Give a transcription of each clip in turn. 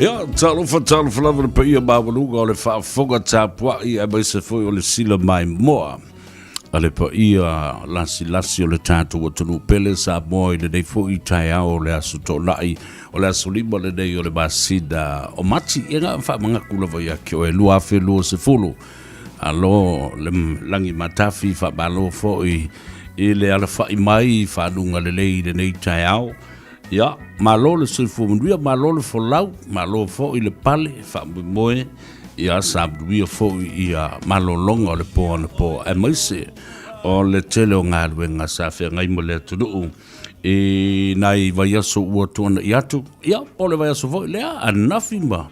Ja, talofa lava le paia mawaluga o le whaafonga tāpua I a mai se foi o le sila mai moa. A le paia lasi o le tātou atunu pele sa moa I le nei foi tai ao le aso tō nai o le aso lima le nei o le masida o mati e ngā wha mga kula vai a kio e lua fe lua se fulu. Alo le langi matafi wha malo foi I le ala wha I mai wha nunga le lei le nei tai ao. Ya, malo le sifu mduia, malo le folau, malo fo I le pale, fa moe, ya sa mduia fo I malo longa o le po ana po. E maise, o le tele o ngā ruenga sa whea ngai mo le tunu. E nai vai aso ua tuana I atu. Ya, po le vai aso fo lea, anafi ma.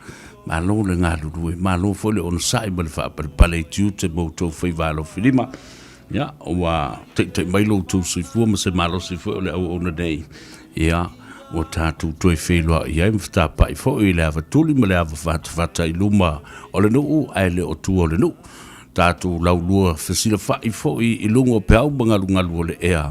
Malo le ngā rurue, malo fo le ona sai ma le wha pale tiu te moutou whai valo filima. Ya, wa te mailo tu sifu, ma se malo sifu o le au ona nei. Ya, o tātou toi whelua I ai mwhata pai fo I le awa tuli ma le awa whata I luma o le nuu ai le o tu o le nuu. Tātou lau lua whasila whai fo I lunga o peau mangalu o le ea.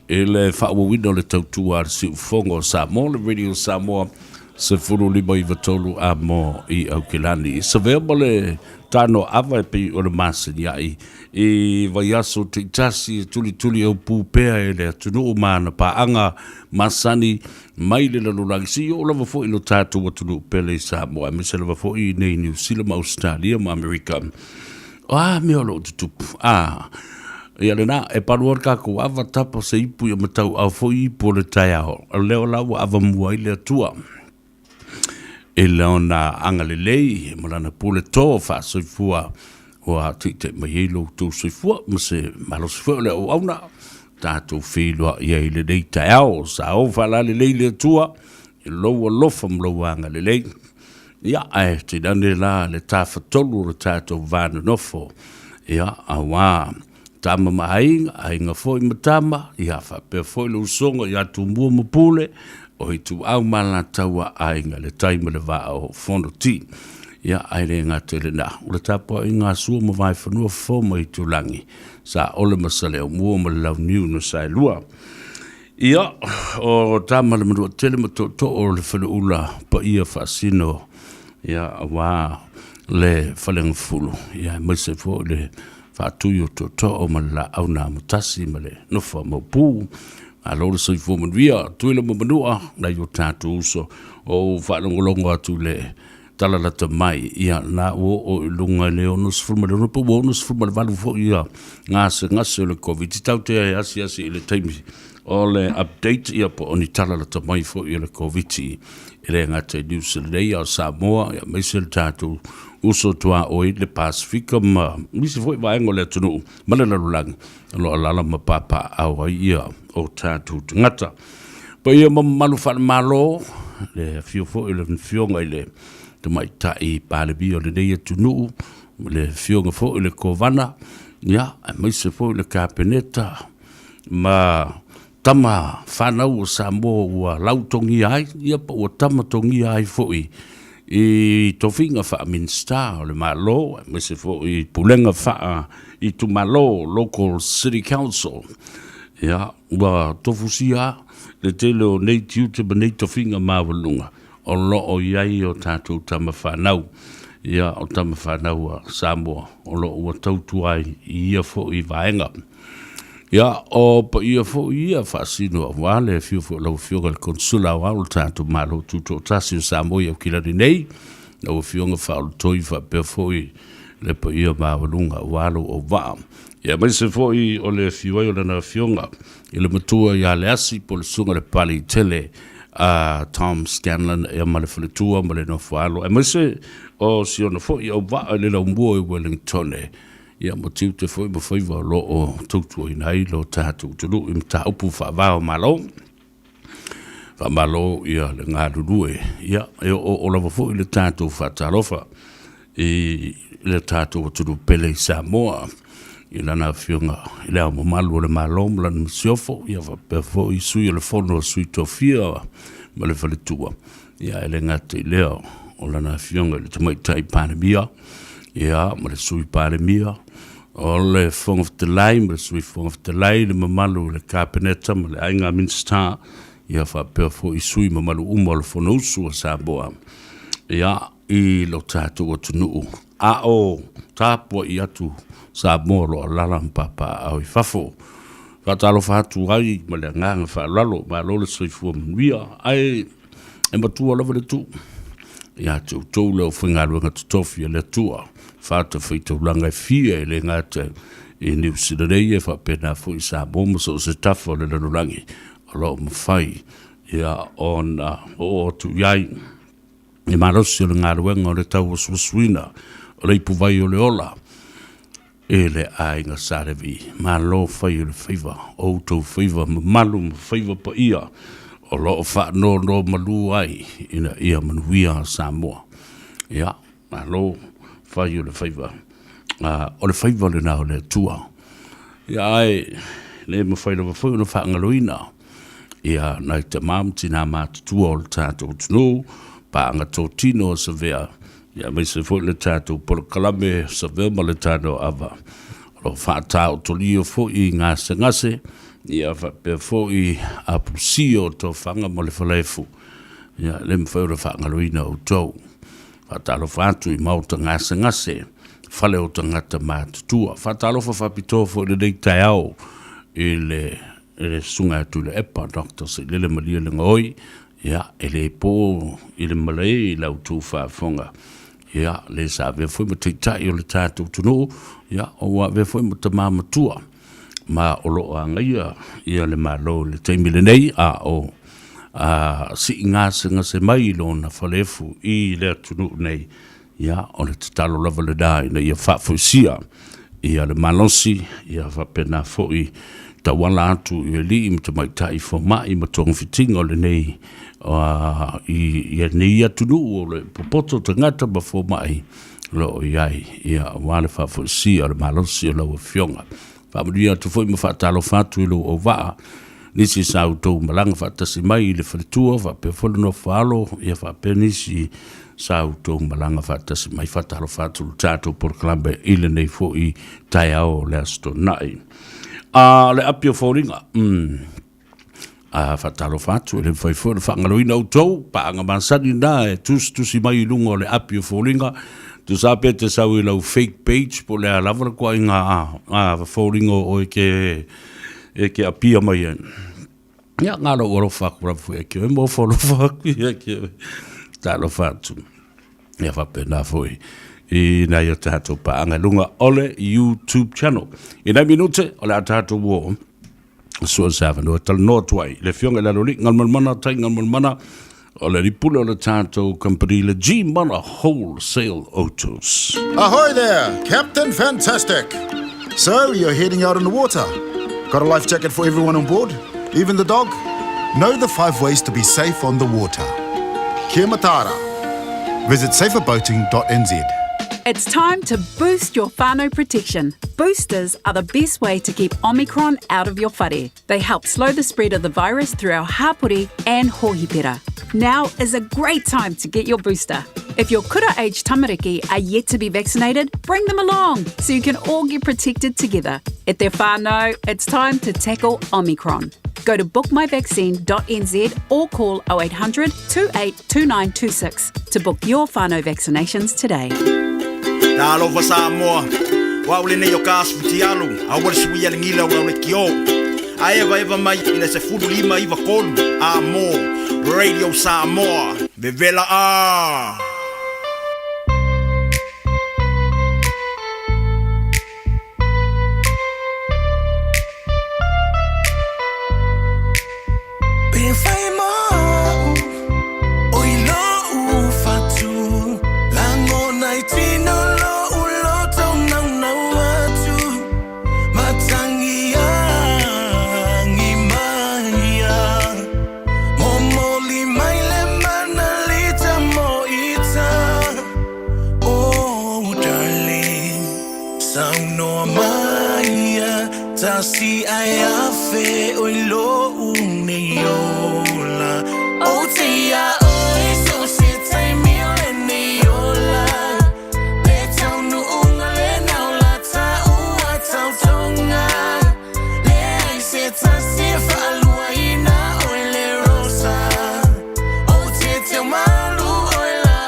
E le whaua wina o le tautua ar si ufonga o Samoa, le radio Samoa, se furu lima I vatolu a mo I Aukelani. Savea ma le Tanoa Ava pe o le masani ai. E vai aso te tasi tuli au pūpea e le atunu mana paanga masani mai le lalulangi. Si o lava fo I lo tātou atunu pele Samoa. Me se lava fo I nei New Zealand, Australia, ma Amerika. Me o lo tutupu. Ia le nā, e paruar kako ava tapa se ipu ia matau au fo I po le tai ao. Leo lau ava mua I le atua. E leo na anga le lei, malana pule tō wha soifua o a te mai eilo tō soifua, ma se malo soifua le o auna, tātou whilua I le lei tai ao, sa o whala le lei le atua, I loa lofa mloa anga le lei. Ia, te dane la le tāwhatolu le tātou vāna nofo. Ia, awa, tama maainga, ainga foi matama, ia whapea foi le usonga, ia tu mua mapule, o I tu au mana taua ainga le taima le vaa o fono ti. Ia aere ngā tele nā. Ula tāpua I ngā sua ma vai whanua fōma I tu langi. Sa ole masale o mua ma lau niu no sai lua. Ia o tāma le manua tele ma to o le whanu ula pa ia whaasino. Ia wā le whalenga fulu. Ia maise fō le whaatuyo to o ma la au nā matasi ma le nofa ma pū. Alo le soi fo manuia, tuila mamanua, na yo tātou uso, o whanongolongo atu le talalata mai, ia na o ilunga leo nos fulma le rupa, o nos fulma le valu fo ia, ngase le COVID, tau te ai asi I le taimi, o le update ia po oni talalata mai fo ia le COVID, ele ngate New Zealand, ia Samoa, ia meise le tātou, uso tua o I le Pasifika, ma misi fo I vaengo le tunu, ma le lalulangi, alo alala ma papa awa ia, o tātou ngata. Pa ia malu whana malo, le fio fo I le fionga I le te mai tai pālebi o le neia tunu, le fionga fo I le kovana, ia, mai se fo I le kāpeneta, ma tama whanau o Samoa ua lautongi ai, ia pa ua tama tongi ai fo I tofinga wha minsta o le malo, mai se fo I pulenga wha I tu malo, local city council, ia, ua tofusia, le tele o nei tiu te banei tofinga mawalunga, o lo o iai o tātou tama whanau, ia o tama whanau a Samoa, o lo ua tautuai ia fo I vaenga. Ia, o pa ia fo ia whaasino a wale, fio fo lau fionga le konsula o au tātou malo tuto tasi o Samoa i au kilani nei, lau fionga whaulu toi whapea fo I le pa ia mawalunga walo o waa. Ia mai se fo I o le fiwai o lana fionga, I le matua I ale asi po le sunga le pali tele, Tom Scanlon e ma le whaletua ma le no whalo. E mai se o si ona fo I au waa le lau mua I Wellington e, ia mo tiu te fo I ma whaiva lo o tautua I nai lo tātou tulu I mta upu whaavao malo. Whamalo ia le ngā rurue, ia e o lava fo I le tātou whaatarofa, I le tātou tulu pele I Samoa, I lana fionga, I lea mo malu o le malo, ma lana msiofo, ia whapea fo I sui o le fono o sui tofia, ma le whaletua. Ia ele ngate I leo, o lana fionga le tamaitai panemia, ia ma le sui panemia, o le fong of the line, ma le sui fong of the line, le mamalu le kāpeneta, ma le ainga minsta, ia whapea fo I sui mamalu umo le fono usu o Samoa. Ia, I lo tātou o tunuu. A o tāpua I atu Samoa lo alala mpapa au I fafo. Whatalo whātu ai, ma le nganga whalalo, ma lo le soifua manuia, ai, e matua lava le tu. Ia tau tau leo whingarunga tutofi le tua, whāta whaitau langa fia le ngata I New Zealand e whapena fu I Samoa, ma so se tafa le lanurangi, a lo mawhai, ia ona o tu iai, I marosi o le ngaruenga o le tau waswaswina, o le ipuvai o le ola, e le ainga sarevi, ma lo fai o le whaiva, o tau whaiva, malu ma whaiva pa ia, o lo wha no malu ai, ina ia manuia Samoa. Ia, ma lo fai o le whaiva, o le whaiva le nao le tua. Ia ai, le ma whaiva whai o le whaangaluina, ia nai te mamtina mātutua o le tātou tunu, pa anga tō tino o Savea, ia mai se fo le tātou por kalame Savea ma le Tanoa Ava. Lo whaatau to lio fo I ngase, ia whape fo I apusio to whanga mo le whalefu. Ia le mwhaura whaangaluina o tau. Whaatalo whaatu I mauta ngase, whale o tangata mātutua. Whaatalo whapito fo le dei tai au I le sunga atu le epa, Dr. Se lele malia le ngoi, ia ele po I le malai I lau tū whaafonga. Ia, le sa ve foi mo te tai o le tātou tunu, ia, o wa ve foi mo te māmatua, ma o lo a ngaia, ia le malo le teimile nei, si ngase mai lo na whalefu I le tunu nei, ia, o le te talo lava le dai, na ia whaafoisia, ia le malosi, ia whapena foi, ta wala atu I li I mta mai tai fo mai ma tong fitinga o le nei, I nei atunu o le popoto tangata ma fo mai lo iai ia wale fa fo si o le malosi o lo fionga fa mudia tu foi mo fa talo fatu lo o va nisi sa auto malanga fa tasi mai le fritua fa pe fo no falo ia fa pe nisi sa auto malanga fa tasi mai fa talo fatu tato por clambe ile nei fo I tai ao le asto nai le apio foringa whatalo whatu, le whai le whangaloina au tau, pa anga mansani nā, tusi mai lunga o le api o whoringa, tu sape te sau I lau fake page, po le alavara kua I ngā whoringa o ke apia mai en. Ia ngā lau oro whakurafu e kio, e mō wholo whaku e kio, talo whatu. Ia whapena fwoi. I nai o tātou pa anga lunga ole YouTube channel. I nai minute, ole a tātou wō, so sava no tal no twai le fionga la loli ngal mana tai ngal mana o le ripula le tato company le G mana wholesale autos. Ahoy there, Captain Fantastic. So you're heading out on the water. Got a life jacket for everyone on board, even the dog? Know the 5 ways to be safe on the water. Kia matara. Visit saferboating.nz. It's time to boost your whānau protection. Boosters are the best way to keep Omicron out of your whare. They help slow the spread of the virus through our hapori and hohipera. Now is a great time to get your booster. If your kura-age tamariki are yet to be vaccinated, bring them along so you can all get protected together. At Te Whānau, it's time to tackle Omicron. Go to bookmyvaccine.nz or call 0800 282926 to book your whānau vaccinations today. Talo fa Samoa, wa ule nei o kasu tialu, a wale sui ale ngila wa ule kio. A eva mai ina se fulu lima iwa kolu, a mo, Radio Samoa, vevela a. Si ai fe oi lo uniola o tia oi so se tai mi le niola le tau nu unga le naula ta ua tau tonga le ai se ta se fa lua ina oi le rosa o te te malu oi la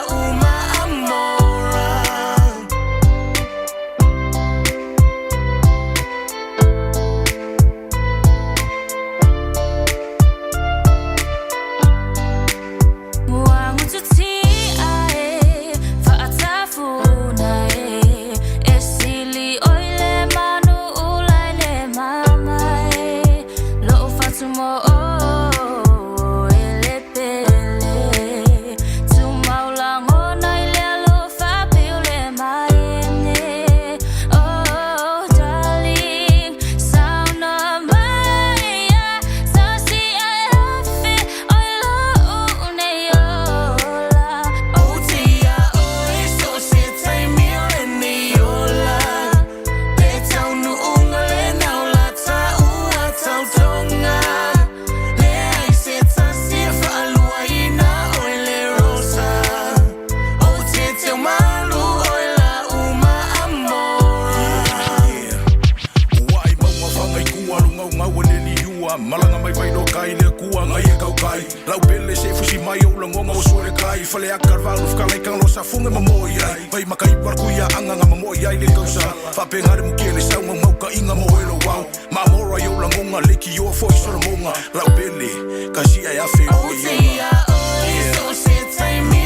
Lau pele se fusi mai o langonga o suare kai Fale akar valu fkalai kang losa funga mamoi ai Vai makai barkuia anga nga mamoi ai le kausa Whapengare mukele sau mauka inga moelo wau Mamora yo langonga leki yo foi solo monga Lau pele kasi ai afe o Otia oi so se tai mi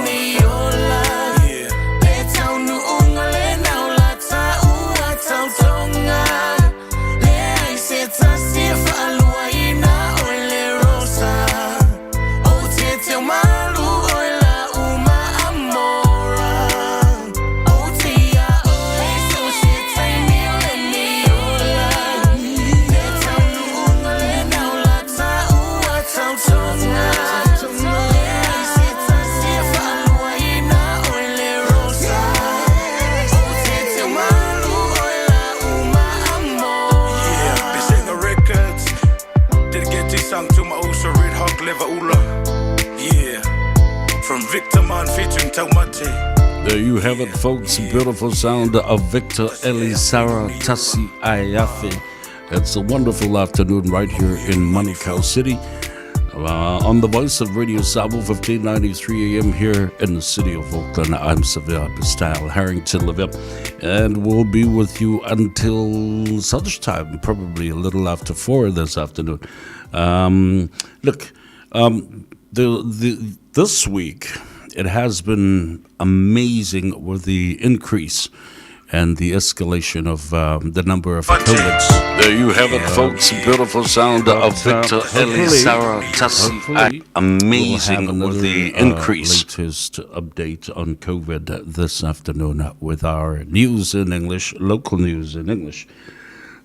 ni ola Le tau nu unga le nau la ta ua tau tonga Le ai se ta si whaalua ina oi le rosa O te teo malu oi la uma amora Otia oi so se tai mi ni ola Le tau nu unga le nau la ta ua tau tonga Le ai se ta si whaalua ina oi le rosa O te teo malu oi la uma amora Yeah, Bisenga Records Dedicated song to my Osa Red Hawk Leva Ula Yeah, from Victor Man featuring Taumate There you have it, folks. Beautiful sound of Victor Elisara Tassi Ayafe. It's a wonderful afternoon right here in Manukau City. On the voice of Radio Samoa, 1593 AM here in the city of Auckland. I'm Savea Style Harrington Levin, and we'll be with you until such time, probably a little after 4 this afternoon. This week, it has been amazing with the increase and the escalation of the number of COVIDs. There you have it, folks. Beautiful sound of Victor Elisara Tassi. Amazing with the increase. Latest update on COVID this afternoon with our news in English, local news in English.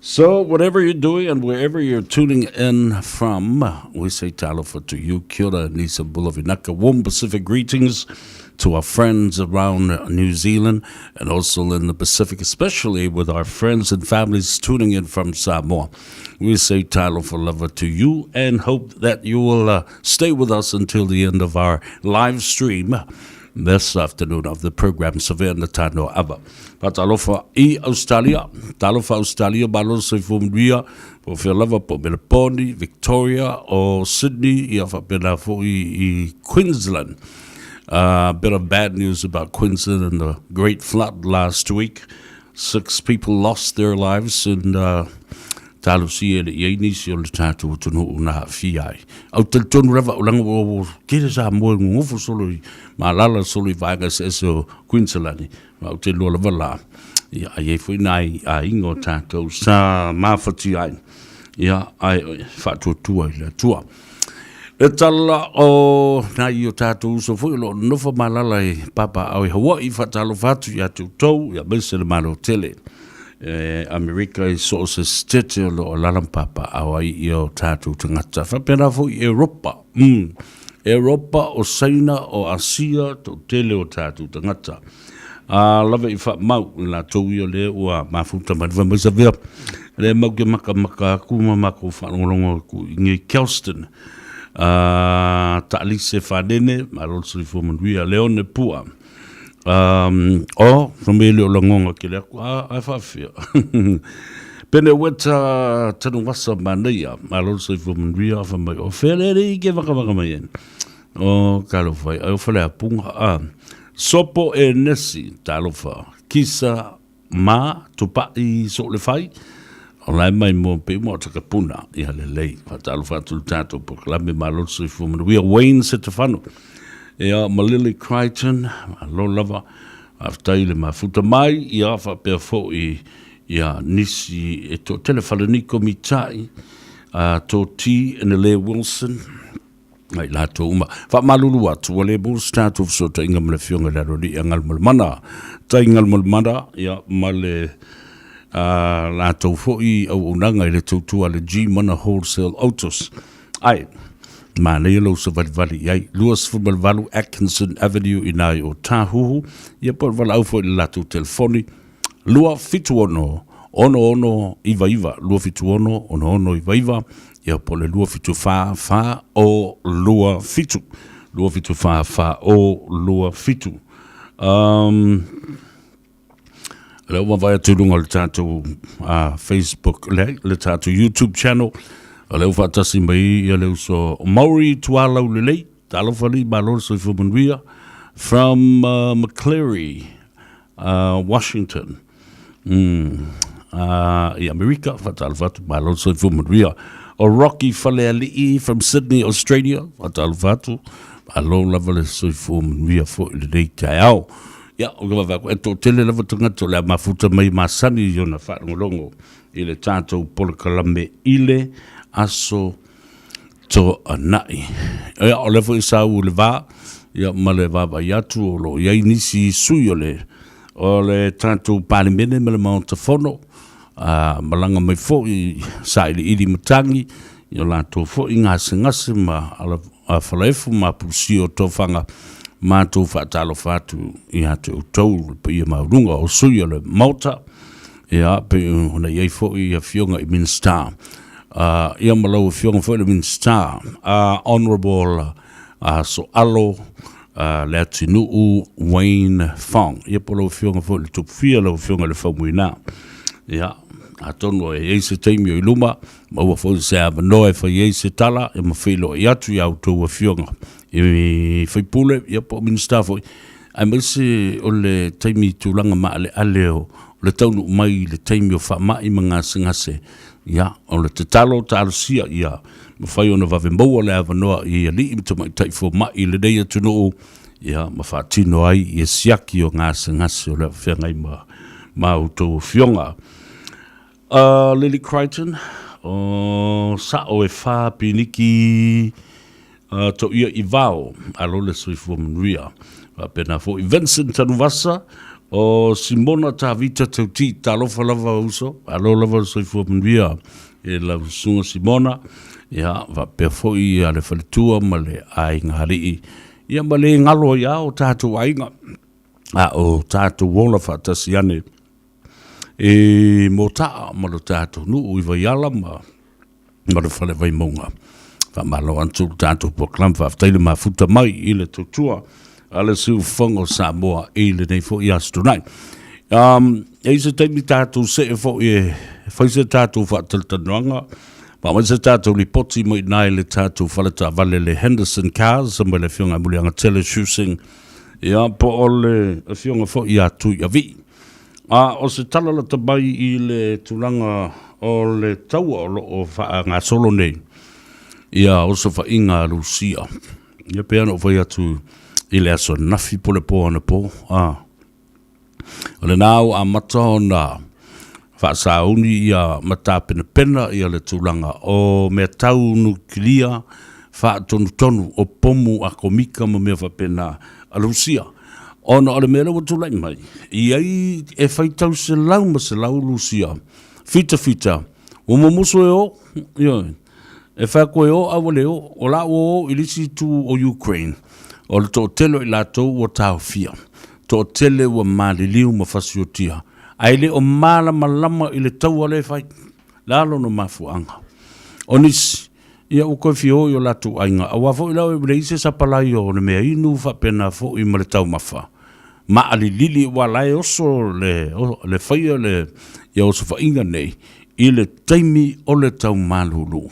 So, whatever you're doing and wherever you're tuning in from, we say talofa to you. Kia ora, Nisa Bulavinaka. Warm Pacific greetings to our friends around New Zealand and also in the Pacific, especially with our friends and families tuning in from Samoa. We say talofa lava to you and hope that you will stay with us until the end of our live stream this afternoon of the program Savea and the Tanoa Ava. Patalofa I Australia, talofa Australia, baloso fumria, po lava po Melbourne, Victoria, or Sydney, iafa pena fo I Queensland. A bit of bad news about Queensland and the great flood last week. 6 people lost their lives and talusi ele ienisi o le tātou tunu una fiai. Au teltonu rewa ulanga o kere sa moe ngufu solo I malala solo I vaenga se eso Queensland. Au te lola wala. Ia ai fui nai a ingo tātou sa mawhati ai. Ia ai whātua tua I le tua. E tala o nai o tātou so fui lo nofa malala I papa au I Hawaii whatalo whatu I atu tau ia mese le malo tele. America I so se stete o lo lalampapa au ai I o tātou tangata. Whapena fu I Europa. Europa o Saina o Asia to tele o tātou tangata. Lava I wha mau la tau I o le ua mafuta manwa misa vea. Le mau ke maka kuma mako whanongongo ku inge Kelston. Ta alise whanene, marolso I fumanuia leone pua. From Elio Langonga ke le aku, ai whawhia. Pene weta tanu wasa manea, marolso I fumanuia whamai, o whelere I ke waka mai en. O kalowhai, ai o whalea punga sopo e nesi, talofa, kisa ma tupai so le whai, o lai mai mo pe mo taka puna I hale lei, talofa tulu tātou poklame malotso I fumanuia, Wayne se te whanu. Ea Malili Crichton, lo lava, aftai le mafuta mai, I awha pia fo I nisi e to telewhalaniko mitai, to T and Le Wilson, ai la to uma fa malulu atu wale bul start of so inga mle fionga la rodi ngal mulmana ta ngal mulmana ya male la to fo I au unanga le tu ale G mana wholesale autos ai mane lo so vali ai Lewis Football Valu Atkinson Avenue inai o Tahuhu ia por vala au fo la tu telefoni lua fituono ono iva lua fituono ono iva ia pole lua fitu fa o lua fitu fa o lua fitu leo vai tulunga le tātou Facebook le tātou YouTube channel O leo whaatasi mai ia leo so Maori tualau lelei, talofa li balor so fumanuia from McCleary, Washington. I America, whatalvatu balor so fumanuia. O Rocky Faleali'i from Sydney, Australia, whatalvatu balor lava le so fumanuia fo i lelei tai au. Ia, o ka wawako, e tō tele lava tangata le mafuta mai masani i ona whaangolongo i le tātou polokalame ile aso to anai. Ia, o levo i sau le vā, ia ma le vāwa i atu o lo iai nisi sui o le tātou pālimene me le maonta whono, malanga mai fo i sa ili ili matangi, i o lātou fo i ngase ma a whalaefu ma pusi o tōwhanga mātou whaatalo whātu i ate o tau pa ia maurunga o sui o le Malta, ia pe hona iei fo i a fionga i Minster. Ia malau fionga fo i le Minster, Honourable so alo le atinuu Wayne Fong. Ia po lau fionga fo i le tupfia lau fionga le whaumuina. Ia, a tono e iei se teimi o i luma, maua fo i se avanoa e whai iei se tala, e mawhilo i atu i au tau a fionga. I whaipule, ia po Minster fo i. Ai mai se o le teimi tūlanga maa le aleo, le taunu mai le teimi o whamai mga ngase. Ia, o le te talo sia, ia, ma whai ona vave maua le avanoa i a li imta mai taifo mai le deia tunu, ia, ma whaatino ai i a siaki o ngase o le whengai ma utou fionga. Lily Crichton, o sa o e wha piniki to ia i vao, alo le sui fuamanuia. Pena fo i Vincent Tanuvasa, o Simona Tavita Tauti, talofa lava uso, alo lava sui fuamanuia, e la sunga Simona, ia, va pe fo i ale falitua ma le ainga harii, ia ma le ngalo ia o tātou ainga, o tātou wola whaatasiane, e mo taa ma lo tātou nuu i vaiala ma le whale vai maunga. Malo antu tātou proklam whaftaile ma futa mai i le tutua ale siu whango Samoa i le nei fo i astu nai. E se teimi tātou se e fo i whaise tātou whaataltanoanga, ma mai se tātou li poti mo i nai le tātou whalata vale le Henderson Cars, sa mai le whionga mulianga teleshooting, ia po o le whionga fo i atu i avi. O se talala tabai i le tulanga o le taua o wha ngā solo nei, ia oso fa inga Lucia. Ia peano vai atu i le aso nafi po le po ana po. O le nao a mata o na whaasauni ia mata pena ia le tūlanga o mea tau nukilia whaatonu o pomu a komika ma mea whapena a Lucia. Ona o le mea lewa tūlai mai. Iai e whaitau se lau ma se lau Lucia. Fita. O momuso e o. Ia. E wha koe o awaleo, o la o ilisi tu o Ukraine. O le tō telo i lātou o tāo fia. Tō tele o māliliu ma whasiotia. Ai le o mālama lama i le tau ale whai. Lalo no mafuanga. O nisi, ia o koe fio i o lātou ainga. A wafo i lau e wile ise sapalai o le mea inu whapena fo i ma le tau mawha. Ma ali lili wa lai oso le whaia le ia oso whainga nei. I le taimi o le tau malulu.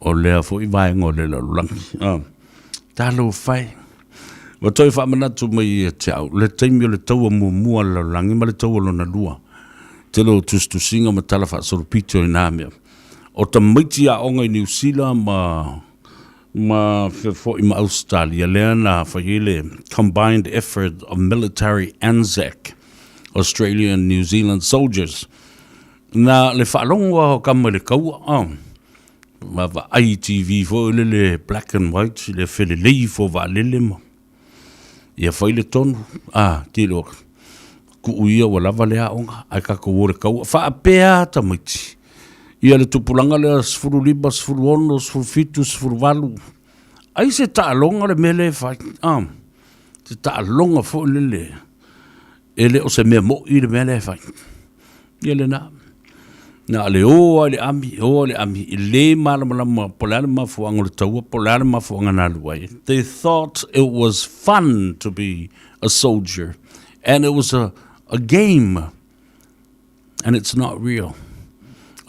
O lea fo i vaenga o le lalulangi. Talo whai. Wa toi whamanatu mai e te au. Le taimi o le taua mua lalulangi, ma le taua lona lua. Te lo tustu singa ma tala wha sorupito i nāmea. O ta maiti a onga i New Zealand ma fo i ma Australia. Lea na whaile combined effort of military Anzac, Australian and New Zealand soldiers. Na le whaalongwa o kama le kaua. Ma va ITV fo le black and white le fele lei fo va lele mo ia foi le tonu ti lo ku uia wala vale a onga ai ka ko wore ka fa apea ta miti ia le tupulanga le sfuru libas sfuru ono sfuru fitus sfuru valu ai se ta longa le mele fa se ta longa fo le ele o se me mo i le mele fa ia le na le ale ami le malama polana fuanga le taua polana fuanga na luai. They thought it was fun to be a soldier and it was a game and it's not real.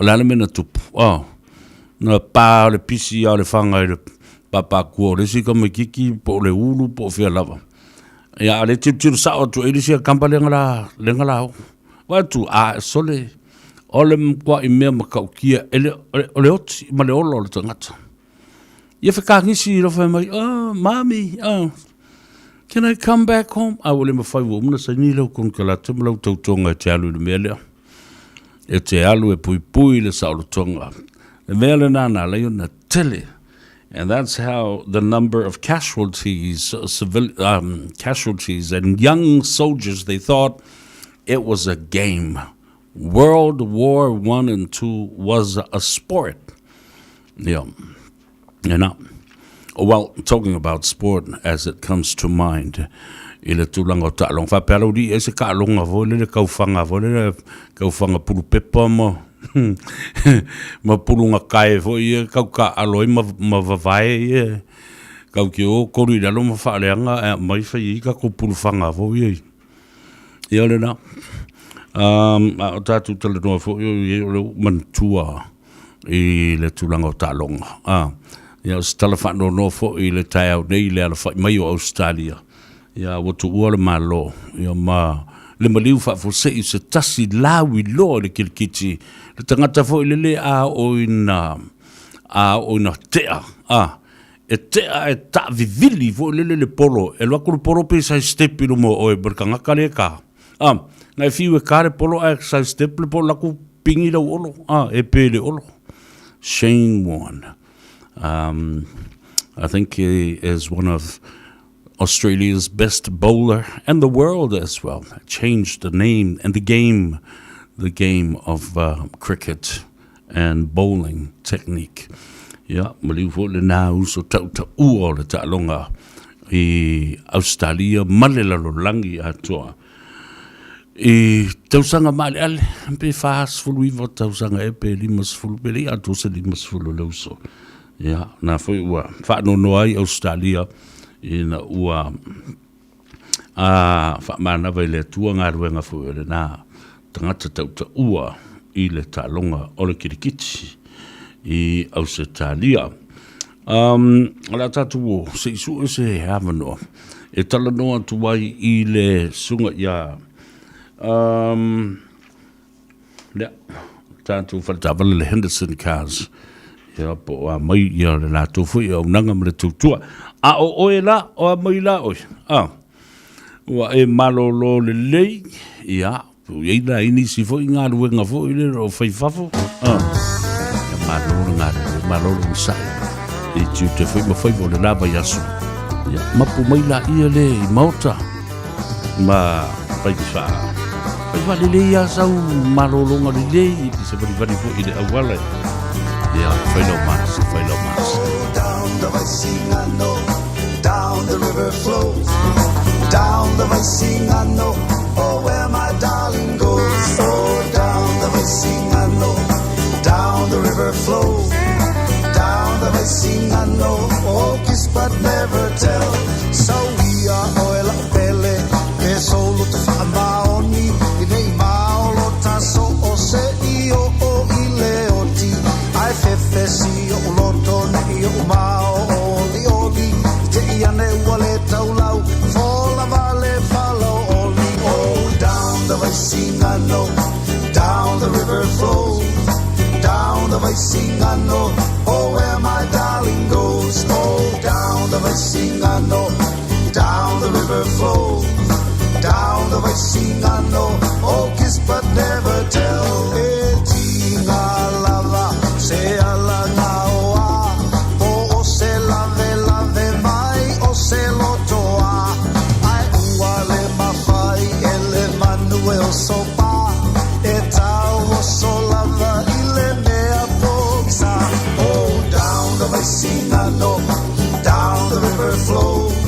Olana mena tupu na pā le pisi a le whanga i le papa kua le si ka mai kiki po le ulu po fia lava. Ia le tiru sa o tu e lisi a kampa le ngala o. Watu a sole o le mkwa i mea makaukia o le oti ma le olo le tangata. Ia whika ngisi i rofa mai, mami, can I come back home? A wale mawhai wa umna sa ni lau kon kalata ma lau tautonga e te alu le mea lea. E te alu e pui pui le sa o le tonga. Le mea le nana leo na tele. And that's how the number of casualties, casualties and young soldiers, they thought it was a game. World War I and II was a sport. Yeah. You know. Well, talking about sport as it comes to mind, ile tulanga talong fa pelo di ese ka longa vole le kaufanga pulu pepa mo ma pulunga kai fo ia kauka aloi ma vavae ia kau ki o kori la lo ma fa leanga mai fa i ka ko pulu fanga fo ia le na a tatu tele no fo ia mantua i le tulanga talonga ia stalafano no fo i le tai nei le ala fa mai o Australia ia watu ua le malo ia ma le maliu fa fo se tasi lawi lo le kilkiti le tangata fo i le a o ina tea e tea e ta vivili fo le polo e lo ku polo pe sa step no mo o e berkanga kale ka ngai fiu e kare polo a sa step le polo ku pingi lo olo e pele olo Shane Warne. I think he is one of Australia's best bowler and the world as well. Changed the name and the game of cricket and bowling technique. Yeah, maliu le na uso tau o le talonga i Australia malela lo langi atoa. I tausanga male ale pe fast fulu i vo tausanga e pe limas fulu pe li atu se limas fulu lauso. Ja, na foi ua fa no ai Australia ina ua fa mana vai le tua nga ruenga foi le na tangata tauta ua i le talonga o le kirikiti i Australia. La tatu se isu se havano e tala noa tuai i le sunga ia le tatu faltava le Henderson cars. Ya po a mai ya la to fu ya unanga mle tutua a o e la o mai la o wa e malo lo le lei ya pu ye la ini si fo inga lu nga fo ile ro fai fafo ya malo lu sai e tu te fo ma fai vo le lava ya su ya ma pu mai la ia le mauta ma fai fa le ya sa malo lo nga le lei se va fo ile awala. Yeah, fellow mass. Oh, down the Vaisingano, down the river flows, down the Vaisingano, oh, where my darling goes. Oh, down the Vaisingano, down the river flows, down the Vaisingano, oh, kiss but never tell. So we are oil pele, e solo te fa maoni, i nei maolo taso o se io o i leoti. Ai fefesi o loto nei o mao oli oli te iane wale taulau fola vale follow oli. Oh, down the Vaisingano, down the river flows, down the Vaisingano, oh, where my darling goes. Oh, down the Vaisingano, down the river flows, down the Vaisingano, oh, kiss but never tell. Se ala naoa, o se lave mai, o se lotoa. Ai uale mawhai, ele manuel sopa, e tau o so lava, ile mea poksa. Oh, down the Vaisingano, down the river flows,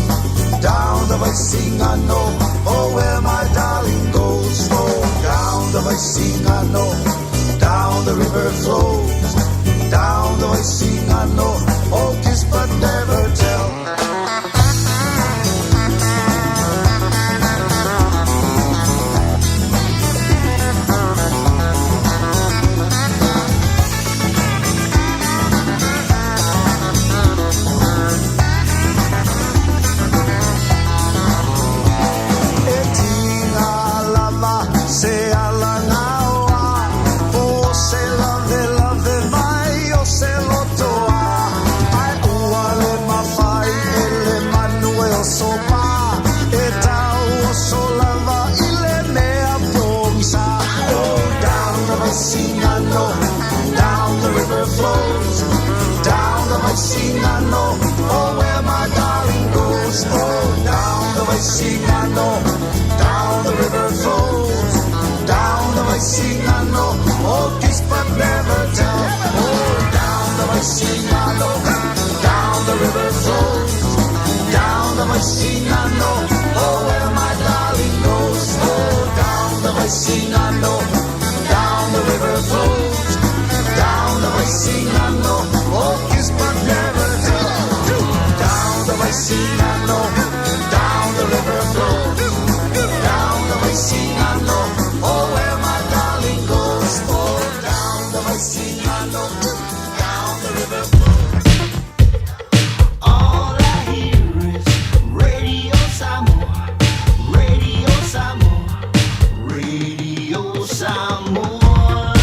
down the Vaisingano, oh, where my darling goes. Oh, down the Vaisingano, down the river flows, down the Vaisingano, oh, kiss but never tell. Vaisingano, down the river flows, down the Vaisingano, oh kiss but never tell, oh down the Vaisingano, down the river flows, down the Vaisingano, oh where my darling goes, oh down the Vaisingano, down the river flows, down the Vaisingano, oh kiss but never tell, down the Vaisingano, down the river flows, down the Vaisingano, oh where my darling goes, oh down the Vaisingano, down the river flows. All I hear is Radio Samoa, Radio Samoa, Radio Samoa,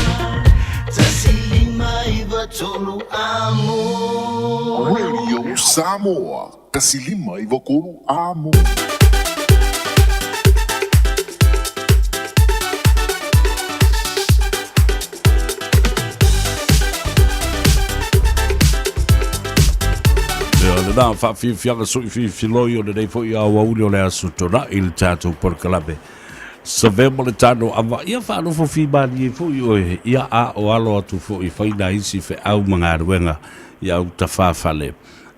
tasilima iwa tolu amo. Radio Samoa, kasilima i vakolu amo. Na fa fianga so filoi o nei foi a wauli o le asutora il tato por kalabe Savea mo le Tanoa Ava ia fa no fo fi bani foi o ia a o alo atu fo I faina isi fe au manga ruenga ia u ta fa fale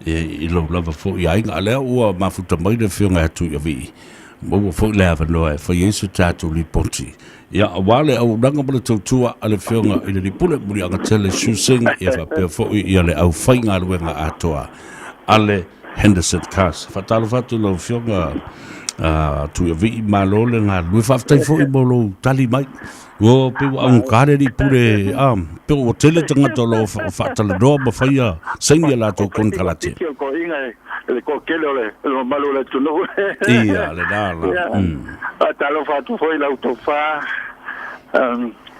I lo lava fo ia inga le o mafuta mai le fionga atu ia vi mo fo le ava no e fa yesu tato li ponti ia wale au danga mo le tutua ale fionga I le pule muri anga tele shusing ia fa pe fo ia le au fainga ruenga atoa ale Henderson Cars fatalo fatu lo fionga tu vi malole nga lui faftai fo I bolo tali mai o pe un kare di pure pe o tele tanga to lo fatalo do ba faia sengia la to kon kalate ko inga le ko kele le malole tu no ia le dala talo fatu foi la autofa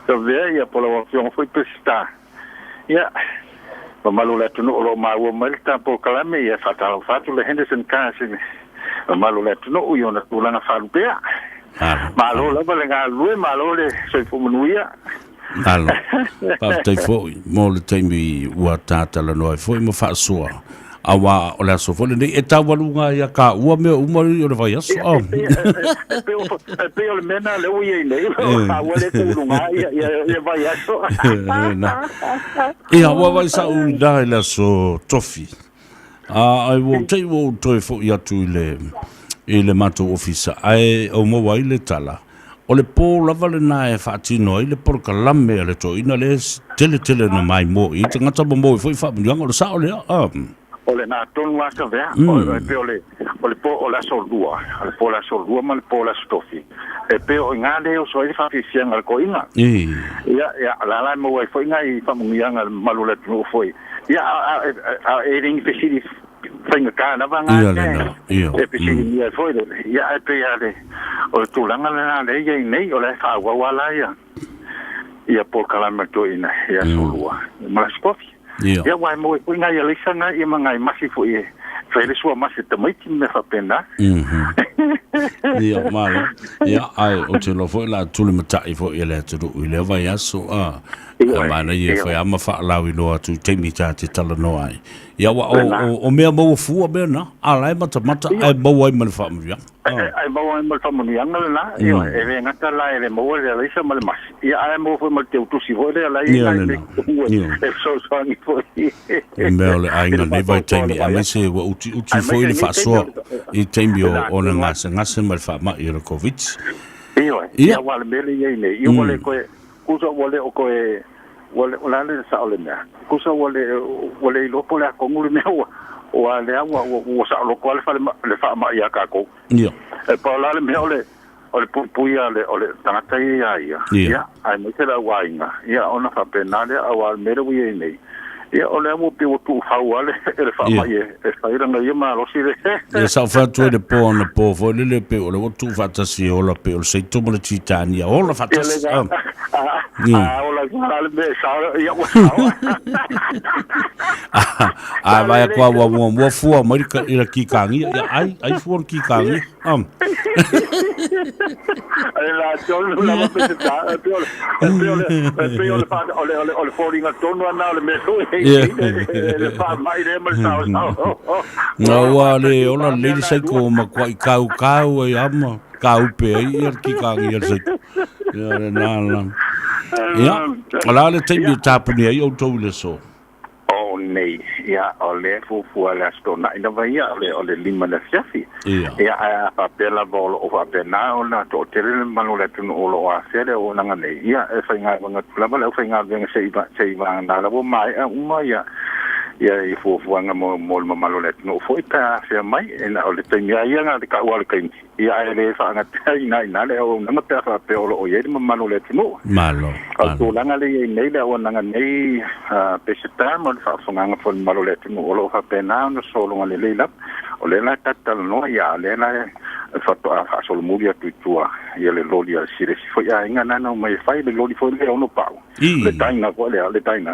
Savea ia polo fiong foi pesta ia malula tu no lo mawo malta po kalame ia fatalo fatu le Henderson Cars malula tu no uyo na tulanga falupea malula balenga lue malole so fumunuia alo pa te foi mo le temi ua tata la noi foi mo fa soa awa o la so foi ni e tawalunga ia ka ua me uma o le vai aso pe o mena le uye nei awa le tulunga ia vai aso ia ua vai sa u dai la so tofi ai wo te wo to fo ia tu le mato ofisa ai o mo wai le tala o le po lava le na e fatino I le por kalame le to ina le tele no mai mo I te ngata mo foi fa mnyanga o sa o le o le na tonu a Savea o le po o la soldua o le po la soldua ma le po la stofi e pe o ngale o so I fa fisianga al koinga ia la mo wai foi ngai fa mnyanga malula tu foi ia e ring fesidi finga kana vanga e pesini ia foi ia e pe ale o tulanga na le ia nei o le fa wala ia por kalama to ina ia solua ma stofi ia wai mo ngai ia lisanga ia mangai masi foi fele sua masi tamaiti me fa pena ia malo ia ai o te lo foi la tuli matai foi ele tu ile vai aso mana ia foi ama fa lawi no atu temi ta te tala no ai ia wa o mea mo fu me na ala mata ai mo ai mal fa mia ai mo ai mal fa mia na ia e venga tala e mo le isa mal mas ia ai mo foi mal te tu si voi la ia e so ni foi e mele ai na ne vai temi a me se o uti foi le fa so I temi o na ngase mal fa ma I covid ia wale mele ia nei ia wale ko kusa wale o ko e wale olale sa ole na kusa wale lo pole ko ngulu me o ale awa o sa lo ko le fa ma ia ka ko ia e pa olale me ole puia ole tangata ia ai me tela wainga ia ona fa penale awa mele wi nei ia ole mo pe o tu hauale e fa ma ia e fa ira nga ia ma lo si e sa fa tu de po na po fo le pe o le tu fa ta si o la pe o se tu mo le titania o la fa ta o la sala me sa ia o vai kwa wa mo fu America ira ki kangi ia ai fu ki kangi La tonu la mapese ta ole falling a tonu na le me le fa mai le mal sa na wale ola le sai ko ma kwai kau e ama kau pe ai ki kangi er sai ya na ya ala le te mi tapu ni ai o to le so nei ya ole fu ala stona ina vai ole lima na fiafi ya a pela bolo o pena ona to tele manu le tunu o a sele o nanga nei ya e fa nga nga plaba le fa nga venga sei va na la bo mai uma ya i fu nga mo malo le tunu fo ita se mai ena ole te ya nga ka wal kain ya ele fa nga ina le o nga te fa pe o ye mo malo le tunu malo to langa le nei le o nanga nei pe se ta mo fa nga fo malo le tunu o lo fa pena no solo nga le lap o le na tatal no ya le na fatto a solo movia tutua ia le loli al sire si foi a inga nana mai fai le loli foi le ono pau le taina ko le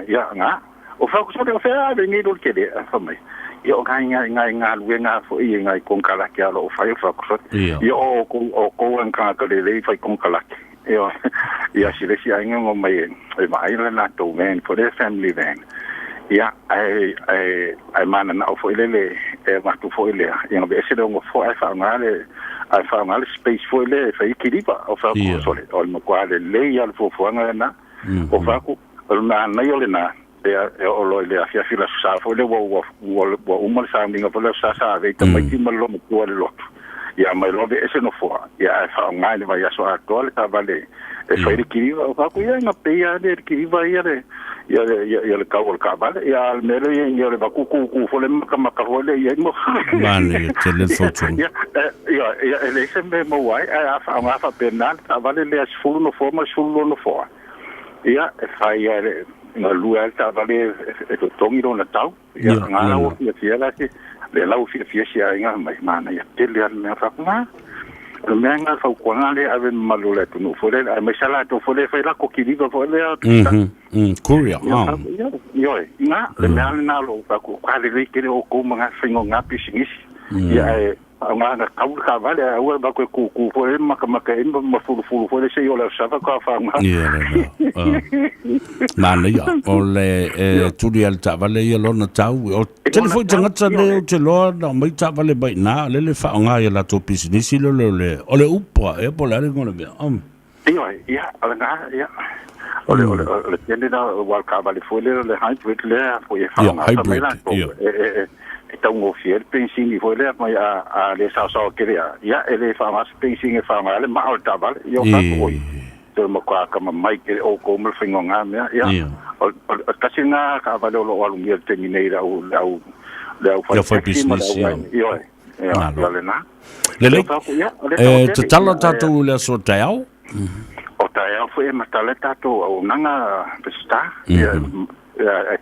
ia nga o fa ko so le fa le ngi dol kede fa mai ia o nga luenga fo ia nga kon kala ke alo fa ko so ia o ko en ka ka le fai kon kala ia sire si inga ngo mai mai le na to men for the family van ia ai mana na fo ile ma tu fo ile ia be se ngo fo ai fa ngale space fo ile fa ikilipa o fa ko so le o mo kwa le ia fo nga na o fa ko na yo le na o lo le afia fila sa fo le wo umal sa minga fo le sa ve ta mai ti malo mo ko le lot ia mai lo be ese no fo ia fa ngale va ia so a to le ta vale e fa ikilipa o fa ko ia na pe ia de ikilipa ia de ia le kau ka vale ia mele ia le baku fo le maka hole ia mo vale tele foto ia ele sempre mo wai a fa penal ta vale le asfulu no forma asfulu no fo ia fa ia na lua ta vale e to tongiro na tau ia ngala o ia la si le lau fi sia inga mai mana ia tele na fa na le menga fa kwangale ave malule tu no fo le mai sala to fo le fa la ko kiliva fo le Korea yo na le menga na lo fa ko kwale le ke o ko mga singo ngapi singisi ia nga kau ka vale o ba ko fo le maka imba mafulu fo le se yo la sa ka fa nga mana ya o le tuli al ta vale ya lo na tau o telefone tanga le te lo na mai ta vale bai na le fa nga ya la to business le o le upa e po la le ngone be ia ala nga ia ole tiene da wal ka vale fo le hybrid le fo ye fa nga ta mai la tau ngo fiel pensing fo le mai a le sa ke ia ele fa mas pensing e fa le ma o ta vale yo fa ko to mo ka mai ke o ko mo fingo nga me ia o kasi nga ka vale lo walu mi terminate au fa business ia le na le te tala tatu le so tau o tau fo e matale tatu o nanga pesta ia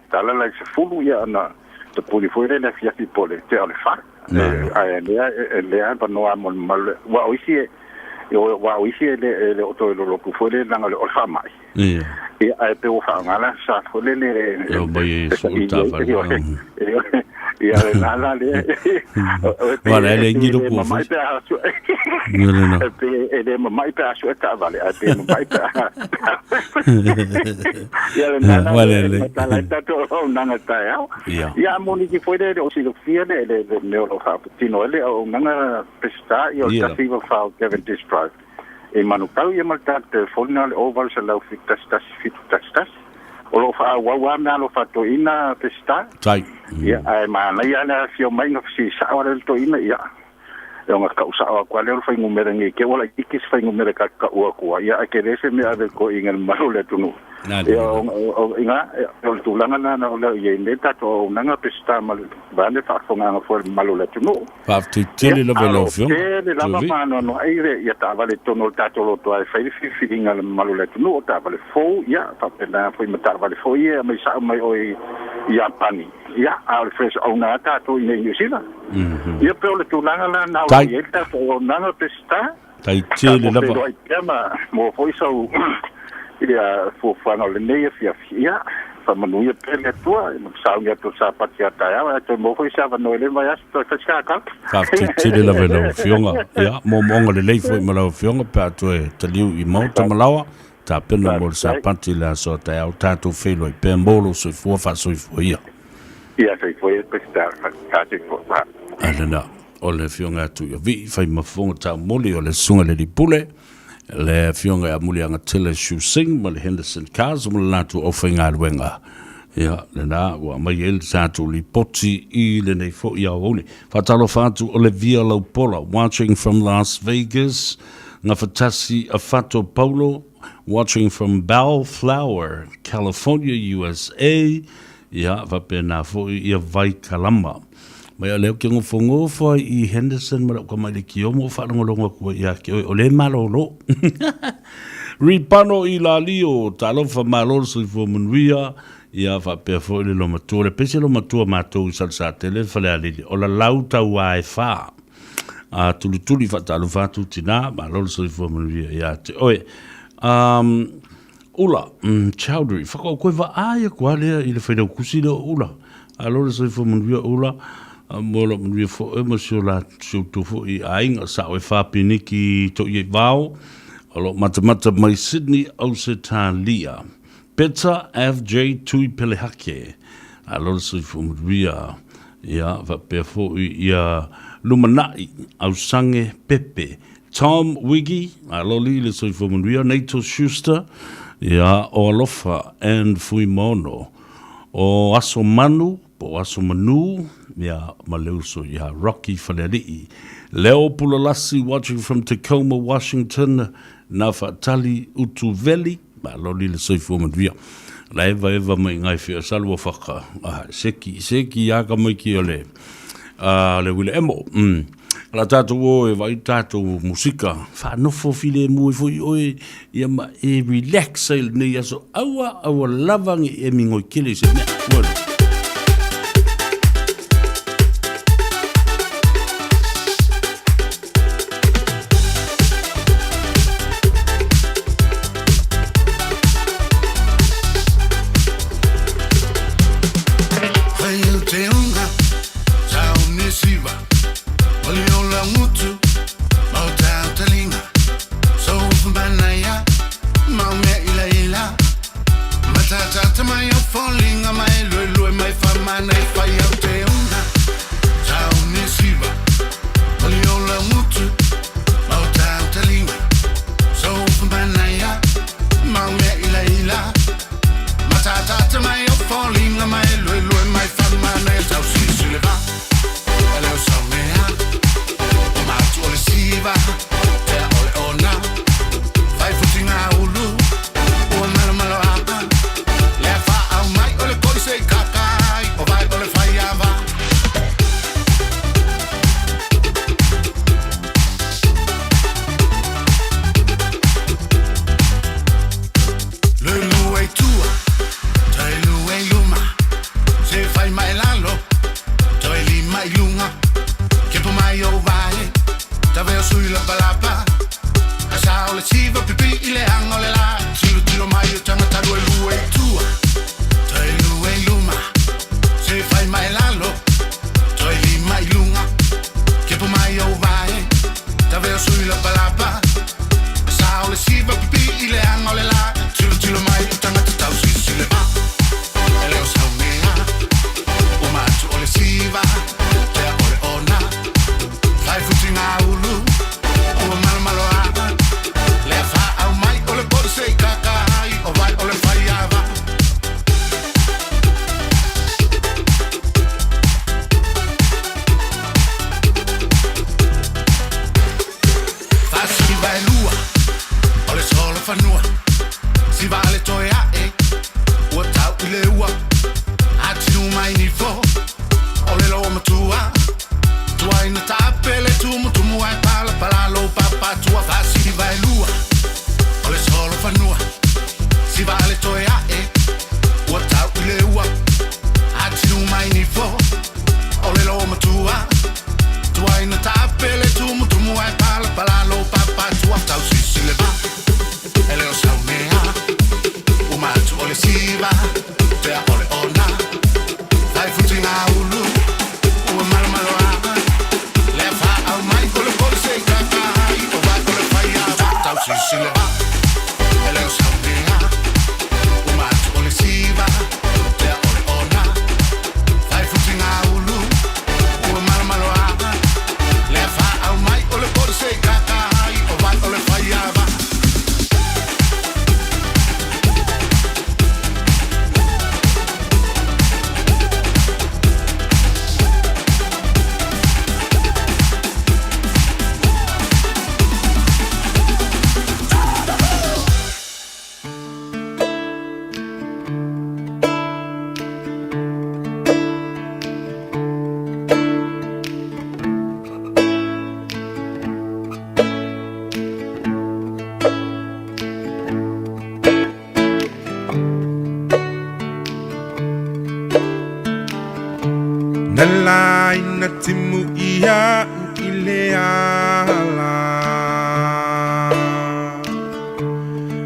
tala la se fulu ia na te puli fuera la fiafi pole te ale fa le pa no amo mal wa oisi le oto lo ku fuera la le orfa mai ai pe o fa ngala sa fole le ia la le vale le ngi do ku mai pe asu no mai pe asu ta vale ai mai pe ia le la ta to nanga ta ia moni ki foi de o si lo fia le lo fa tino le o nanga pesta io ta fiva fa Kevin Drive e manu tau ia malta te fonal oval se la fitas o lo fa wa na lo fa to ina pesta tai ia ai mana ia na fio mai no si sa ora to ina ia e nga ka usa kwa le fa ngumere ngi ke wala ikis fa ngumere ka ua ia ke rese me ave ko ingal malo le tunu o inga o tulanga na o le ye neta to nanga pesta mal bane fa fo nga fo malo le tunu fa te tele lo velo fio tele la mano no aire ia ta vale tono tato lo to ai fa fi ingal malo le tunu ta vale fo ia fa pena fo mata vale fo ia mai sa mai oi ia pani ia al fresh ona tato in New Zealand ia pe le tulanga na o ye ta o nanga pesta tai tele la mo foi so ia fo fano le nei ia Manuia pele tua, saunya tu sapati ataya, tu mo foi sava no ele vai asto ska. Ka tele la velo fionga. Ya, mo monga le leifo i malo fionga pa tu te liu i mo te malawa. Ta pena mo sapati la so ta au tatu felo i pe mbolo so fo fa so fo ia. Ia foi pesta ta te fo. Alena, o le fionga tu ia vi fai mafonga ta moli o le sunga le dipule. Le fionga a muli anga tele sing ma le Henderson Cars mo le natu o whainga ruenga. Ia, le nā, wa mai el tātou li poti I le nei fo ia ole. Whatalo whātu o le Via Laupola, watching from Las Vegas. Ngā whatasi a Fato Paulo, watching from Bellflower, California, USA. Ia, wape nā fo ia vai kalama. Mai a leo ke ngofongofa I Henderson ma ka mai le kiomo whanongolonga kua ia ke o le malolo. Ripano I la lio, talofa malolo sui fo manuia, ia whapea fo le lo matua, le pese lo matua mātou I salsa tele, whale alili, o la lauta ua e wha. Tulutuli whatalo whatu tina, malolo sui fo manuia, ia te oe. Ula, Chowdhury, whakao koe wa aia kua lea I le whaidau kusina ula. Alolo sui fo manuia ula, mola mri fo e mo la to fo I ainga sa o fa piniki to ye vao alo mata mai Sydney Australia Peter FJ tui pelehake alo so fo mria ya va pe fo ia lumanai au sange pepe Tom Wiggy alo li le so fo mria Nato Schuster ya o lofa and fuimono o aso manu po aso manu ya maleuso ya Rocky Faleli Leo Pulalasi watching from Tacoma, Washington Nafatali Utuveli maloli le soifo madvia la eva mai ngai fia salwa faka seki ya ka mai ki ole le wile emo la tato o e vai tato musika fa no fo file mu fo oi ya ma e relax ne ya so awa lavang e mingo kile se ne bueno Malai na timu ia ileala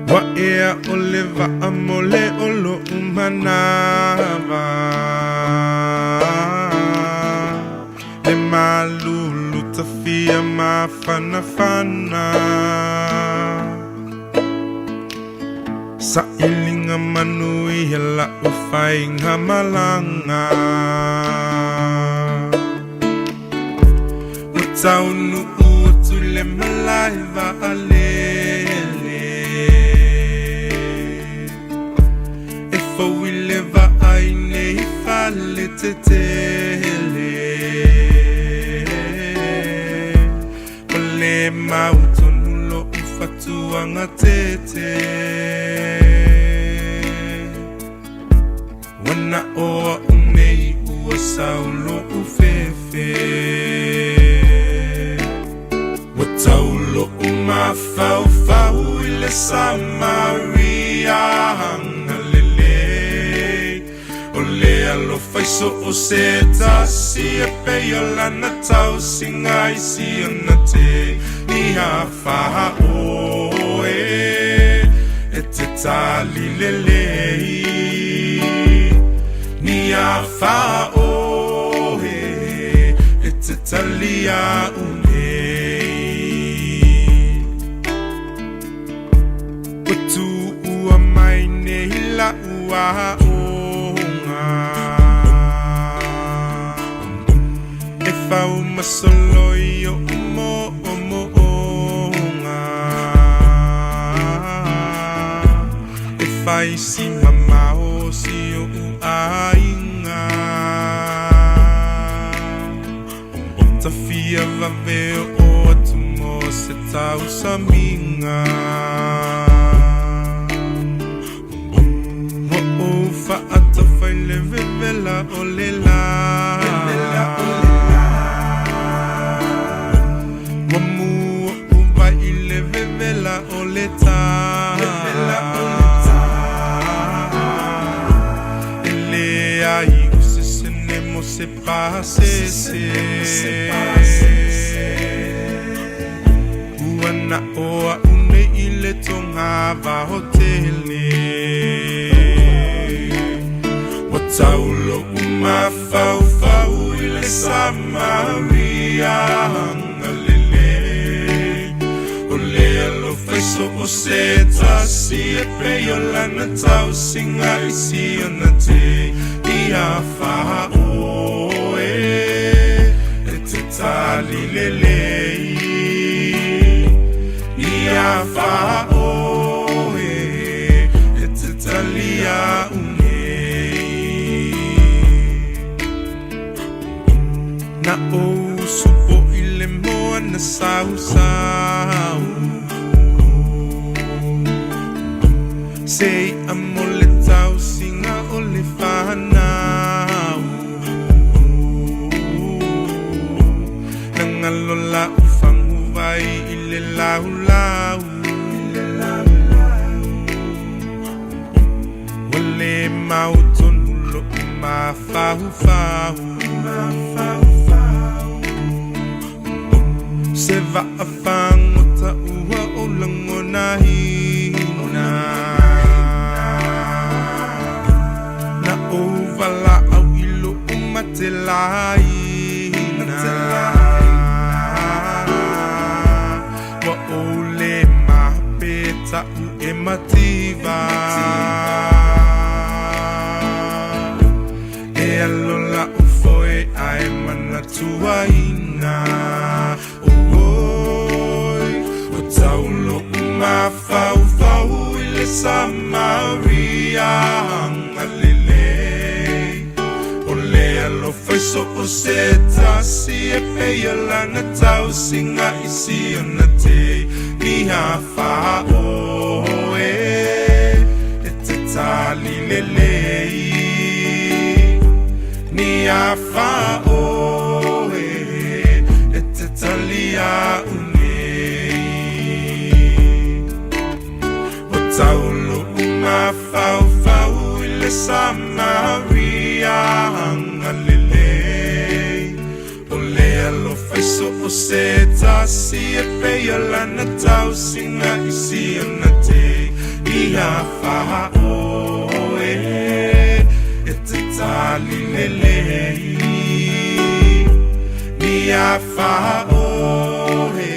Wa ea oleva amole olo umanava Le malulu tafia mafana fana Sa ilinga manui hela ufainga malanga Utaunu utule malaiva alele Efo ileva aine ifale tetele Ole mautonulo ufatuanga tete Wana oa unei ua saulo ufefe Wataulo umafau ile Samaria hangalele Ole alo faiso o seta si e peyola na tau singai si anate Ni hafa oe e te tali lelei Ni hafa oe e te talia Utu ua mai ne hila ua onga E fau masolo I o umo onga E fai si mamao si o uainga Tafia vaveo o atumo se tau saminga Fa ata fai le vevela o le la Wamu o vai I le vevela o le ta Ele ai se se nemo se pase se Uana oa une I le tonga va hotele Wataulo umafau ile Samaria hangalele Ole alo faiso o seta si e peyola na tau singa isi anate Ia faha oe e te tali lelei Ia faha oe e te talia Na o supo ile moa na sau Sei amole tau singa ole whanau Nangalola ufangu vai ile lau Wale mautonulo umafau Se va a fangota ua o langona hina Na o vala au ilo umatelaina Wa o le mapeta u e mativa E alola u foe ai mana tuaina Wataulo umafau ile Samaria hangalele Ole alo faiso o seta si e peyola na tau singa isi anate Ni hafa oe e te tali lelei Ni hafa oe e te talia Wataulo umafau ile Samaria hangalele se tasi e pea lana tau singa isi ana te ia wha oe e te tali lelei ni a wha oe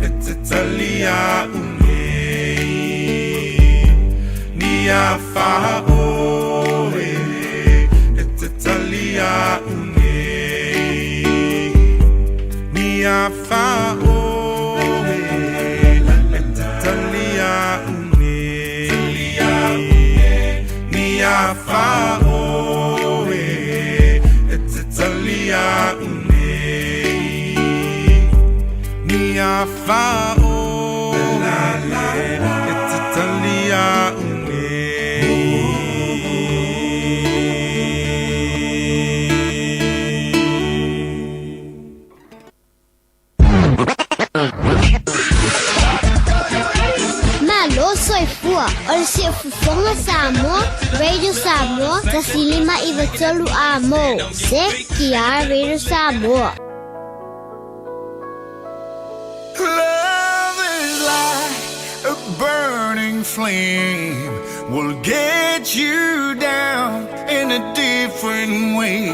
e te tali a unei ni a wha oe e te tali a unei ni a wha oe e te tali a unei ni a wha oe e te tali a unei ni a wha oe e te tali a unei. Soy fua, ol si fufonga Samoa, Radio Samoa, tasilima iwa tolu amo, se kia Radio Samoa. Love is like a burning flame, will get you down in a different way.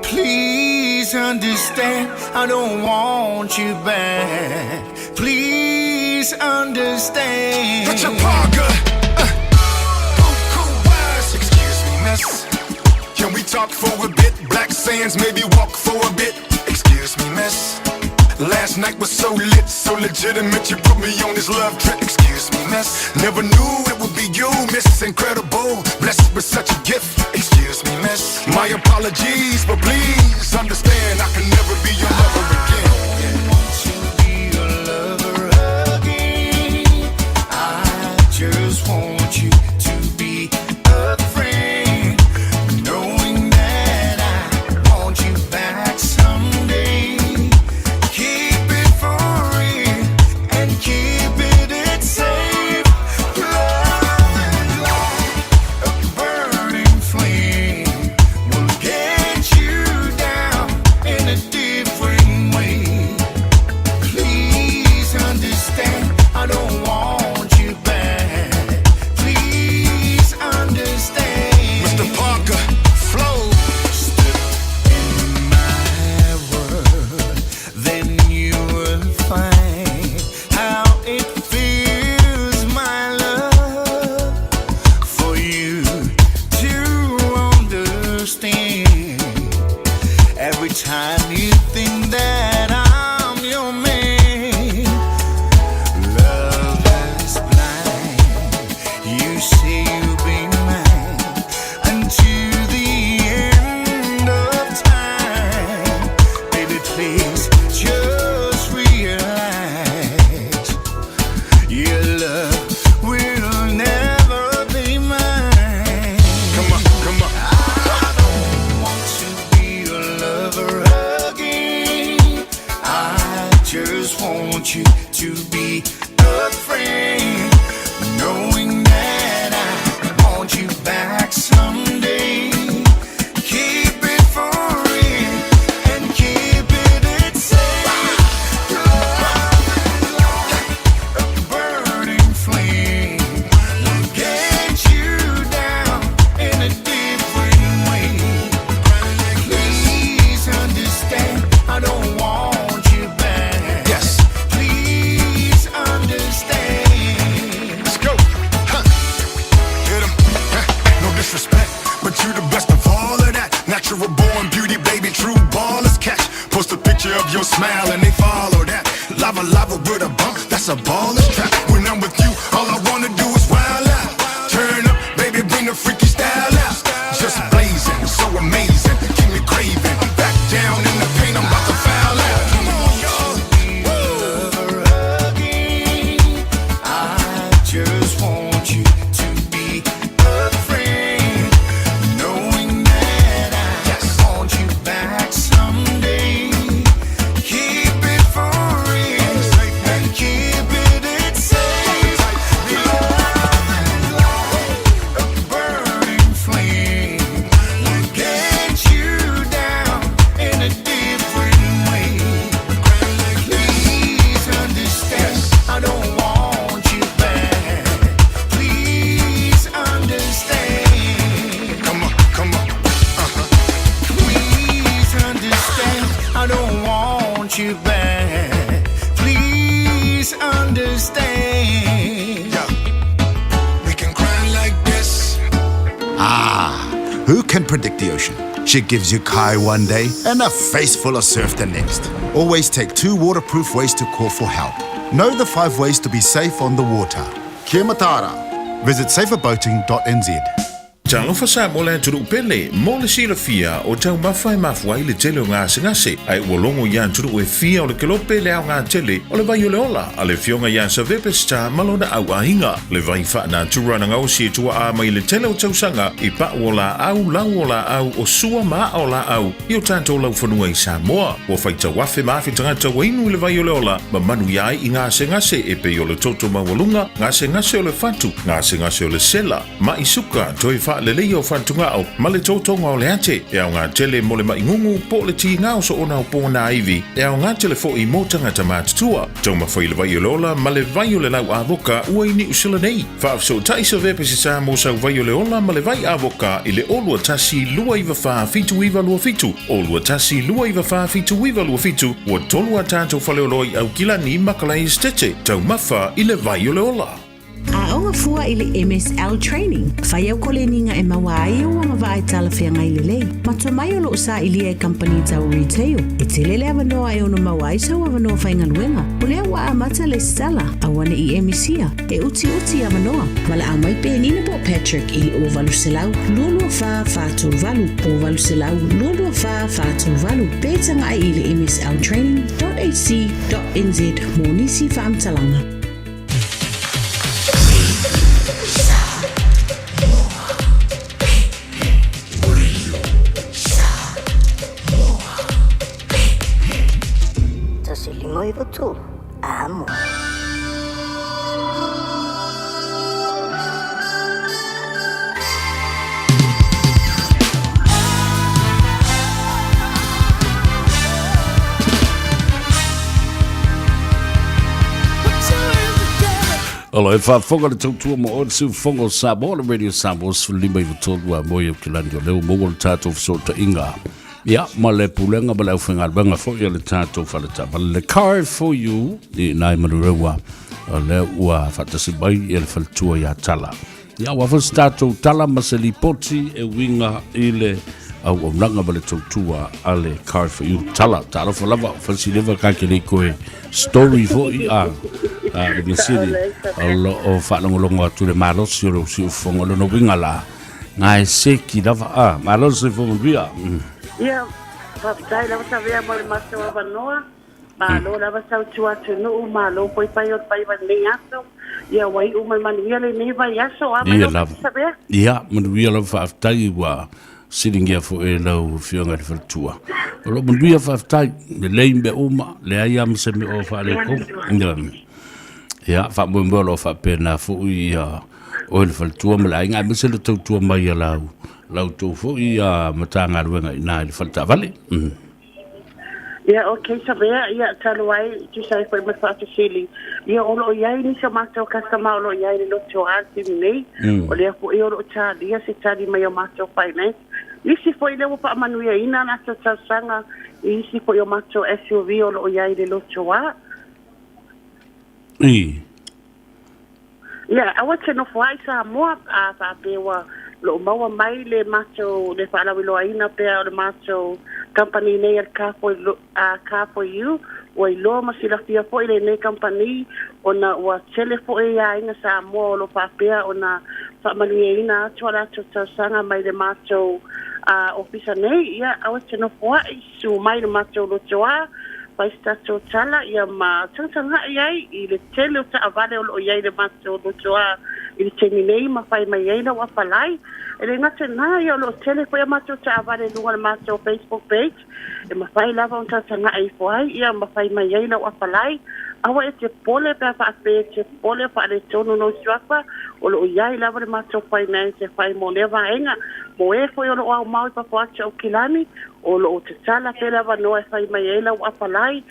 Please understand, I don't want you back. Please understand. Put your parka. Cool wise. Excuse me, miss. Can we talk for a bit? Black sands, maybe walk for a bit. Excuse me, miss. Last night was so lit, so legitimate. You put me on this love trip. Excuse me, miss. Never knew it would be you, miss. Incredible, blessed with such a gift. Excuse me, miss. My apologies, but please understand I can never be your lover again. Just want you to be a friend, knowing that I want you back someday. Keep it for real and keep it safe. Love is like a burning flame, will get you down in a different way. Please understand, I don't want you back. Time you think that I'm your man, love is blind. You say you'll be mine until the end of time. Baby, please just realize your love will never be mine. Come on, come on. I don't want to be your lover again. I just want you to be a friend, knowing that I want you back someday. Keep it for real and keep it safe. Love is like a burning flame, will get you down in a different way. Please understand, I don't want you back. Yes. Please understand. Let's go. Hit 'em. No disrespect, but you the best of all of that. Natural born beauty, baby, true ballers catch. Post a picture of your smile and they follow that. Lava lava with a bump, that's a baller's trap. When I'm with you, all I wanna do is wild out. Turn up, baby, bring the freaky style out. Just blazing, so amazing, keep me craving. I'm back down in the paint, I'm about to foul out. Come on, y'all. I just want you to be a friend, knowing that I want you back someday. Keep it for real and keep it safe. misunderstand. We can cry like this. Who can predict the ocean? She gives you kai one day and a face full of surf the next. Always take 2 waterproof ways to call for help. Know the 5 ways to be safe on the water. Kia matara. Visit saferboating.nz. Talofa sa mo le turu pele mo le sila fia o tau mawhai mawhai le tele o ngā singase ai wolongo ian turu e fia o le kelope le au ngā tele o le vai o le ola a le fionga ian sa vepesta malona au ahinga le vai wha na tura na ngau si tua a mai le tele o tau sanga i pa o la au lau o la au o sua ma o la au i o tātou lau whanua i Samoa o whaita wafe mawhi tangata wainu le vai o le ola ma manu iai i ngā singase e pe o le toto mawalunga ngā singase o le fatu ngā singase o le sela ma i suka toi wha le leo whantungao ma le tautonga o le ate e au ngā tele mo le maingungu po le ti ngao so o nao pōna iwi e au ngā tele fo i mōtanga ta mātutua tau mawhai le vai o lola ma le vai o le lau avoka ua i ni usila nei whaafso taisa vepe si sa mo sau vai o le ola ma le vai avoka i le olua tasi lua iwa wha fitu iwa lua fitu olua tasi lua iwa wha fitu iwa lua fitu ua tolua tātou whaleoloi au kilani makalai stete tau mawha i le vai o le ola. Aonga fua i le MSL training. Whai au kole ninga e mawa ai o anga wa ai tala whea ngai lelei. Matua mai o lo sa i lia e company tau retail. E te lele awanoa e ono mawa ai sau awanoa whainga luenga. O lea wa amata le sala awane i emisia. E uti awanoa. Wala a mai pe nina po Patrick i o valu selau. Lulua wha whātou valu. O valu selau lulua wha whātou valu. Pētanga ai i le msltraining.ac.nz mō nisi whaamtalanga. Noivo tu, amo. Alo, e whaafonga le tautua mo o le siu fonga o Samoa, le radio Samoa, su lima i watolu a moia o kilandi o leo, mongo le tātou fsota inga. Ia, ma le pulenga ma le aufenga albenga fo ia le tātou whaleta. Ma le car for you, ni nai manurewa, le ua whatasi bai e le whaletua ia tala. Ia, wafas tātou tala ma se lipoti e winga i le au nanga ma le tautua a le car for you. Tala, tala whalava, whansi lewa kakele koe story fo i a le misiri. Alo o whanangolongo atu le marosi o lo si ufonga lo no winga la. Ngai seki lava marosi fo mbia. Ia, whaapitai lawa Savea mo le maso a wanoa, malo lawa sau tua tunu, malo poi pai o pai wani aso, ia wai umai manuia le neva i aso, a mai lawa Savea? Ia, manuia lawa whaapitai wa siringia fo e lau whionga le whalatua. O lo manuia whaapitai, le leimbe uma, le aiam se me o whaale ko. Ia, whaamua lo whaapena fo i o le whalatua, ma le ainga, me se le tautua mai a lau. Lau tō fo i matanga ruenga i nā i whalta vale. Ia, okay, Savea, ia talo ai, tu sai foi mai whaata sili. Ia olo iai ni sa mātou kastama olo iai ni loto aati nei. O lea po i olo tādi, ia se tādi mai o mātou finance. Isi foi lewa pa amanuia ina na sa tausanga, isi foi o mātou SUV olo iai ni loto a. Ia, awa te no fuai sa moa a whaapewa. Lo maua mai le macho le whaalawiloa ina pea o le macho company nei al car for you o i loa masila fia fo i le nei company o na ua tele fo i a inga sa moa o lo whapea o na whaamanuia ina atua la tausanga mai le macho ofisa nei ia awa tino fua i su mai le macho lo toa paista to tala ia ma tanga iai i le tele o ta avale o lo iai le macho lo toa i te minei ma fai mai aina wa falai e le ngate na ia lo tele ko ia macho ta avale lunga le macho Facebook page e ma fai lava on tanga ai foi ia ma fai mai aina wa falai awa e te pole pe fa pe te pole fa le tono no swafa o lo iai lava le macho finance e fai mo leva enga mo e foi o lo au mau pa fa o kilani o lo te sala pe lava no e fai mai aina wa falai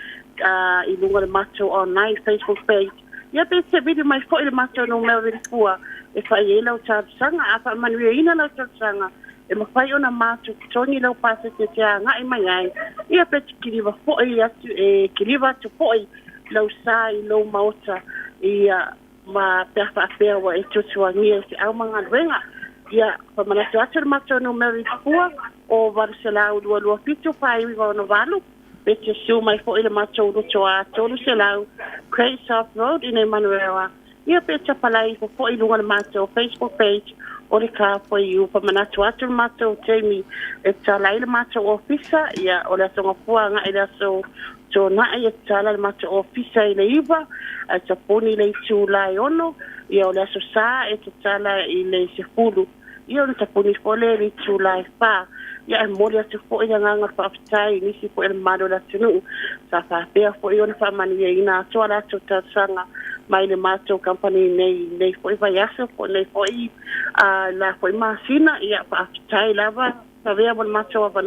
i lunga le macho online Facebook page. Ia pe se vidi mai fo ile macho no me vidi fua e fai e lau sanga a fa manuia ina lau sanga e ma fai ona macho toni lau pase te anga i mai ai ia pe kiliva fo i atu e kiliva tu fo i lau sa I lo maota ia ma pea whaapea wa e tutuangia se au mga ruenga ia pamanatu atu le matou no meri pua o Varuselau lua pitu whaiwi wa ono walu pe te su mai fo i le matou ruto a tolu se lau Great South Road in Emanuela ia pe tapalai fo i lunga le matou Facebook page o le ka for you pamanatu atu le matou Jamie e talai le matou ofisa ia o le atonga pua nga i le aso so na ia tala le matou ofisa i le iwa a taponi le tūlai ono ia o le aso sa e tala i le sefulu ia o le taponi fole le tūlai wha ia e mori atu fo i le nganga whaafitai nisi fo i le maro la tunu sa whaapea fo i o le whaamani e ina atoa la atu tatsanga mai le matou company nei fo i vai aso fo nei fo i la fo i masina ia whaafitai lava Savea mo le matou Ava.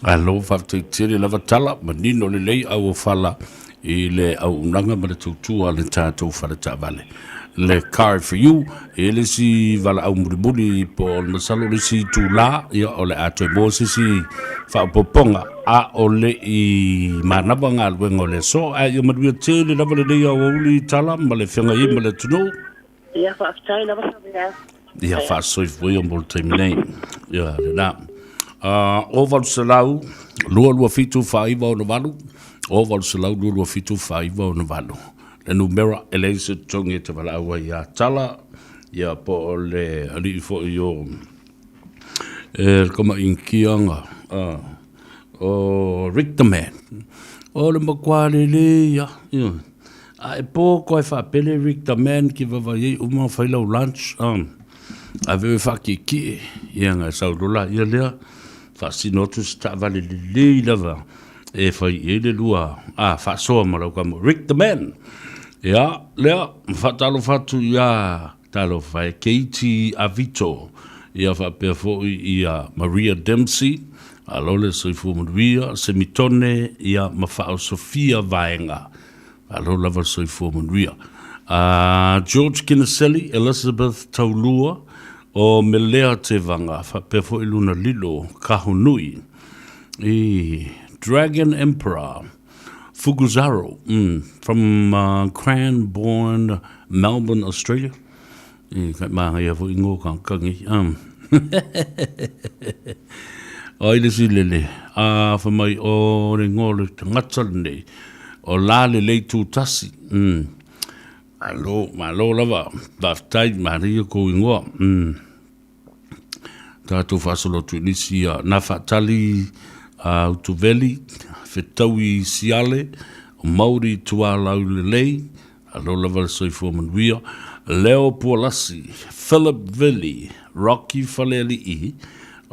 Alo whafteitiri lava tala manino le lei au o whala I le au unanga ma le tautua le tātou whara tāwale. Le car for you, e le si wala au murimuri po le salo le si tūlā, ia o le ato e mōsi si whaopoponga, a o le I manaba ngā luenga o le so, a ia maruia te le lava le nei au uli tala, ma le whianga I ma le tuno. Ia whaaftai lava Savea. Ia whaasoi o mo le taimi nei. Ia le nā. O Varuselau, lua fitu whaiva o na walu. O Varuselau, lua fitu whaiva o na walu. Le numera eleise tongi te wala aua ia tala. Ia po o le ali fo I o kama inkianga. O Rick the Man. O le makwale le ia. A e po koe whapele Rick the Man ki wawai uma whailau lunch. A vewe whakiki. Ia ngai saurula ia lea. Fascinotus ta vale le lava e fai ele lua fa so marau kamo Rick the Man ya le fatalo fatu ya talo fai Katie Avito ya fa perfo ia Maria Dempsey alole soifu Maria semitone ya mafa Sofia Vaenga alola va soifu Maria George Kineselli Elizabeth Taulua o melea te vanga fa pefo I luna lilo kahunui Dragon Emperor Fuguzaro from Cranbourne, Melbourne, Australia kai maha ia fo ingo kangi o ile si lele fa mai o le ngole ngatsal nei o la le le tu tasi Malo lava, baftai Maria ko ingoa. Tātou whasolo tu nisi na whatali utuveli, whetaui siale, o Mauri tua lau lelei, alo lava soifua manuia, Leo Pualasi, Philip Vili, Rocky Faleli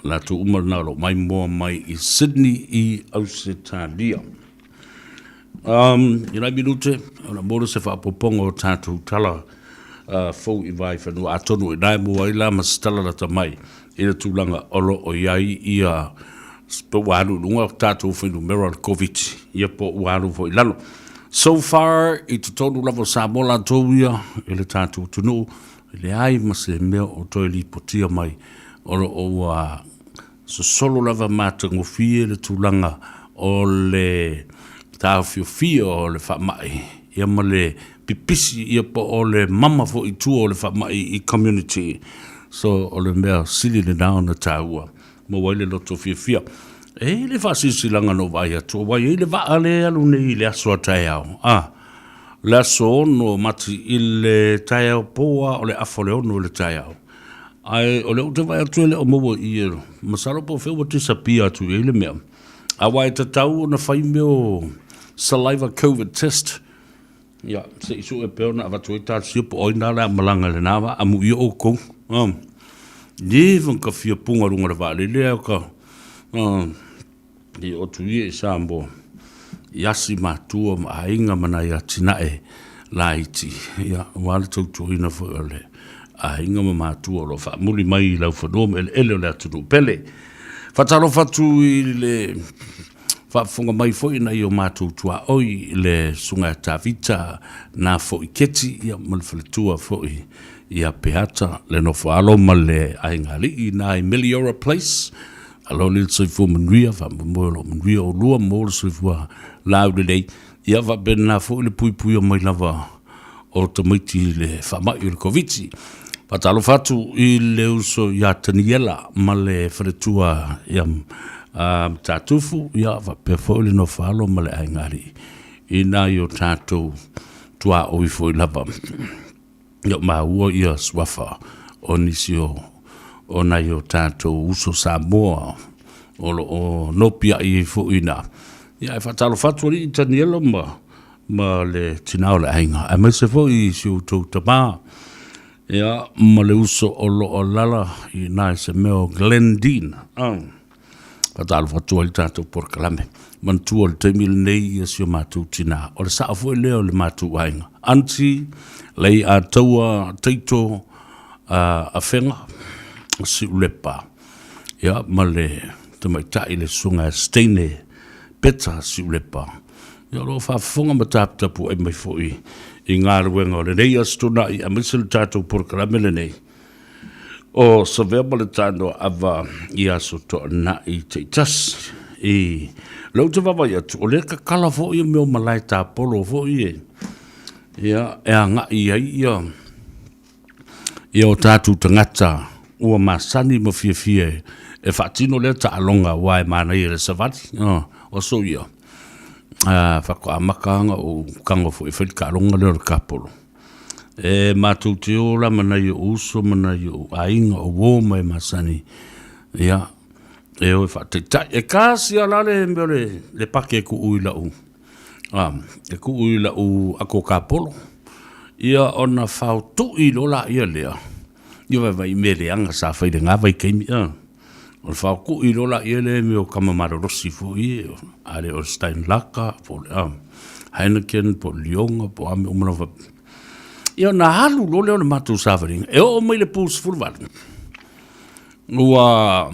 la tu umarnalo, mai moa mai I Sydney I Ausitalia. Ina minute, ona mora se whaapoponga o tātou tala fau I vai whanua atonu nai mua I la masitala la tamai ina tūlanga olo o iai ia po wānu nunga tātou whainu mera COVID ia po wānu fo ilano. So far, I te tonu lavo Samoa la tōwia ele tātou tunu ele ai mase mea o toili potia mai olo o so solo lava mātangofie le tūlanga o le tā fio o le whamai, ia ma le pipisi ia po o le mama fo I tua o le whamai I community. So o le mea sili le nao na tāua, mo waile loto fia. E le whasisi langa no vai atua, wai e le waa le alu nei le aso a tai au. Le aso ono mati I le tai au poa o le afo le ono le tai au. Ai o le o te vai atua le o mawa I ero, masaro po whea wa tisapia atu e le mea. A wai te tau na whai meo saliva COVID test. Ya, se isu e peo na avatu I tātu siupo oina la malanga le nawa, amu I o kong. Nevan ka fia punga runga le vale lea ka. I o tui e sambo. Yasi matua ma ainga mana ia tinae la iti. Ya, wale tau tuina fo ele. Ainga ma matua lo fa muli mai lau whanoma ele o le atunu pele. Fatalo fatu I le whafunga mai foi na I o mātou tua oi le sunga tawita na foi keti ia malwhaletua foi ia peata le no whaalo ma le aingali I na I Meliora Place alo le soifua manuia wha mamoelo manuia o lua mo le soifua lau le lei ia va bena fo le pui o mai lava o te maiti le whamai o le koviti. Patalo fatu i le uso ia taniela ma le wharetua ia tatufu ia va pe fo le no falo ma le aingari. I nā i o tātou tua o i fo i lava. Ia maa ua ia swafa o nisi o nā i o tātou uso Samoa o nopia i fo i nā. Ia e whatalo fatu i taniela ma le tinao le ainga. A mai se fo i si o tau tamā. Ia ma le uso o lo o lala i nā i se meo Glendine. Whatalo fatu i tātou porkalame. Mantua le taimile nei i si o mātou tina. O le saa fo i leo le mātou ainga. Anti, lei a taua teito a whenga si ulepa. Ia ma le tamaitai le sunga steine peta si ulepa. Ia lo whaafonga ma tāptapu ai mai fo i ngā ruenga o le nei astuna i a misel tātou porkalame le nei. O Savea ma le Tanoa Ava i aso to na i te tas i lau te wawai atu. O le kakala fo i meo malai tā polo fo i e. Ia e a ngā i ai ia o tātou tangata ua masani ma fia e whaatino lea ta alonga wae mana i le savati. O so ia. Whako amakanga o kango fo i whaika alonga lea le kapolo. E mātou te ola mana i o uso mana i o ainga o wōma e masani. Ia. E o e whaateitai. E kāsi alale meo le pake e ku ui lau. E ku ui lau ako kapolo. Ia ona whao tu i lola ia lea. Ia vai me leanga sa whaide ngā vai keimi. O le whao ku i lola ia lea meo kamamaro rosi fo i. Ale o Stein Laka. Heineken po Lionga po ame umana wa. Ia na halu lole o le mātou sāwharinga. E o mai le pūs fulwari. Ua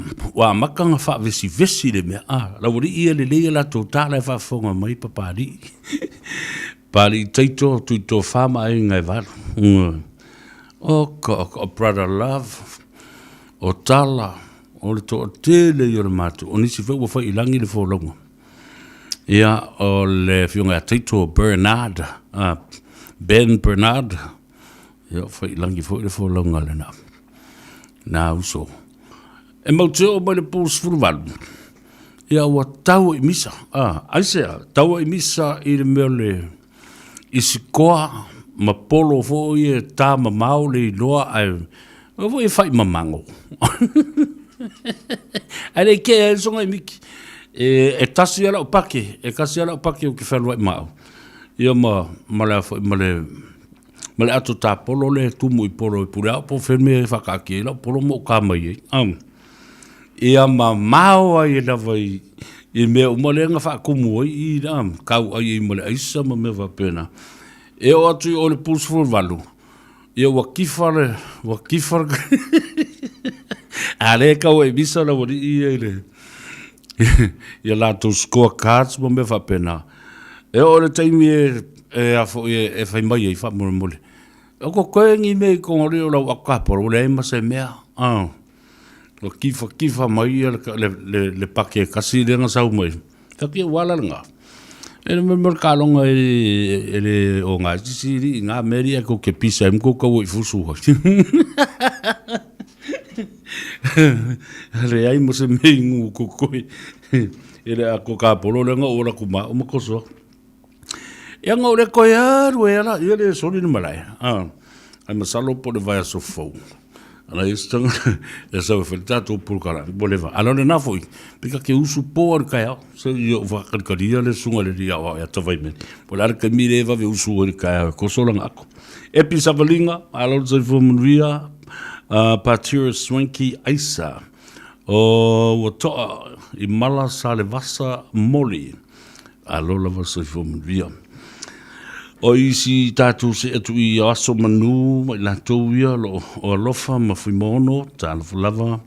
makanga whaavesi le mea. Lau ri ia le leia la tō tāla e whaafonga mai papari. Pari teito tuito whama ai ngai waru. O brother love. O tala. O le tō tele i o le mātou. O nisi whau whai ilangi le whōlonga. Ia o le whiunga teito Bernard. Ben Bernard. Ia whai ilangi whai le whōlonga le nā. Nā uso. E mau te o mai le pūs furuwalu. Ia ua tau i misa. Aisea, tau i misa i le meo le isikoa ma polo fo i e tā ma mau le loa ai. O fo i whai mamango. Ai ke e songa i miki. E tasi ala o pake. E kasi ala o pake o ke whalua i mau. Ia ma le fo i ma le ato tā polo le tumu i polo i pure au po whenme e whakake la polo mo ka mai e. Ia ma mau ai e lawa i mea umalenga whakakumu ai i kau ai i male aisa ma mea wapena. E o atu i o le pulsful walu. Ia wakifare. A le kau e misa la wari i e le. Ia lato score cards ma mea wapena. E o le taimi e afo e whai mai e wha mole. O ko koe ngi mei kongori o lau akaporo le ema se mea. O kifa mai le pake e kasi renga sau mai. Taki e wala nga. E me merkalonga e le o ngā sisiri ngā meri e ko ke pisa e mko kau i fusu hoi. Re ai mo se mei ngu ko koe. E le ako kaporo renga ora kuma o makoso. Ia ngau le koe aru e ala, ia le sori ni malai. Ai masalo po le vai aso fau. Ala istanga, e sa e whelitato pulkara, boleva. Ala le nafoi, pika ke usu po ar kai au. Se ia whakarikaria le sunga le ria au, ia tawai meni. Pola ar kai mire eva ve usu ar kai au, kosolanga ako. Epi savalinga, ala le zai fumanuia, Patira Swanky Aisa. O watoa, i mala sa le vasa moli. Ala le vasa i fumanuia. O isi tātou se atu i aso manu, mai lātou ia, o alofa, ma whimono, tā alofa lava,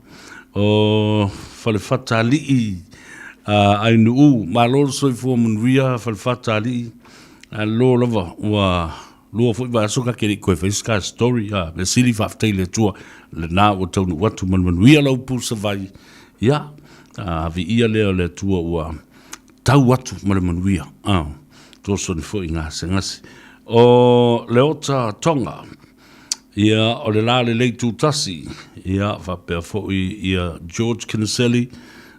o whalewhata alii, ainu u, ma loro soi fua manuia, whalewhata alii, lo lava, ua lua fui wa aso ka kere koe whaiska story, le siri whaaftei le tua, le nā o taunu watu manuia lau pūsa vai, ia, vi ia leo le tua ua tau watu manuia, toson fo inga sengasi. O leota tonga. Ia o le la le leitu tasi. Ia whapea fo ia George Kinsella.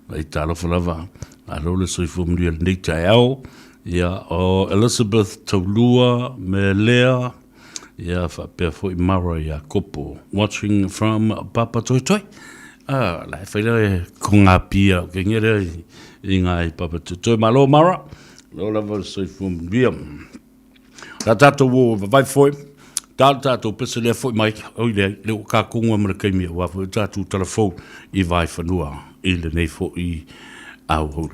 Mai talo falava. Alo le soifu mria le neita ao. Ia o Elizabeth Taulua me Lea. Ia whapea fo i Mara ia kopo. Watching from Papa Toi Toi. Lai whaile ko ngā pia. Ke ngere I ngai Papa Toi Toi. Malo Mara. Lo lava le soifu mria. La tato wo vai foi. Tato pese le foi mai. Oile le o ka kunga mara kaimi wa fo tato telefon I vai fanua. I le nei fo I au hole.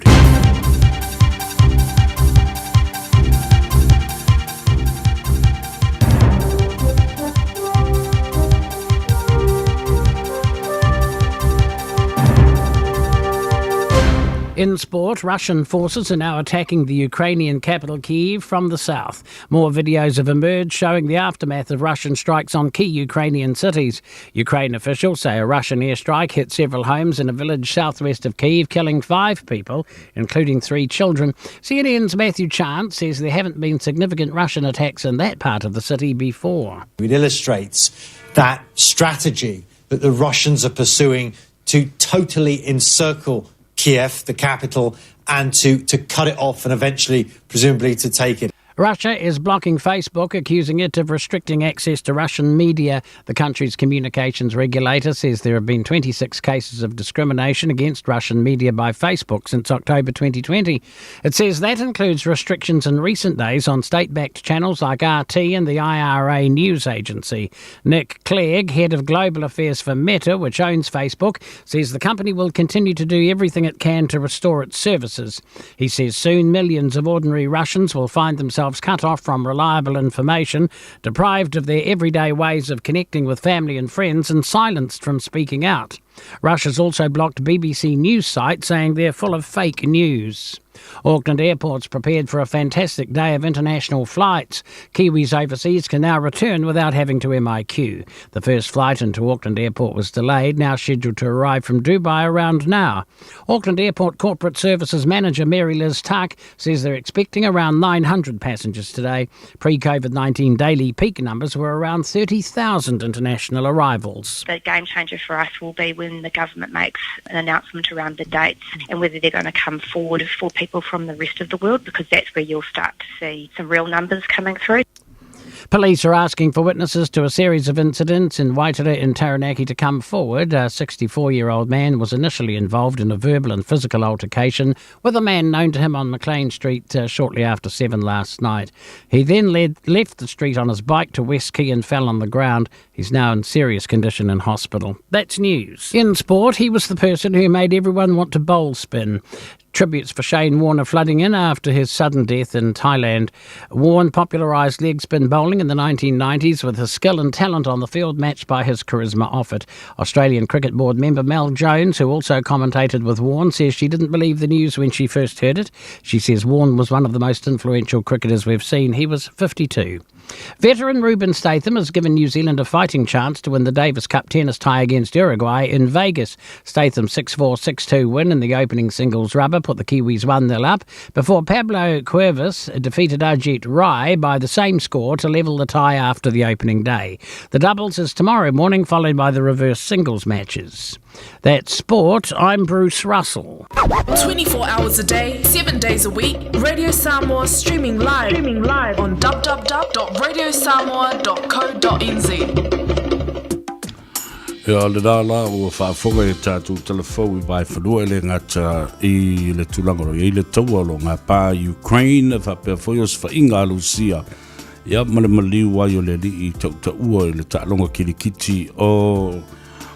In sport, Russian forces are now attacking the Ukrainian capital Kyiv from the south. More videos have emerged showing the aftermath of Russian strikes on key Ukrainian cities. Ukraine officials say a Russian airstrike hit several homes in a village southwest of Kyiv, killing 5 people, including 3 children. CNN's Matthew Chance says there haven't been significant Russian attacks in that part of the city before. It illustrates that strategy that the Russians are pursuing to totally encircle Kiev, the capital, and to cut it off and eventually, presumably, to take it. Russia is blocking Facebook, accusing it of restricting access to Russian media. The country's communications regulator says there have been 26 cases of discrimination against Russian media by Facebook since October 2020. It says that includes restrictions in recent days on state-backed channels like RT and the IRA news agency. Nick Clegg, head of global affairs for Meta, which owns Facebook, says the company will continue to do everything it can to restore its services. He says soon millions of ordinary Russians will find themselves cut off from reliable information, deprived of their everyday ways of connecting with family and friends, and silenced from speaking out. Russia's also blocked BBC news sites, saying they're full of fake news. Auckland Airport's prepared for a fantastic day of international flights. Kiwis overseas can now return without having to MIQ. The first flight into Auckland Airport was delayed, now scheduled to arrive from Dubai around now. Auckland Airport Corporate Services Manager Mary Liz Tuck says they're expecting around 900 passengers today. Pre-COVID-19 daily peak numbers were around 30,000 international arrivals. The game changer for us will be when the government makes an announcement around the dates and whether they're going to come forward for people from the rest of the world, because that's where you'll start to see some real numbers coming through. Police are asking for witnesses to a series of incidents in Waitara in Taranaki to come forward. A 64-year-old man was initially involved in a verbal and physical altercation with a man known to him on McLean Street shortly after 7 last night. He then left the street on his bike to West Quay and fell on the ground. He's now in serious condition in hospital. That's news. In sport, he was the person who made everyone want to bowl spin. Tributes for Shane Warne flooding in after his sudden death in Thailand. Warne popularised leg spin bowling in the 1990s with his skill and talent on the field matched by his charisma off it. Australian Cricket Board member Mel Jones, who also commentated with Warne, says she didn't believe the news when she first heard it. She says Warne was one of the most influential cricketers we've seen. He was 52. Veteran Ruben Statham has given New Zealand a fighting chance to win the Davis Cup tennis tie against Uruguay in Vegas. Statham's 6-4, 6-2 win in the opening singles rubber put the Kiwis 1-0 up before Pablo Cuevas defeated Ajit Rai by the same score to level the tie after the opening day. The doubles is tomorrow morning, followed by the reverse singles matches. That's sport. I'm Bruce Russell. 24 hours a day, 7 days a week. Radio Samoa streaming live on www.radiosamoa.co.nz. Ia le la o whaafonga e tātou telefou I vai whanua ele ngata I le tulangaro I le taualo ngā pā Ukraine whapea whoios whainga alusia. Ia male maliu ai o le li I tautaua I le tālonga kirikiti o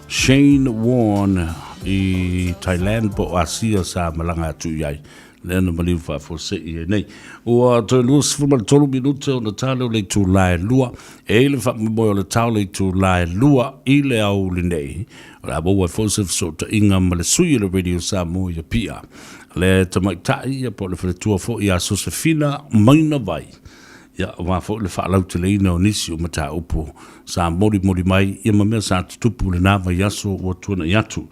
Shane Warne I Thailand po Asia sa malanga atu iai. Lena maliu whaafose I nei. Ua toi luas fumal tolu minute o na tāleo le tū lai lua. E le whakmimoe o le tāo le tū lai lua I le au le nei. O le abou ai fosef so ta inga ma le sui le radio Samoa ia pia. Le tamaitai ia po le wharetua fo I a Josefina maina vai. Ia wa fo le whaalau te leina o nisi o mata upo. Sa mori mai ia mamea sa tutupu le nawa yaso o tuana yatu.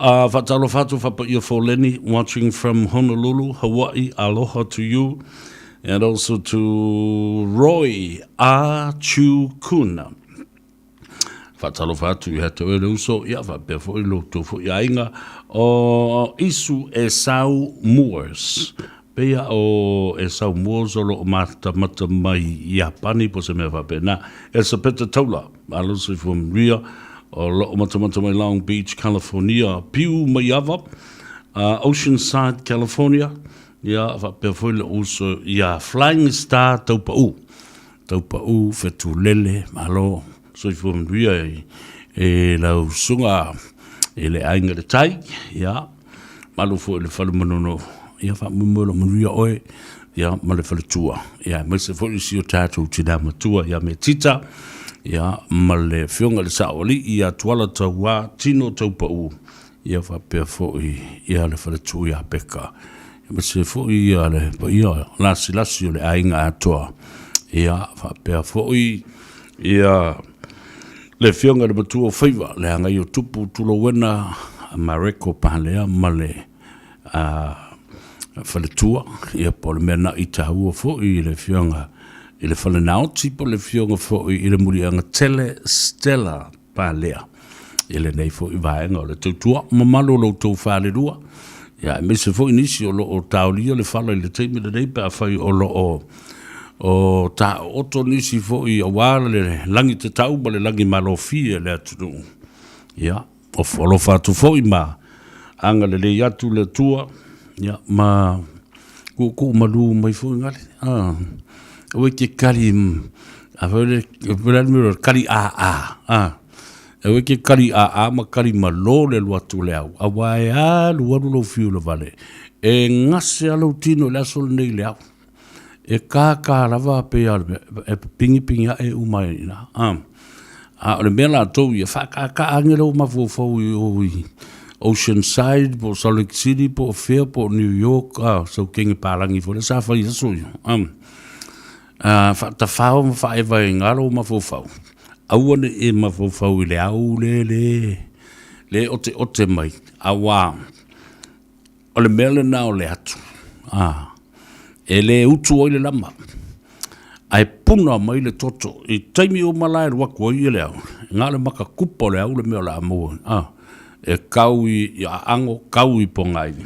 Fatalo fatu fapa ia fo leni watching from Honolulu, Hawaii. Aloha to you. And also to Roy Achukuna. Fatalo fatu ia te wele uso ia fa pe fo ilo to fo ia inga o isu Esau Moors. Pea o Esau Moors o lo mata mai ia pani po se me fa pe na e se peta taula alo se fo ria o lo mata mai Long Beach, California, piu mai ava Oceanside, California. Ia fa pe fo ilo uso ia Flying Star taupau fetu lele malo so fo ria e lau sunga ele ainga de tai ya malu fo le falu monono ya fa mumolo muria oe ya male falu tua ya me se fo si o tatu tina matua ya me tita ya male fionga le saoli ya twala tawa tino taupau ya fa pe fo ya le falu tua ya peka me se fo ya le pa ya lasi le ainga atoa ya fa pe fo ya le fionga de batu o feiva le anga yo tupu tulo wena mareko palea male faletua ia po le mena i tahua fo i le fionga i le fale nauti po le fionga fo i le muri anga tele stella palea i le nei fo i vaenga o le tautua mamalo lo tau fale rua ia me se fo inisi o lo o taulia le fala i le teimi le nei pa fai o lo o ta oto nisi fo i awala le langi te tau ma le langi malofia le atu ya o folo fatu fo i ma anga le atu le tua ya ma ku malu mai fo ngale o ke kali a vele mi kali o ke kali ma kali malo le atu le au awai lu lo fiu le vale e ngase alo tino le sol nei le au e ka lava pe e pingi e umai na le mela to ia fa ka angelo ma fo Oceanside po Salt Lake City po Fair po New York so kingi palangi fo le sa fa ia so fa ta fa o fa e vai ngalo ma fo au ne e ma fo le au le o te mai awa o le mela na o le atu ele utu o le lama ai puna mai le toto i taimi o malai rua kua i le au ngā le maka kupa le au le mea la amua e kaui i ango kaui po ngai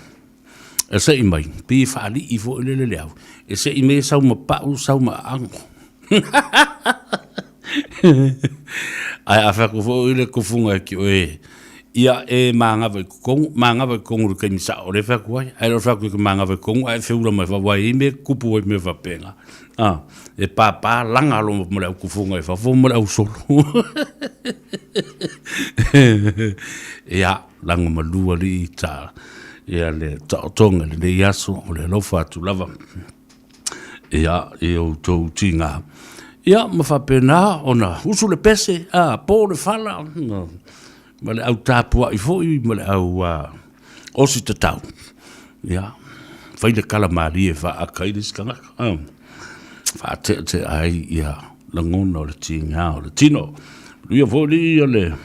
e se i mai pi whaali i fo le au e se i me sau ma pau sau ma ango ai a whaku fo i le kufunga ki o ia e mangava kongu ke misa o le whaku ai ai lo whaku ke mangava kongu ai whiura mai whawai i me kupu ai me whapenga e papa langa lo mo le kufunga e whafo mo le au solo ia langa malua li ta ia le taotonga le yaso o le lofa atu lava ia e o tau tinga ia ma whapena ona usu le pese po le fala ma le au tāpua i fōi ma le au osi tatau ia whai le kalamari e wha akairis kangaka wha te ai ia langona o le tinga o le tino ia fōi ia le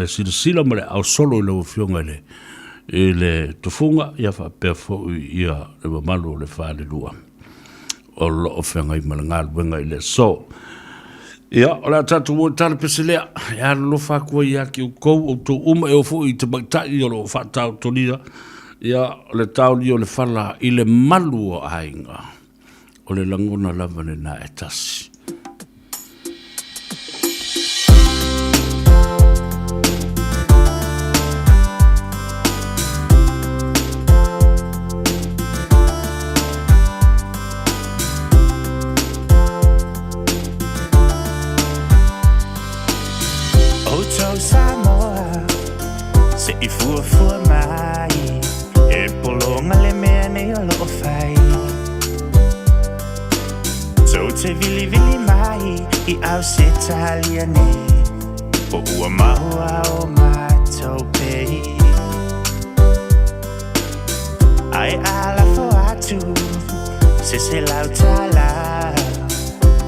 sila ma le au solo i lau fionga e le tufunga ia wha pēr fōi ia le mamalu o le whale lua o lo o whenga i malanga luenga i le so ia, o la tatu o tala peselea, ia lo fa kua ia ki o kou o tō uma e o fo i te maitai o lo fa tau tonia, ia o le tau li o le fala i le malu o ainga, o le langona lava le na e tasi. Samoa, se I fua mai, e polonga le mea nei o lo fai. So te vili mai, I au se talia nei, o ua mahua o mātou pei. Ai ala fo atu, se lau tala,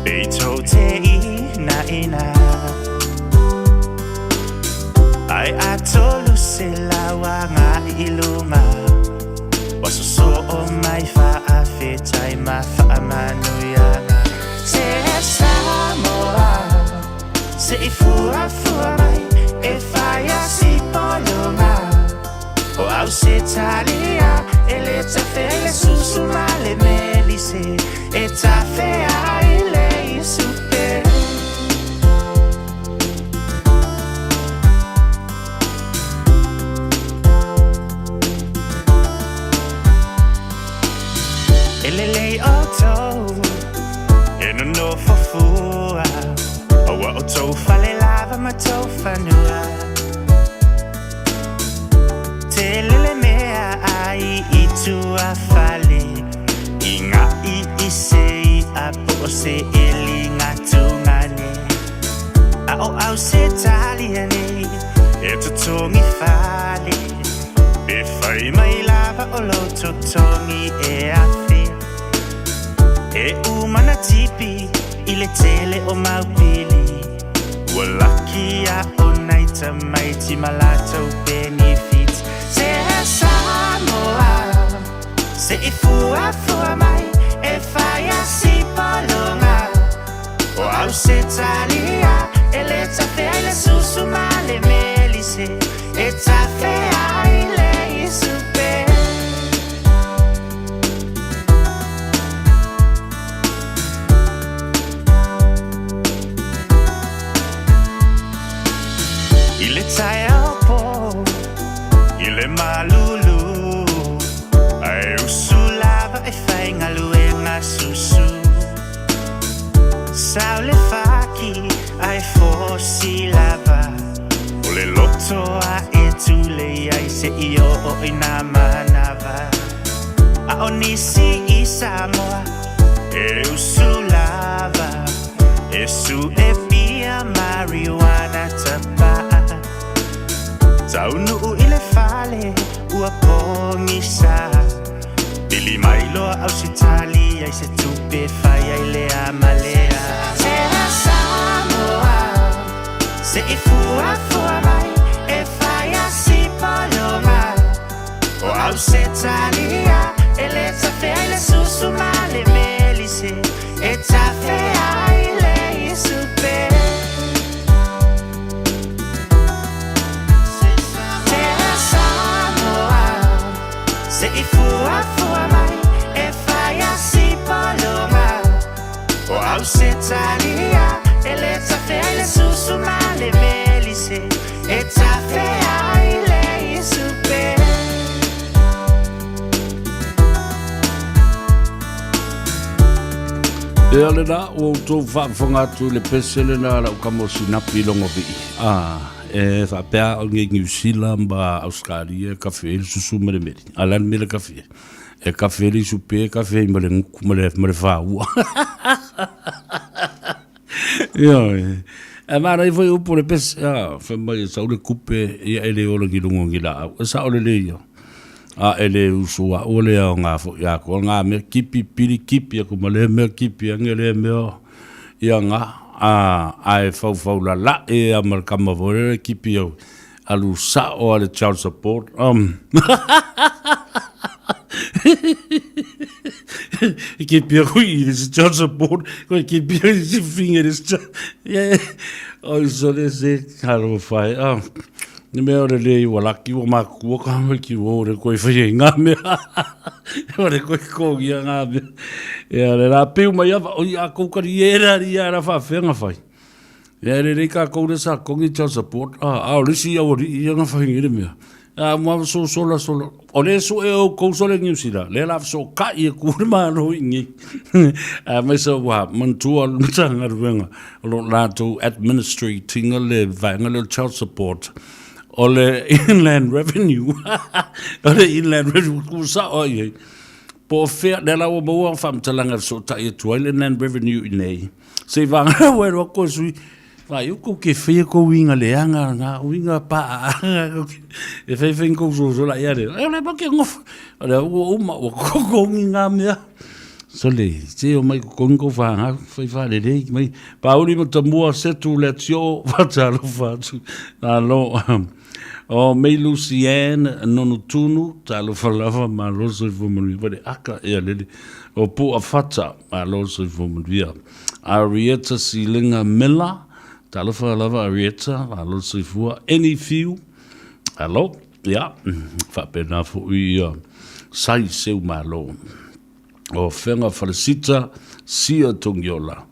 e tau te ina. Ai atolu se lawa ngā ilunga Waso so o mai wha a whetai ma wha manuyanga Se Samoa Se ifua mai E faya si polonga O au se talia E le tafele susuma le melise E tafea ile isupe Elele oto Eno no fofua Awa oto fale lava ma to fanua Telele mea ai itu afale Inga I isei apo se elinga tungane Ao au se taliane E tutongi fale E fai mai lava o lo tutongi e afi E umana tipi ile tele o maupili Walakia o naita maiti malato benefits Se Samoa Se ifua mai E faya si polonga O au se talia E le tafea ile susuma le melise E tafea ile isupe Ile taiapo Ile malulu Ai usulava e fainga luenga susu Saule faki ai fosi lava Ole loto a etule ai se io o inamanava A onisi I Samoa E usulava E su e pia marijuana tapa Taunu ile fale ua pongisa Bili mailo au sitali ai se tupe fai ai le amalea Se Samoa Se ifua mai E faya si polonga O au se talia E le tafea ile susuma le melise E tafea ile isupe Se ifua mai E faya si polonga O au se talia E le tafea ile susuma le melise E tafea ile isupe E ale na o tō whaafongatu le pesele na la ukamosi napi longo vi. E whapea o New Zealand ba Australia kafe ili susu mere meri. Alan mele kafe. E kafe ili supe kafe mele nguku mele whaua. E mara i foi upo le pese. Whamai sa ule kupe ia ele ola ki lungo ngila au. E sa ole le ia. Ele usua ole au ngā fo ia ko ngā me kipi pili kipi aku male me kipi angele me ia ngā ai fau la e amal kama vore kipi au alu sa o ale child support kipi aku i this child support ko kipi i finger is oh so they say halo fai Ni mea ore lei walaki o makua ka hama ki o re koe whaia ngā mea. Ore koe kōgia ngā mea. Ea re rā peu mai awa o i a koukari era ri a ra whawhenga whai. Ea re rei ka koure sa kongi child support. Ao risi au ri i a ngā whahingi re mea. Mua sola. O le so e o kousole ngiusira. Le la so ka i e kure maa rohi ngi. Mai sa wa mantua mtanga ruenga. Lo lato administrating le vanga le child support. O le inland revenue. O le inland revenue kusa o ye. Po fea de la o maua whamtalanga so ta i tua inland revenue i nei. Se vanga wero ko sui. Vai uko ke fea ko winga leanga nga winga pa. E fea ko so la yare. E le ba ke ngof. O le o ma o ko nga mea. Sole, se o mai kongo whanga, whai whare rei, mai, pauri mo ta mua setu le tio, whatalo whatu, alo, o mei Luciane, nono tunu, talo whalawa, ma loso I wumanu, wale aka ea lele, o pu a whata, ma loso I wumanu, Arietta Silinga Miller, talo whalawa Arietta, ma loso I fua, any few, alo, ya, whapena fu I sai seu malo, o whenga whalasita sia tongiola.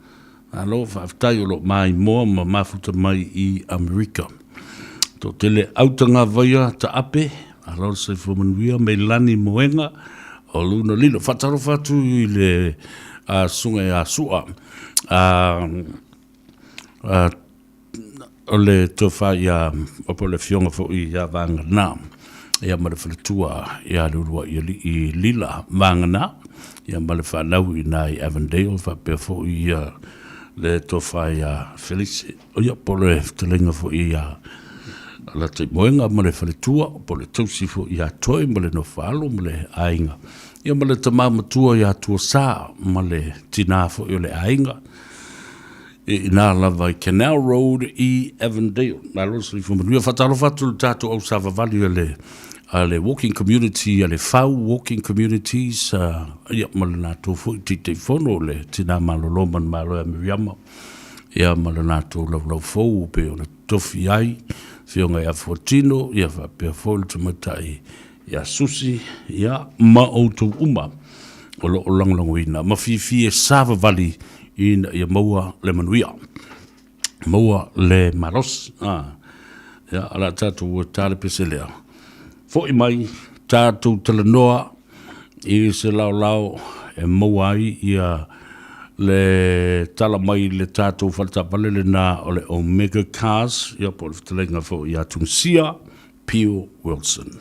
Alo, whaftai o lo mai moa ma mafuta mai I Amerika. Tō tele autanga vaia ta ape, alo se whamanuia me lani moenga, o luna lilo. Whataro whatu I le sunga sua. O le tofa ia, opo le fionga fo I vanga nā. Ia mara whaletua, ia rurua I lila vangana. Ia male whanau I nai Avondale, whapea fo I le towhai Felice. O ia pole telenga fo I la te moenga male whaletua, pole tausi fo I toi male no whalo male ainga. Ia male te mamatua I tua sā male tina fo I le ainga. I nā lava I Canal Road I Avondale. Nā rosa I whamanua whatalo whatu tātou au Savavali le walking community, le whau walking communities, ia mala nātou fo I te whono le tina maloloman malo a Miriama. Ia mala nātou lau fau pe o na tofi ai, whionga ia Fortino, ia whapea fōle tumatai, ia Susi, ia maoutou uma, o lo o langlango ina. Mawhiwhi e Savavali ina ia maua le manuia. Maua le maros, ia ala tātou tāle peselea. Fōi mai, tātou talanoa, I se lau e mauai ia le tala mai le tātou whalatapale le nā o le Omega Cars, ia po le whatalenga fō ia Tunisia, Pio Wilson.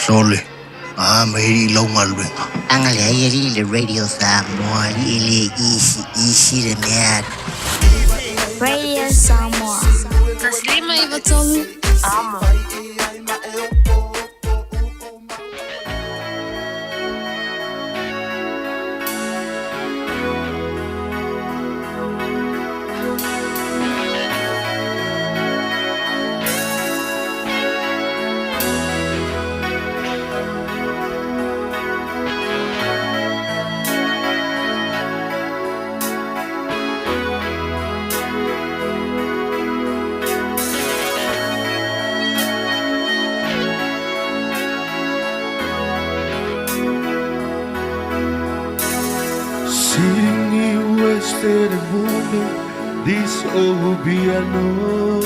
Sole. Mahiri longa luenga. Angale ayeri le radio Samoa ile isi le mead. Radio Samoa. Taslima ivatolu. Amo. Seeing you wasted and wounded, this will be alone.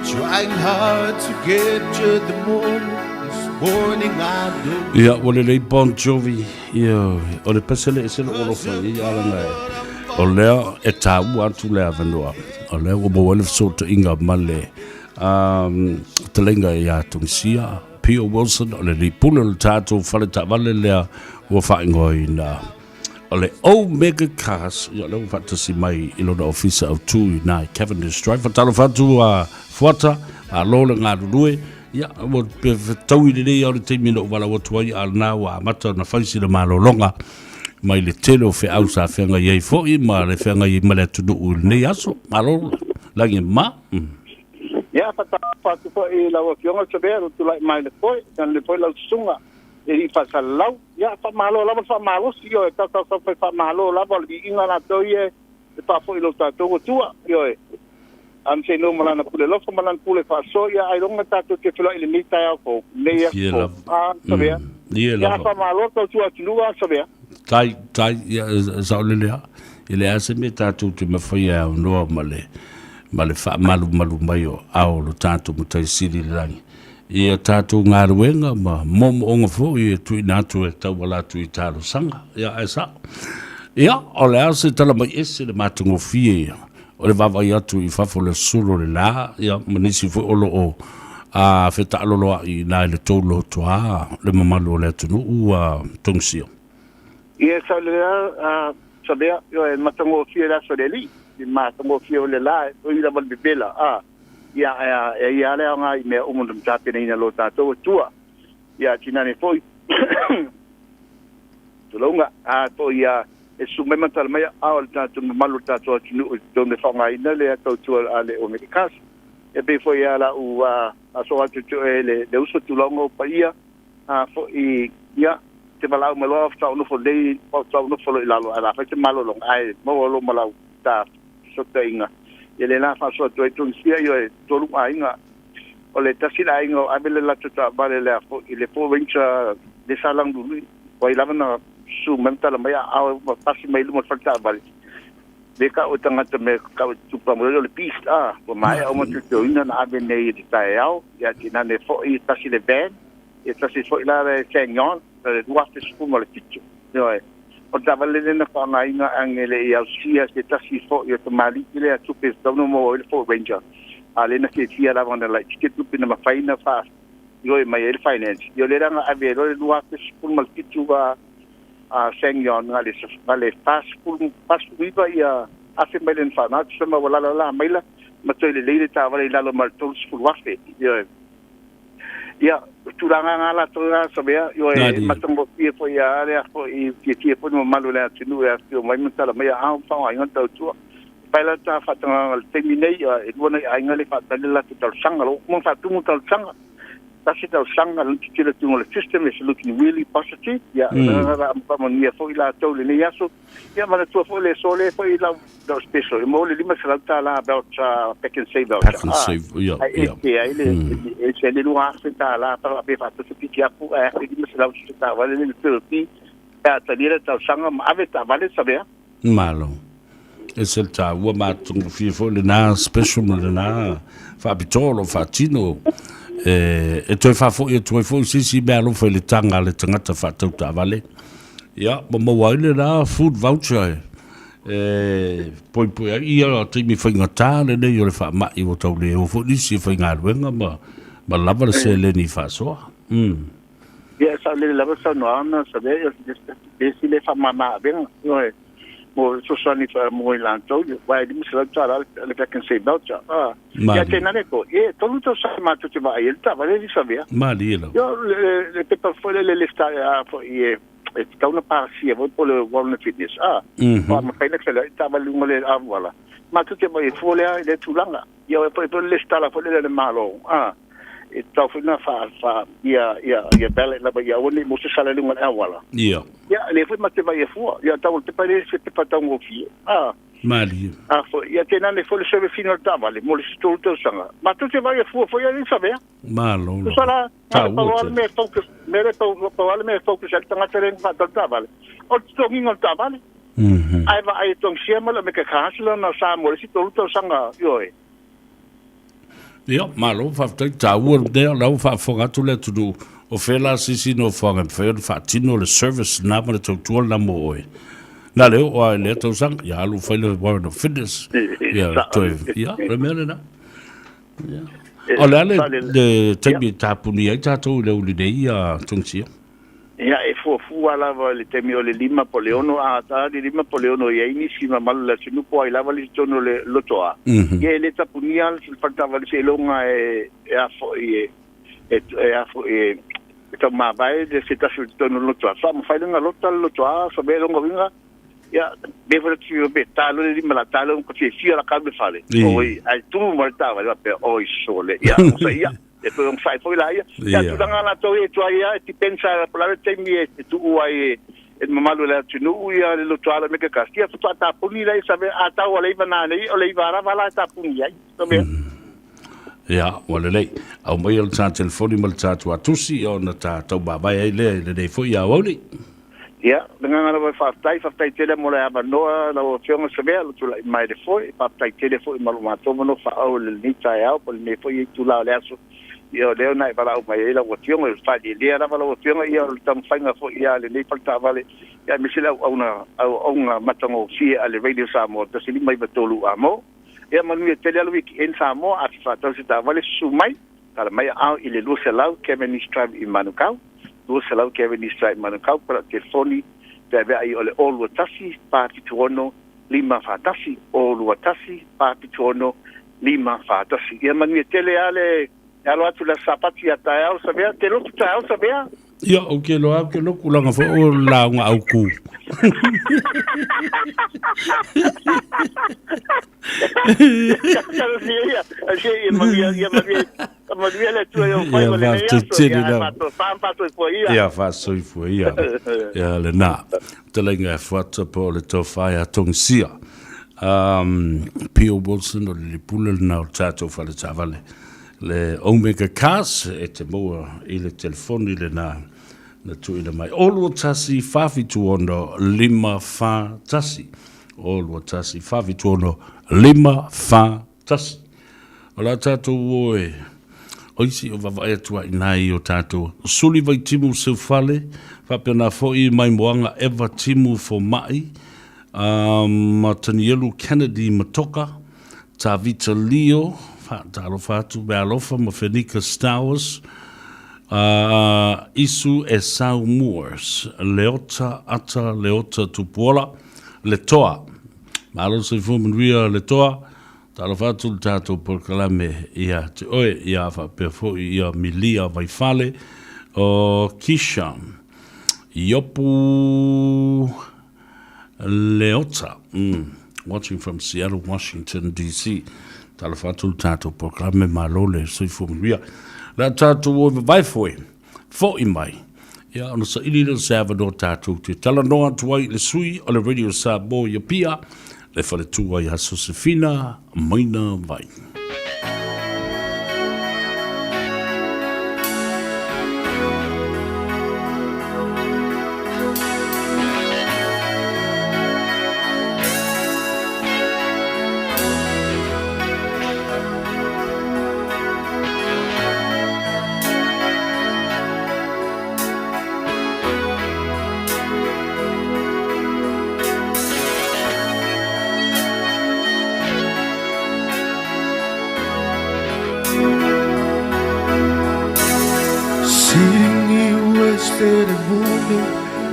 Trying hard to get you the morning. This morning I don't. Ia, wale lei Bon Jovi, ia, o le pesele e sele olo fai, ia ala ngai. O lea e tāu atu lea vanua. O lea o mawale fsota inga male. Te lenga e atung sia, Pio Wilson, o le li pule le tātou whale ta wale lea ua whaingoi na. O le Omega Cars, ia leo whatasi mai ilo na ofisa au tui nai Cavendish Drive. Whatalo whatu a fuata, a lola ngā rurue. Ia, o pe taui le lei au le teimi no wala watuai al nā wa mata na whaisi le malolonga. Mai le tele o whi au sa whenga iei fōi, ma le whenga iei male tunu u nei aso, malola, langi ma. Ia, whatu po e lawa kionga Savea, tu lai mai le poi, kan le poi lau sunga. E i whasalau, ia, whamalo, lava whamalo, si o e tau whamalo, lava li inga na toi e pafo i lo tātou tua, io e. Am se no malana pule lofa malana pule whaso, ia, ai ronga tātou te whila ili ni tai au ko, nei e ko, Savea. Ia, whamalo, tau tua tinua, Savea. Tai, ia, zaolelea, ile ase me tātou te mawhaia au noa male wha malu mai o au lo tātou mutai siri rangi. Ia tātou ngā ruenga ma momo onga fo i tui nātu e tau wala tui tāro sanga. Ia e sa. Ia, o le ase tala mai ese le mātango fie ia. O le vavai atu i whafo le suro le la. Ia, manisi fo olo o a wheta aloloa i nā le tōlo toa le mamalu o le atunu ua tongsia. Ia sa lea, Savea, yo e matango fie la soreli. I matango fie o le la, o i la wal bibela. Ia lea ngā i mea umundum tāpena ina lo tātou tua. Ia tinane foi. Tulonga, to ia e sumema talamaya au le tātou malu tātou atinu o tōne whanga ina le atau tua ale o Medikas. E pe foi ala u aso atu e le uso tulonga o pa ia. Foi ia te malau meloa tau no fo dei tau no fo ilalo ala fa te malo long ai mo lo malau ta so te inga ele na fa so to tu sia yo to lu ainga o le tasila ainga abele la tuta bale le fo ile po venture de salang du o ila na su mental mai a pasi mai lu mo falta bale de ka o tanga te me ka tu pa mo le pista o mai o mo tu ina na abene i tai au ya tina ne fo i tasile ben e tasi fo ila le kenyon le duarte spumo le titu no e o tavale na whanga inga angele i au sia se tasi fo i o tamali ile a tupe tauno mo ile fo ranger a le na ke tia la vana lai tike tupe na mawhaina wha i o e mai ele finance i o le ranga ave lo le duarte spumo le titu a sengyon nga le pas wiva i a afe mai le nfana tu sama wala la maila matoi le leile ta wale lalo martou spumo wafe i o e ia turanga ngala toa Savea yo e matango pie foi a área foi que foi no malu le atinu e o mai mantala mai a fa ai ngata tua paila ta fatanga terminei e bona ai ngale fatale la tal sanga lo mo fa tu tal sanga tasi tal sanga lo tira tu le system is looking really positive ya pa monia foi la to le yaso ya mana tu foi le sole foi la special mo le lima salta la about pack and save out yeah e se le luar senta la para be fatto se picchia pu e lima salta sta vale le tutti ya talira tal sanga ave ta vale Savea malo esse ta ua matungu fie foi le na special le na fa bitolo fa tino e toi fa fo e toi fo si belo foi le tanga le tangata fa tauta vale ya mo waile la food voucher poi ia te mi foi ngata le yo le fa ma i o tau le o fo ni si foi ngalwenga ma lava se le ni fa so ya sa le lava sa no ana Savea si le fa mama ben no mo so sani fa mo ilanto vai di misla tala le can say about ya te nane ko todo sa ma tu va il ta vale di Savea malilo yo le te pa fo le lista e sta una parsia voi po le wellness fitness ma fai le ta vale un le voilà ma tu te vai fo le tulanga yo e po le sta la fo le malo e tau fina fa ia bele la ba ia oni mo se sala lunga e wala ia le foi mate vai fu ia tau te pare se te patau ngo fi Mali. Fo ia tena ne fo le seve fino al tavale, mo le stol to sanga. Ma tu te vai a fu foi ali Savea. Malo. Tu sala, pa wale me focus, me re pa wale me focus al tanga tereng pa tal tavale. O tonging al tavale. Ai va ai tong siema le me ka kaslo na sa mo le stol to sanga yoi. Ja, malo fa ta ur de la fa foga tu le tu o fela sisi no foga fa tino le service na ma to tu la mo oi. Na le o le to sang ya lu fa le war no fitness. Ja, to ja, remember na. Ja. O le de tebi tapuni ai ta to le uli dei a tungsia. Ia e fu ala le temi o le lima po le ono a ta di lima po le ono ia ini si ma mal la sinu po ai lava le tono le lotoa. Ia le tapunia sul faltava le selonga e to ma vai de seta sul tono lotoa. Fa ma fai nga lotoa so be longa vinga. Ia be fa ti be talo le lima la talo ko ti fia la calme fale. Oi ai tu mortava va pe oi sole. Ia so ia e poi fai poi là ya tu danga la to e tu ai ti pensa per la temi e tu ai e mamalu la tu no ia le to ala me che castia tu ta puni lei sabe a ta o lei banana o lei vara va la ta puni ai to be ya wala lei au mai el sa telefoni mal sa tu atusi o na ta to baba ai le dei foi ya woli ya dengan ala fa tai tele mo la ba no la o fiona Savea tu la mai de foi fa tai tele foi mal ma to no fa o le ni ta ya o le foi tu la le aso io leo nai vala o mai la wotiongo il fa di lea vala wotiongo io tam fanga fo ia le nei falta vale ya misila una matango si ale radio Samoa to sili mai batolu amo ya manu e tele alu ki en Samoa a fa to sta vale sumai kala mai au ile lu selau Kevin Strive in Manukau lu selau Kevin Strive in Manukau para telefoni te ve ai ole all watasi pa tituono lima fatasi all watasi pa tituono lima fatasi ya manu e tele ale alo atu la sapati ata au Savea te lo tu au Savea ya o ke lo ke lo kulanga fo o la nga au ku ya fa so fo ya ya le na te lenga fata po le to fire tongsia Pio Wilson o le pula na tato fa le tavale le omega cas e te moa i le telefoni le na tuina mai olu tasi fafi tuono lima fa tasi olu tasi fafi tuono lima fa tasi o la tato oe oisi o vavai atua inai o tato suli vai timu seu fale whapena foi mai moanga eva timu fo mai Matanielu Kennedy Matoka ta Vita Leo talo fatu be alofa mo Fenica Stowers isu e Sau Moors leota ata leota tupuola letoa malo se fumenria letoa talo fatu tato por kalame ia te oe ia fa perfo ia milia vai fale o Kisha yopu leota watching from Seattle, Washington DC. Talafatu tato programe malole soi fumiria. La tato o vai foi. Fo i mai. Ya ono sa ili le Salvador tato te talanoa tuai le sui o le radio Samoa ya pia. Le fale tua ya Josefina Maina vai.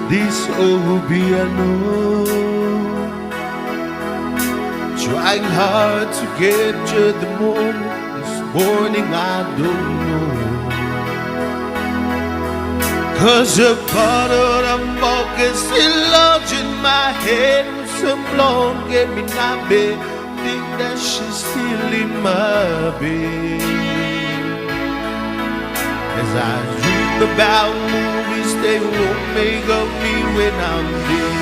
This piano, trying hard to get to the moon. This morning I don't know, 'cause a part of the fog is still lodged in my head. Some blonde gave me my bed, think that she's still in my bed. As I dream about movies they won't make of me when I'm dead.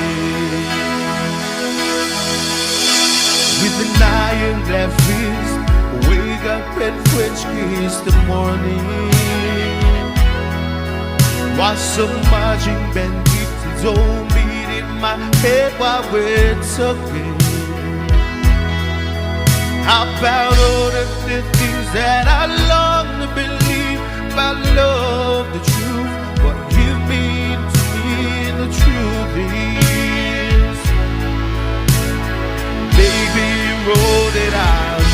with an ironclad fist. Wake up and French kiss the morning. Watch some marching band keeps its own beat in my head while we're talking. How about all of the things that I long to believe? I love the truth, what you mean to me. The truth is, baby, you wrote it out.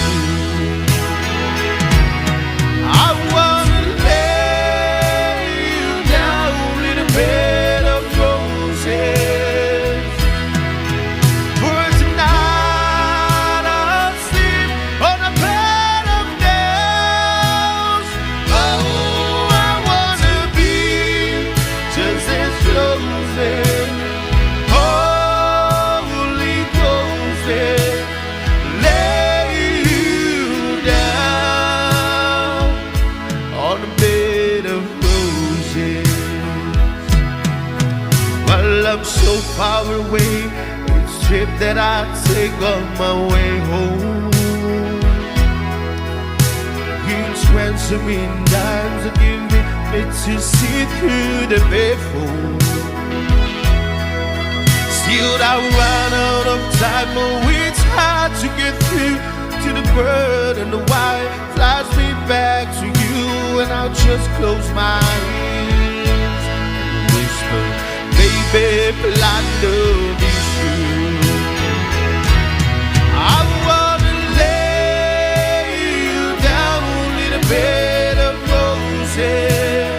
I wanna lay you down in a bed of roses. For tonight I'll sleep on a bed of nails. Oh, I wanna be just as close as Holy Ghost. Lay you down on a bed of roses. While I'm so far away, it's a trip that I take on my way home. Each ransom in dimes are giving me to see through the bedroom. Still I run out of time, oh it's hard to get through to the bird and the wire flies me back to you, and I'll just close my ears and whisper, baby, I love you true. I wanna lay you down in a bed of roses.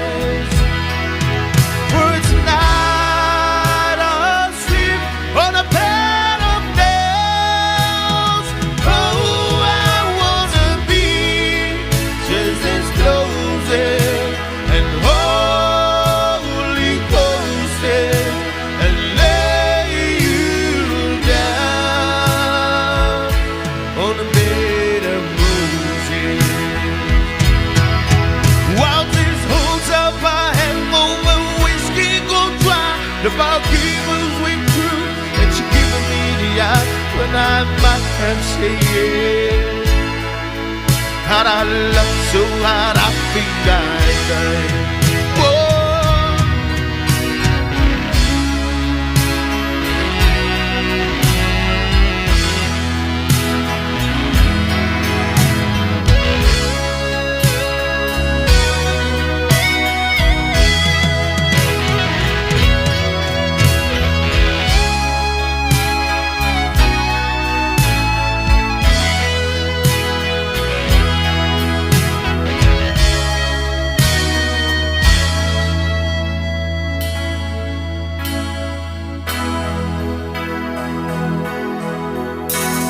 For tonight I'll sleep on a bed of nails. Oh, I wanna be just as close and Holy Ghost and lay you down on a bed of roses. While this holds up our hand over whiskey go dry, the barkeepers went through and she giving me the eye when I might have said yes. How'd I love so hard I think I died. Whoa.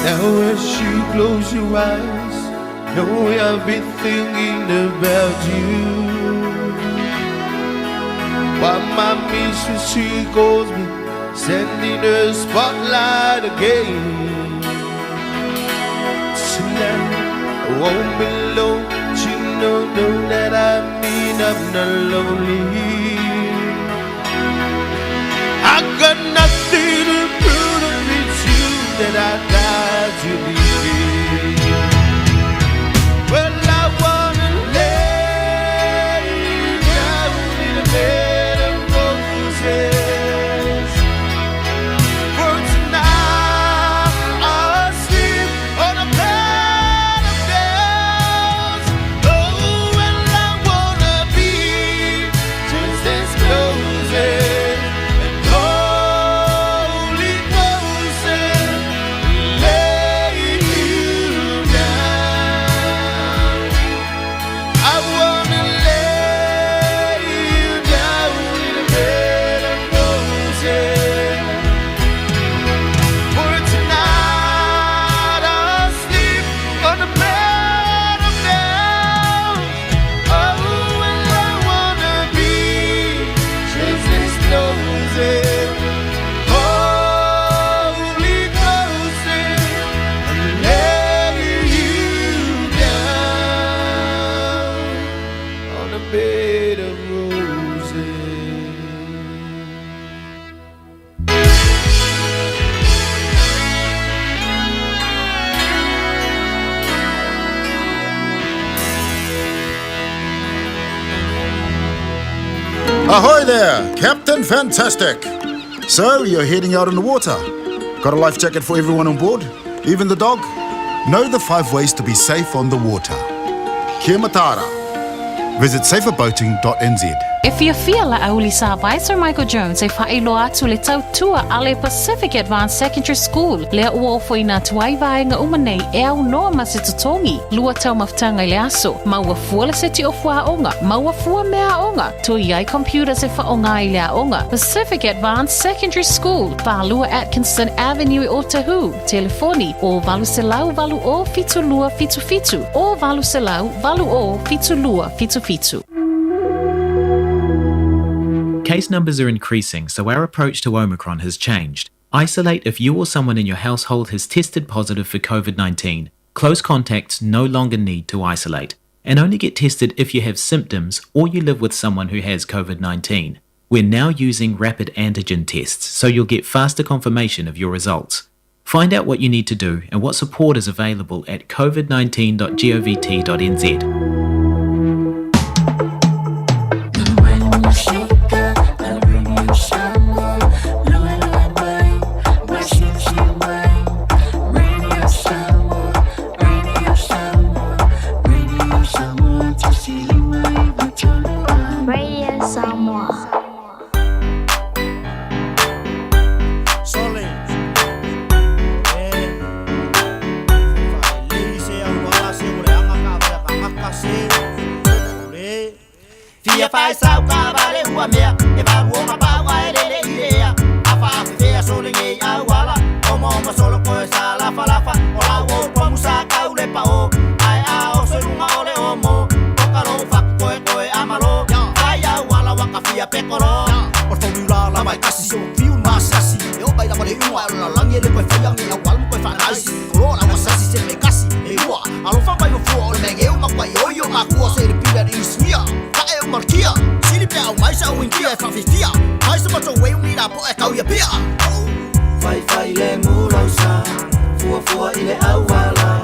Now as you close your eyes, know I've been thinking about you. While my mistress, she calls me, sending her spotlight again. Tonight I won't be alone, she know that I mean I'm not lonely. I got nothing to prove to me that I died to leave. Well, I wanna lay down in a bed of roses. For tonight I'll sleep on a bed of nails. Oh, well, I wanna be just as there, Captain Fantastic. So, you're heading out in the water. Got a life jacket for everyone on board? Even the dog? Know the 5 ways to be safe on the water. Kia matara. Visit saferboating.nz. If you feel like Auli Sabai, Sir Michael Jones, e whaelo atu le tautua ale Pacific Advanced Secondary School, lea ua foina tuai vaenga umanei e au noa masitotongi, lua tau maftanga le aso, maua fua le seti o fua onga, maua fua mea onga, tui ai computers e whaonga i lea onga. Pacific Advanced Secondary School, Valua Atkinson Avenue e Otahu, telefoni o valu selau valu o fitu lua fitu fitu, o valu selau valu o fitu lua fitu fitu. Case numbers are increasing, so our approach to Omicron has changed. Isolate if you or someone in your household has tested positive for COVID-19. Close contacts no longer need to isolate. And only get tested if you have symptoms or you live with someone who has COVID-19. We're now using rapid antigen tests, so you'll get faster confirmation of your results. Find out what you need to do and what support is available at covid19.govt.nz. Fai sao ka vale ua mea e va ruonga pa wa ele idea afa fea sole ngai awala o mo solo ko sa la falafa o la wo ko musa ka ule pa o ai a o so lunga ole o mo o ka lo fa ko e amalo ai a wala wa ka fia pekoro por favor la mai kasi so fiu masasi e o bai la male ua la langi le ko fa yang ni awal ko fa nasi ko la masasi se me kasi e ua alo fa bai o fu o me ngeu ma kwa yo ma ko se le pila di smia Markia, sili pe au mai sa o inkia e whawhifia Hai sa mato weu ni la po e kau ia pia Fai fai le mulausa Fua fua i le au wala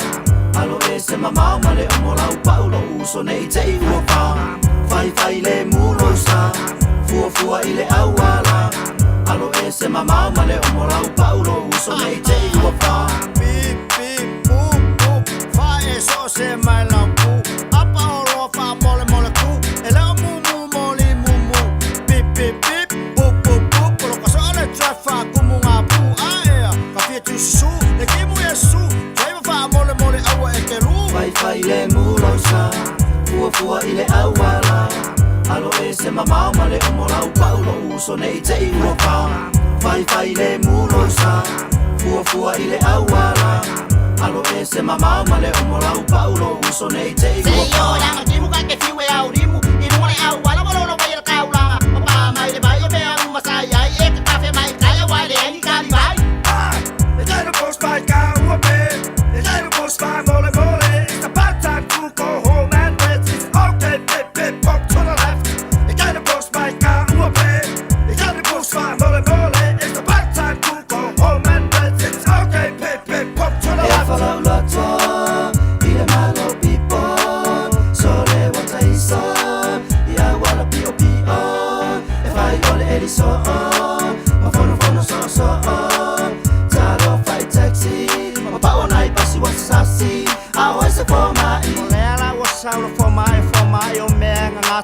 Alo e se mamau ma le omo lau paulo uso nei te i ua pa Fai fai le mulausa Fua fua i le au wala Alo e se mamau ma le omo lau paulo uso nei te i ua pa Pip pip pup pup Fai e so se mai lau pu Apa o roa fa mole mole ku E leo Fai le mulausa Fua fua i le awala Alo e se mamau ma le omo lau paulo uso nei te i ua pa Fai le mulausa Fua fua i le awala Alo e se mamau ma le omo lau paulo uso nei te i ua pa Seyo langa timu ka ke fiwe au rimu I runga le awala malolo mai el kaulanga O pa mai le mai e mea umasai ai E ka kafe mai kaya wai le eni kari vai E tai no post by ka ua pe E tai no post by mole mole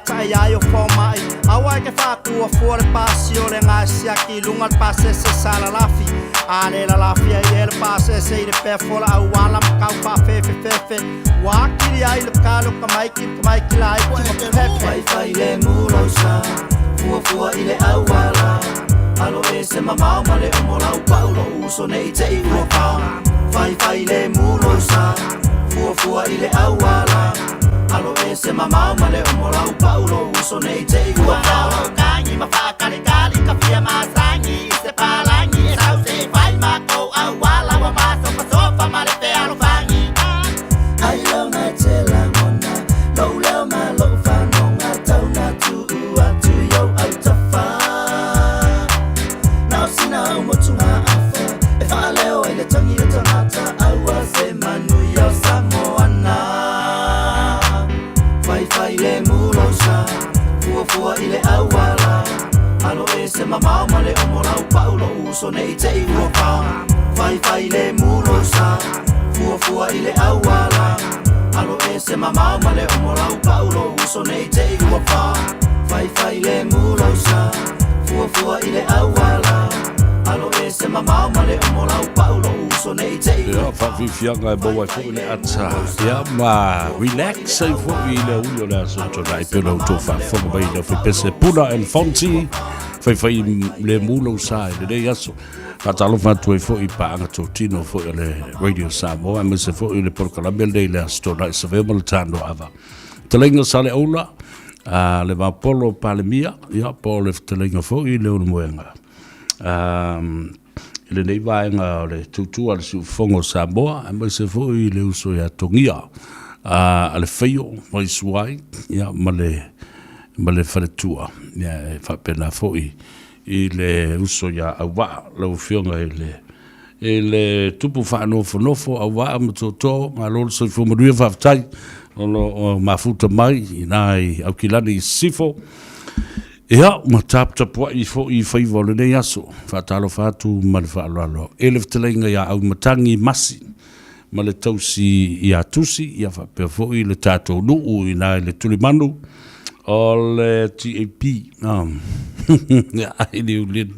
Tai ai o formai Awa ke whakua fuore pasi o le ngai siaki lunga pase se sala lafi Ale la lafi ai ele pase se i le pefola au wala makau pa fefe fefe Wakiri ai le kalo kamaiki la ai kima pepe Fai le mulausa Fua fua i le au wala Alo e se mamau ma le omo lau paulo uso nei te i ua pa Fai le mulausa Fua fua i le au wala Alo e se mamau ma le omo lau paulo uso nei te i ua pa Kangi ma whakare kari ka fia masangi Se palangi e sau se fai ma kou au wala wa ma sofa sofa ma le pe alo fangi Ai lau na te langona Lau leo ma lau whanonga Tau na tu atu yo au ta wha Nao sina au motunga afa E wha leo ai le tangi e tangata Aua se manu yau Samoa na Fai le mulausa Fua fua i le awala le omolau paulo uso nei te I ua wha Fai le mulo sa Fua I le awala Alo e se mamau ma le omolau paulo uso nei te ua wha Fai le mulo sa Fua I le awala Alo e se mamau ma le omolau paulo uso nei te ua wha Whawhiwhianga e maua fo le ata Ia ma relax ai fo I le ulo le aso tona I pena uto whawhonga mai na whipese puna and fonti Whai le mulo sa I le rei aso Katalo fatu e fo I paanga to tino fo I le Radio Samoa me se fo I le porkalame le le aso tona I Savea ma le Tanoa Ava Talenga sa le ola le vapolo palemia ia po le telenga fo I le moenga le nei vaenga le tutua le sufongo Samoa me se fo I le uso ia tongia le feio mai suai ia male faletua ia fa pena fo I le uso ia awa le ufionga le tupu fa nofo awa mtoto malol so fo modue fa tai o mafuta mai nai au kilani sifo ia ma tap I fo I fai vole nei aso fa talo fatu ma le fa lalo elef telenga ia au matangi masi ma le tausi ia tusi ia fa pe fo I le tato nuu I nai le tulimanu o le TAP ia ni ulin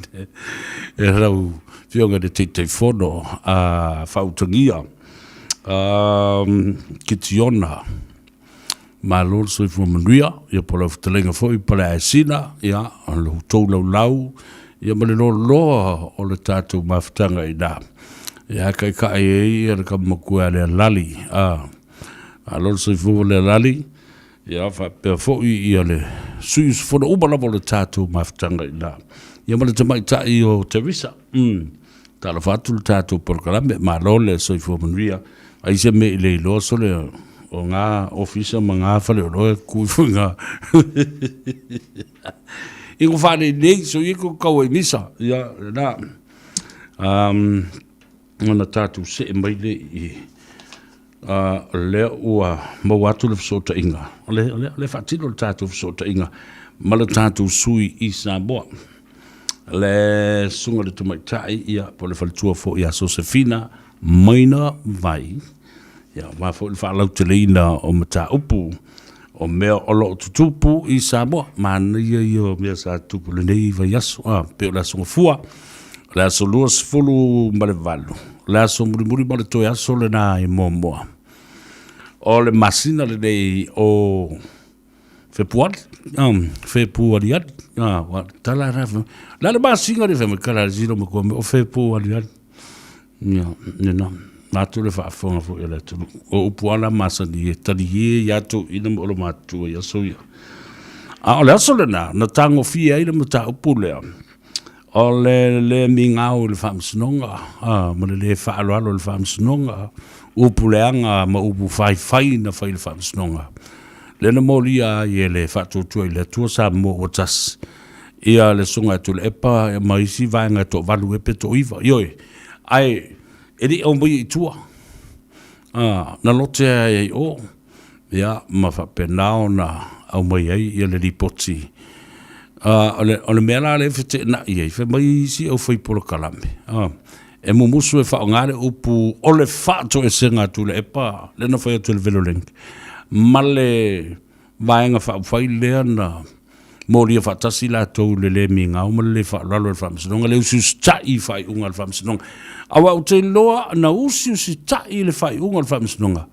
e rau fionga de te fono fa utangia kitiona malol so I manuia ia pola telenga fo I pala asina ia lo tolo lau ia male lo o le tatu maftanga ina ia kai ia ka makua le lali malol so I le lali ia fa pe fo ia le sui fo no ubala le tatu maftanga ina ia male tamai tai o Teresa tala fatu le tatu por kalame malol le so I manuia ai se me le lo so le o ngā ofisa ma ngā whale o roe kuifunga. I ko whane nei, so I ko kau e misa. Ia, nā. Ngana tātou se mai le I lea ua mau atu le fsota inga. Le whatino le tātou fsota inga. Ma le tātou sui I Samoa. Le sunga le tumaitai ia po le whalitua fo I a Josefina Maina vai. Ia, ma fo fa lau te leina o mata upu o mea o lo tutupu I Samoa ma ia o mea sa tupu le nei vai aso pe o la songa fua la so luas fulu ma le valu la so muri ma le toi aso le na I momoa o le masina le nei o Februari wa tala rafa la le masinga le feme kala zero mo ko o Februari ia no matu le whaafonga fo ele tulu. O upuana masa ni e tali ia to ina mo lo matu ia so ia. O le aso le na tango fia ina mo ta upu lea. O le mingau le whaamsinonga. Ma le whaaloalo le whaamsinonga. Upu leanga ma upu whai na whai le whaamsinonga. Le na moli a i le whaatotua I le tua sa mo o tas. Ia le sunga tu le epa ma isi vaenga to valu epe to iwa. Ioi, ai eri o mai I tua. Na lote ai o. Ia, ma whapenao na au mai ai I le ripoti. O le mea la le fete na I ai. Whe mai isi au whai polo kalame. E mumusu e whaongare upu o le whaato e senga tu le epa. Le na whai atu le velo leng. Ma le vaenga whai lea na mōria whaatasi la tau le mi ngau ma le whaalalo le whaamsinonga. Le usius tai whai unga le whaamsinonga. Awa o te loa na usius tai le whai unga le whaamsinonga.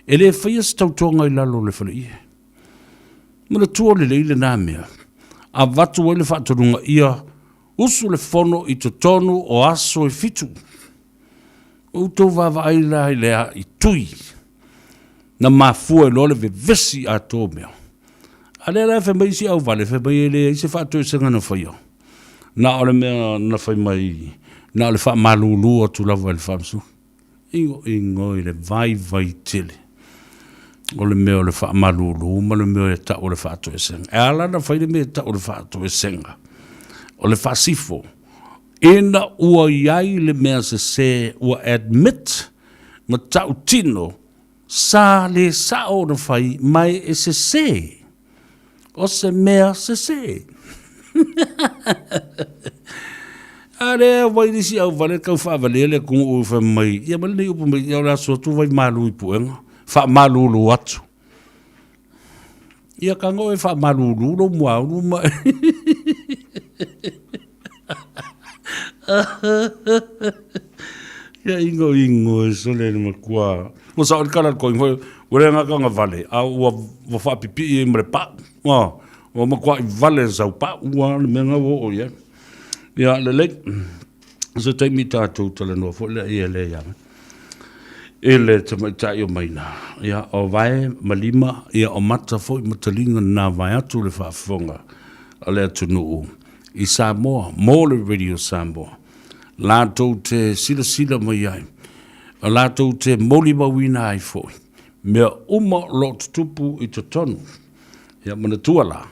E le whaia si tautonga I lalo le whale ie. Ma le tua le leile nā mea. A watu wai le whaatonunga ia usu le whono I to tonu o aso e fitu. Utou wawai la I lea I tui. Na mafua e lole ve vesi a tō mea. Ale la fe mai si au vale fe mai le se fa to senga no foi. Na ole me na foi mai na le fa malulu o tu la vel famsu. Ingo le vai tele. Ole me ole fa malulu ma le me ta ole fa to senga. Ala na foi me ta ole fa to senga. Ole fa sifo. Ina ua iai le mea se ua admit ma tau tino sa le sao na fai mai e se. O se mea se. Ale vai ni si au vale kau fa vale le kung u fa mai. Ia mal ni upu mai ia la so tu vai malu i puenga. Fa malu lu atu. Ia ka ngoi fa malu lu lo mua lu ma. Ia ingo so le ma kua. O sa o kala ko ingo ure nga ka nga vale. A wa fa pipi i mre pa. O ma kua i vale sa pa ua me nga wo o ia. Ia le le. So te mi tātou tala noa fo le ia le ia. Ele te mai tai o maina. Ia o vai malima ia o mata fo i matalinga na vai atu le whaafonga. A le atu nuu. I Samoa, mo le Radio Samoa. Lātou te sila mai ai. A lātou te moli mawina ai fo. Mea uma lo tupu i te tonu. Ia mana tuala.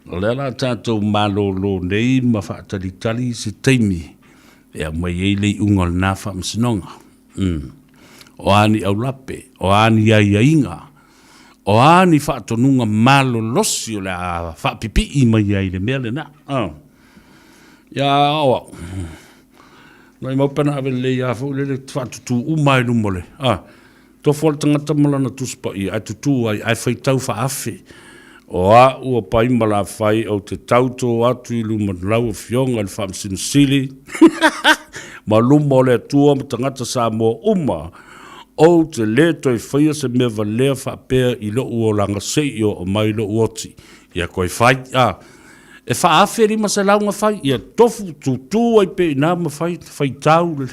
O le ala tātou malolo nei ma whaatalitali se teimi. Ea mai eile unga le nā whaamsinonga. O ani au lape, o ani aiainga, o ani whaatonunga malo losi o le a whaapipi i mai ai le mea le nā. Ia awa. Nai maupana ave le ia fo le whaatutu umai lumole. Tofo le tangata malana tuspa i ai tutu ai whaitau whaafe. O a ua paimala whai au te tauto atu i luma lau fionga le whaamsinsili. Ma luma o le atua ma tangata sa mo uma. O te le toi whaia se mea valea whaapea i lo ua langa seio o mai lo uoti. Ia koe whai. E whaafe rima se launga whai. Ia tofu tutu ai pe ina ma whai tau le.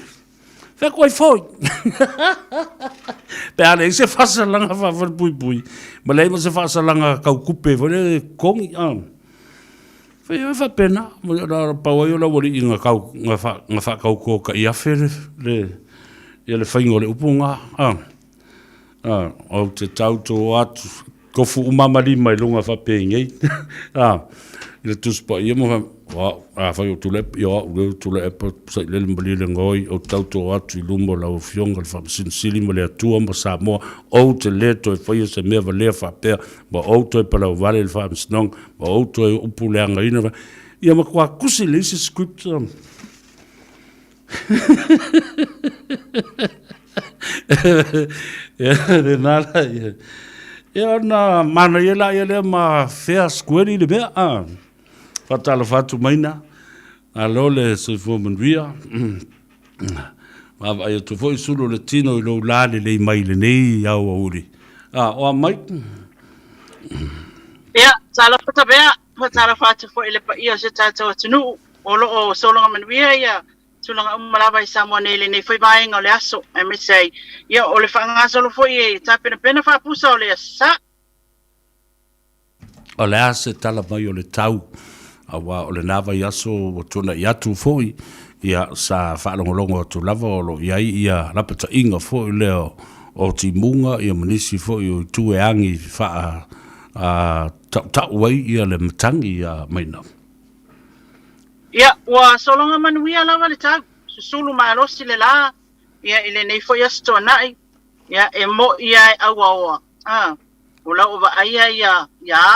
Whea koe whoi. Pe ale se whasa langa whawar pui pui. Ma leima se whasa langa kau kupe. Whane kongi. Whea whapena. Ma rara pawai o la wari i ngā whakau ko ka i afe le. Ia le whaingo le upunga. O te tauto atu. Kofu umamari mai lunga whapengei. Ia tuspa ia mo whai o tule. Ia o tule epa sai lele mbali le ngoi. O tauto atu i lumbo lau fionga le whapsinsili ma le atua ma Samoa. O te leto e whaia se mea valea whapea. Ma o to e palau vale le whapsinong. Ma o to e upu le anga ina. Ia ma kua kusi le isi script. Ia nala ia. Ia na mana ia la ia le ma fair square le mea. Fatala fatu maina. Alo le soifo manria. Ma vai tu foi sulu le tino i lo lale le mai le nei au auri. O mai. Ia, sala fata bea, fatala fatu foi le pa ia se tato tunu. O lo o solonga manria ia. Tulanga umalawa i Samoa nei le nei foi vaenga o le aso. E me sei, ia o le whaangasa lo foi e tapena pena whaapusa o le asa. O le ase tala mai o le tau. Awa o le nawa i aso o tuna i atu foi. Ia sa whaalongolongo o tu lava o lo iai ia rapata inga foi leo o timunga ia manisi foi o tu e angi wha tau wai ia le matangi ia maina. Ia, ua solonga manuia lawa le tau. Susulu maarosi le la. Ia, ile nei foi asto nai. Ia, e mo ia e aua oa. Ula ova aia ia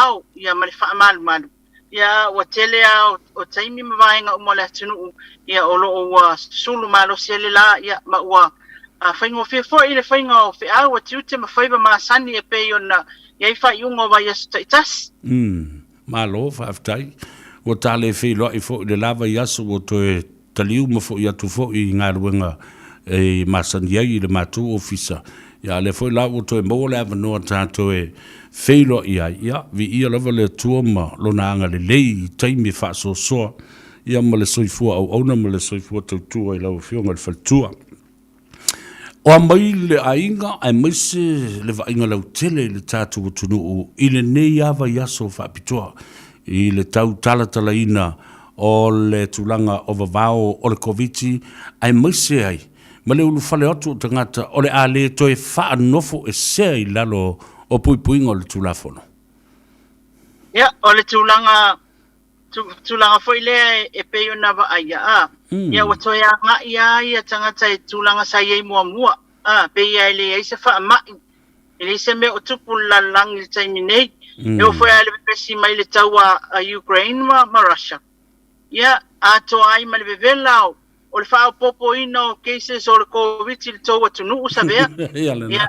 au. Ia, mali wha malu malu. Ia, ua tele au o taimi mawaenga umo le atunu. Ia, olo ua susulu maarosi le la. Ia, ma ua whaingo fia fo ile whaingo fia au. Ua tiute ma whaiba maa sani e pe yona. Ia, i whai ungo wa yasu taitas. Malo, whaaftai. O tale fe lo i fo le lava yaso o to taliu mo fo ya tu fo i ngaruenga e masandia i le matu ofisa ya le fo la o to mo le ava no tanto e fe lo ia vi ia lava le tuama lo na nga le lei taimi fa so ia mo le soifua au ona mo le soifua tu ai la fionga le faltua o mai le ainga ai mai se le va inga la tele le tatu tunu i le nei ava yaso fa pitoa i le tau tala ina o le tulanga o vavao o le koviti ai maise ai ma le ulu fale atu tangata o le a le toe wha nofo e sea i lalo o puipuinga o le tulafono. Ia, o le tulanga foi lea e peo na wa aia ia o toe a nga ia tangata e tulanga sa iei mua pe ia ele se wha mai ele se me o tupu lalang i taimi nei e o foi ale pesi mai le tau a Ukraine ma Russia. ia ato ai ma le vevela o le whaopopo ina o cases o le COVID le tau atunu Savea. Ia,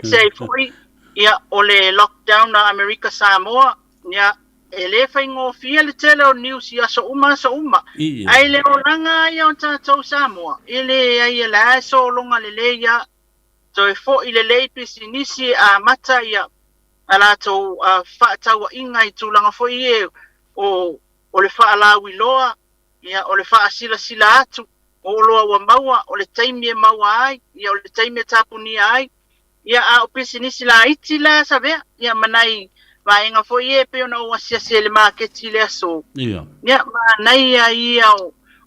se fui, ia o le lockdown na America Samoa, ia e le whaingo fia le tele o news ia so uma. Ai le o langa ia o tātou Samoa. Ile ai le so longa le ia, so e fo i le pisi nisi a mata ia, ala tau whaataua inga i tūlanga fo i o le whaalawi loa, ia o le whaasila atu, o loa wa maua, o le taimi e maua ai, ia o le taimi e tapuni ai, ia a o pisi nisi la iti la Savea, ia manai vaenga fo i pe ona o asia se le marketi le aso. Ia manai ia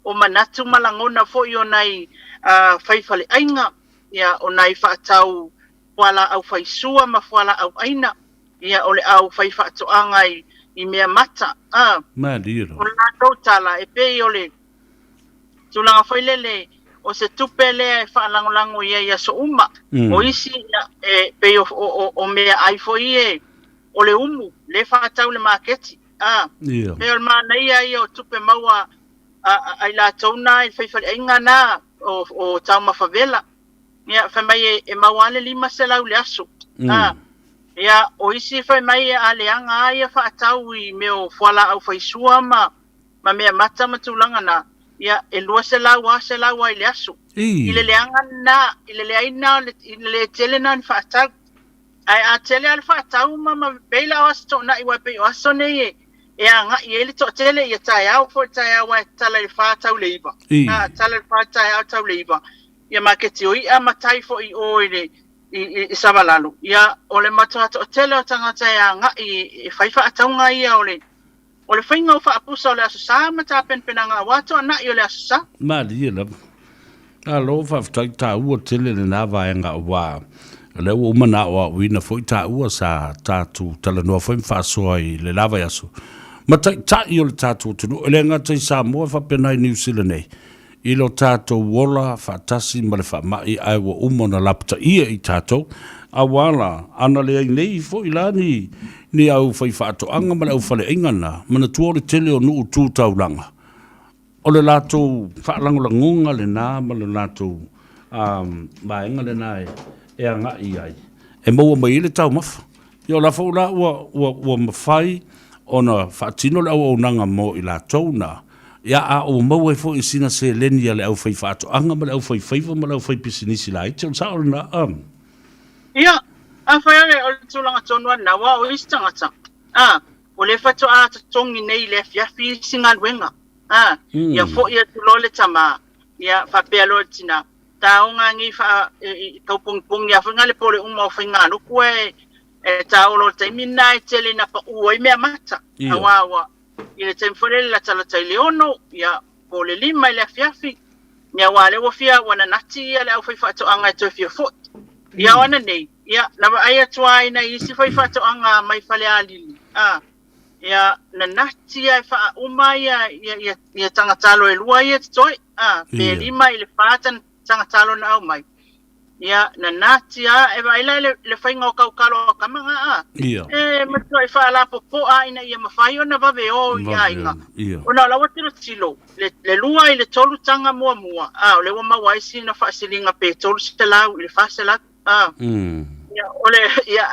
o manatu malangona fo i o nai whaifale ainga, ia o nai whaatau wala au whaisua ma wala au aina, ia o le au whaifatoanga i mea mata. Madiro. O la tautala e pe o le tulanga whailele o se tupe lea e whaalangolango ia so uma. O isi e pe o mea aifo ie o le umu, le whaatau le marketi. Pe o mana ia o tupe maua ai la tauna i whaifale ainga na o tau mawhavela. Ia whamai e mawale 5 selau le aso. Ia o isi whamai a leanga ai a whaatau i meo whala au whaisua ma mea mata matulanga na. Ia e 2 selau ai le aso. I le leanga na, i le leaina, i le tele na ni whaatau. Ai a tele al whaatau ma beila o aso na i wape o aso nei e anga i ele to tele i tai au fo tai au e tala le whaatau le iwa. Tala le whaatau tau le iwa. Ia maketi o i a matai fo i o i Savalalu. Ia o le matata o tele o tangata e anga i whaifa ataunga ia o le whainga o whaapusa o le asusa mata penpenanga wato ana i o le asusa. Mali ia lava. Alo whaftai tā ua tele le nā vaenga o wā. Le ua umana o wina fo i tā ua sa tātu tala noa whaim whaasoa i le lava yaso. Mata ta i o le tātu tunu. Le ngata i Samoa whapenai New Zealand nei. I lo tātou wola whaatasi ma le whaamai ai wa umona lapta ia i tātou. A wala, ana le nei fo i lani ni au whai whaatoanga ma le au whale ingana. Mana tua le tele o nuu tūtauranga. O le lātou whaalangolangunga le nā ma le lātou maenga le nā e anga i ai. E maua mai le tau mafa. Io la fo la ua mawhai o na whaatino le au nanga mo i lātou na. Ia a o mau e fo i sina se leni ale au whai whaatoanga ma le au whai whaiva ma le au whai pisinisi la ite. Sa o na Ia, a whaiare o le tūlanga tonua na wa o istangata. O le whato a tongi nei le fiafi singa luenga. Ia fo ia tulole tama. Ia whapea lo tina. Ta o ngā ngi kaupungpungi a whingale pole uma o whinga nuku e ta o lo taimina e tele na pa ua i mea mata. Awa. I le taimwhorele la talatai leono. Ia pole 5 i le fiafi. Ia wale wafia wana nati ia le au whaiwhatoanga e toi fia fot. Ia wana nei. Ia nawa aia tua ina isi whaiwhatoanga mai whale alili. Ia na nati ia wha uma ia tangatalo e lua ia toi. Pe 5 i le whatan tangatalo na au mai. Ia na nati e waila le whainga o kaukalo o kamanga E matua i wha la popoa ina ia mawhai o na wawe o ia inga. O na lawa tilo. Le lua i le tolu tanga mua. O le wa mawaisi na wha silinga pe tolu sitelau i le wha selau. Ia ole ia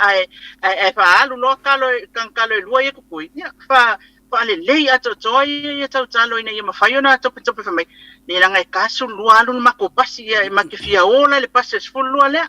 ai fa alu lo kalo kankalo lua ia kupui ia fa le lei ato toi ia tau talo ina ia mawhai ona tope fa mai le langa e kasu lua alu makopasi ia e makifia ola le pases full lua lea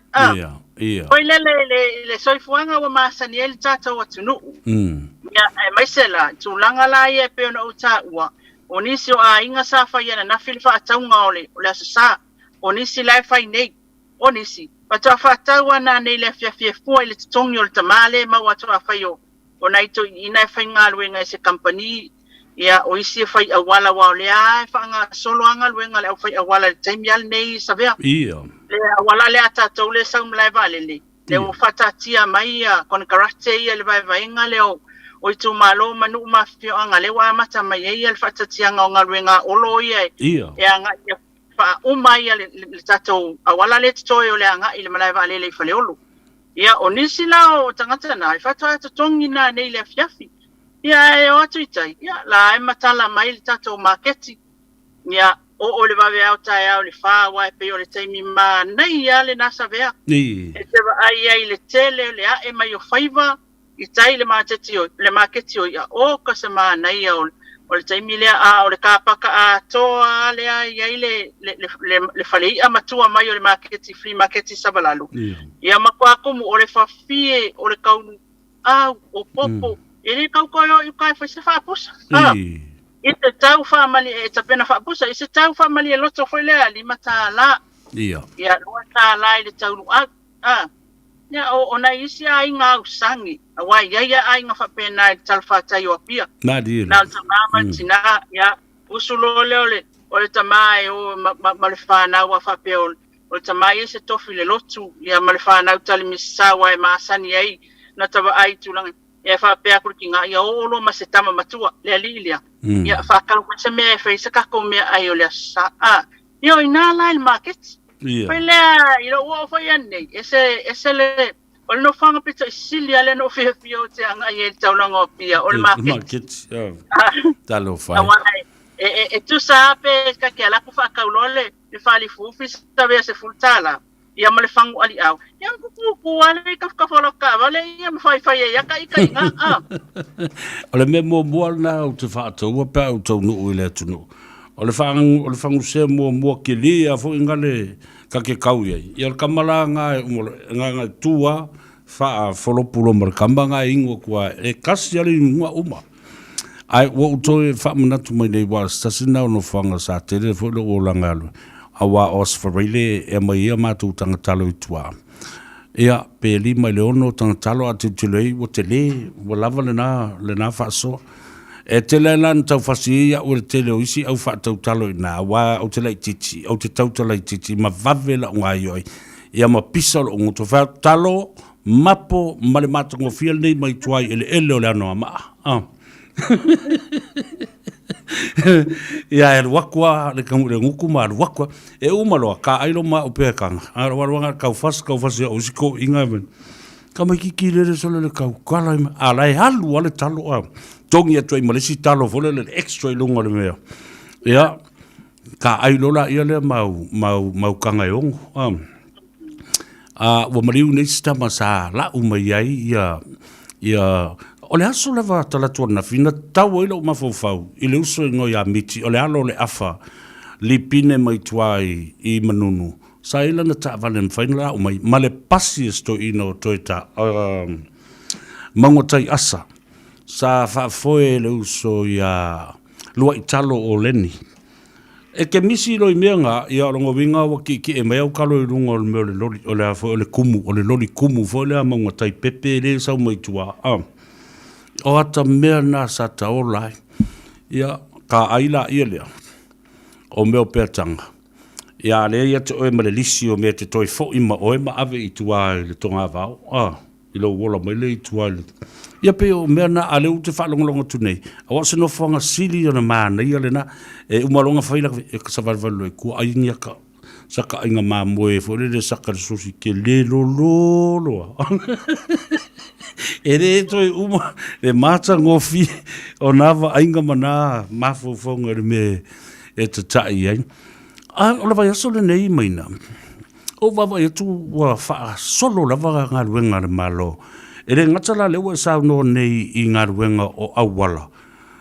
ia oi le soifuanga wa masaniel tata wa tunu ia e maisela tulanga la ia pe ona uta ua onisi o a inga safa ia na filfa ataunga ole le asasa onisi lai fai nei onisi Patua whātaua nā nei le fiafua i le tutongi o le tamale mau atua whaio. O nai to ina e whai ngā luenga i se company ia o isi e whai awala wao le a e whaanga solo anga luenga le au whai awala le taimi al nei Savea. Le awala le atatou le saumlai vale le. Le o whatatia mai a kone karate ia le vai vaenga le o i tu malo manu mafio anga le wa mata mai ia le whatatia ngā o ngā luenga olo ia e anga ia pa umai le tatou awala le toi o le anga i le malai vale le fale olu. Ia o nisi la o tangata na i whatoa to tongi na nei le fiafi. Ia e o atu itai. Ia la e matala mai le tatou maketi. Ia o le vave au tai au le whawa e pe o le taimi ma nei ia le na Savea. I. E te wa ai le tele le a e mai o whaiva i tai le maketi o ia o ka se ma nei au o le taimi lea a o le kāpaka a toa lea iai le whalei a matua mai o le maketi, free maketi Sabalalu. Ia makua kumu o le whawhie o le kaunu au o popo. E le kau koe o i kai whaise whaapusa. I te tau whaamali e tapena whaapusa, i se tau whaamali e loto whai lea lima tā la. Ia. Ia lua tā la i le taunu au. Ia o na isi a inga au sangi. Awa ia a inga whapena i talwhatai o apia. Nadi Na o tamama tina, ia, usulo le o le tamai o ma le whanau a whapea o le tamai e se tofi le lotu, ia ma le whanau tali misawa e maasani ai, na tawa ai tulangi, ia whapea kurukinga, ia olo ma se tama matua, le alilia, ia whakau se mea e whaisa kako mea ai o le asa, ia o ina la il market, whai lea, ilo ua o whai anei, e se le, o le no whanga pita i sili ale no whiawhia o te anga i e taulanga o pia, o le market. Talo whai. E tu sa pe ka ke ala ku fa ka lole le fa li fu fi sa be se fultala ia ma le fangu ali au ia ku ale ka folo ka vale ia ma fai ia ka nga o le me mo na o te fa to wa pa o to no ile tu no o le fangu se mo ke li a fo ngale ka ke kau ia ka mala nga tua fa folo pulo mar kamba nga ingo kwa e kasi ali ngua uma ai wo to fa mana tu mai nei was tasina no fanga sa tele fo lo langalo awa os farile e mai ma tu tanga talo tua ia pe li mai le ono tanga talo atu tele wo tele wo lava le na fa so e tele lan tau fasi ia o tele o isi au fa tau talo na wa o tele titi o te tau tele titi ma vavela ngai oi ia ma pisalo o to fa talo mapo male matongo fiel nei mai tuai ele o le ano ma ia e wakwa le kamure nguku ma wakwa e umalo ka ailo ma opekanga ara warwanga ka fas o siko inga ben kama ki le solo le ka kala ala e halu wale talo tongi atu i malisi talo vole le extra longa le mea ia ka ailo la ia le mau kanga yong wa mariu nei stama sa la umai ia o le aso leva talatua na fina tau ilo mafofau i le uso ingo ia miti o le alo le afa li pine mai tuai i manunu sa ila na ta vale mfaina o mai male pasi sto ino toita mangotai asa sa fa foi le uso ia lua italo o leni e ke misi lo imenga ia longo winga wa ki e mai au kalo i runga o le loli o le afo o le kumu o le loli kumu fo le mangotai pepe le sa mai tua o ata mea na sa taolai ia ka aila ia lea o meo peatanga ia le ia te oe ma le lisi o mea te toi fo ima oe ma ave i tua le tonga vau i lo wola mai le i tua ia pe o mea na ale u te whalongolonga tunei a wase no whanga sili o na maana ia le na e umalonga whaila e ka savarvalo e kua aingia ka saka inga maa moe fo le saka le sosi ke le lolo e re toi uma le mata ngofi o nava ainga mana mafofonga le me e te tai ai o la vai aso le nei maina o vava e tu wa fa solo la va nga luenga le malo e re ngatala le wa sa no nei i nga luenga o awala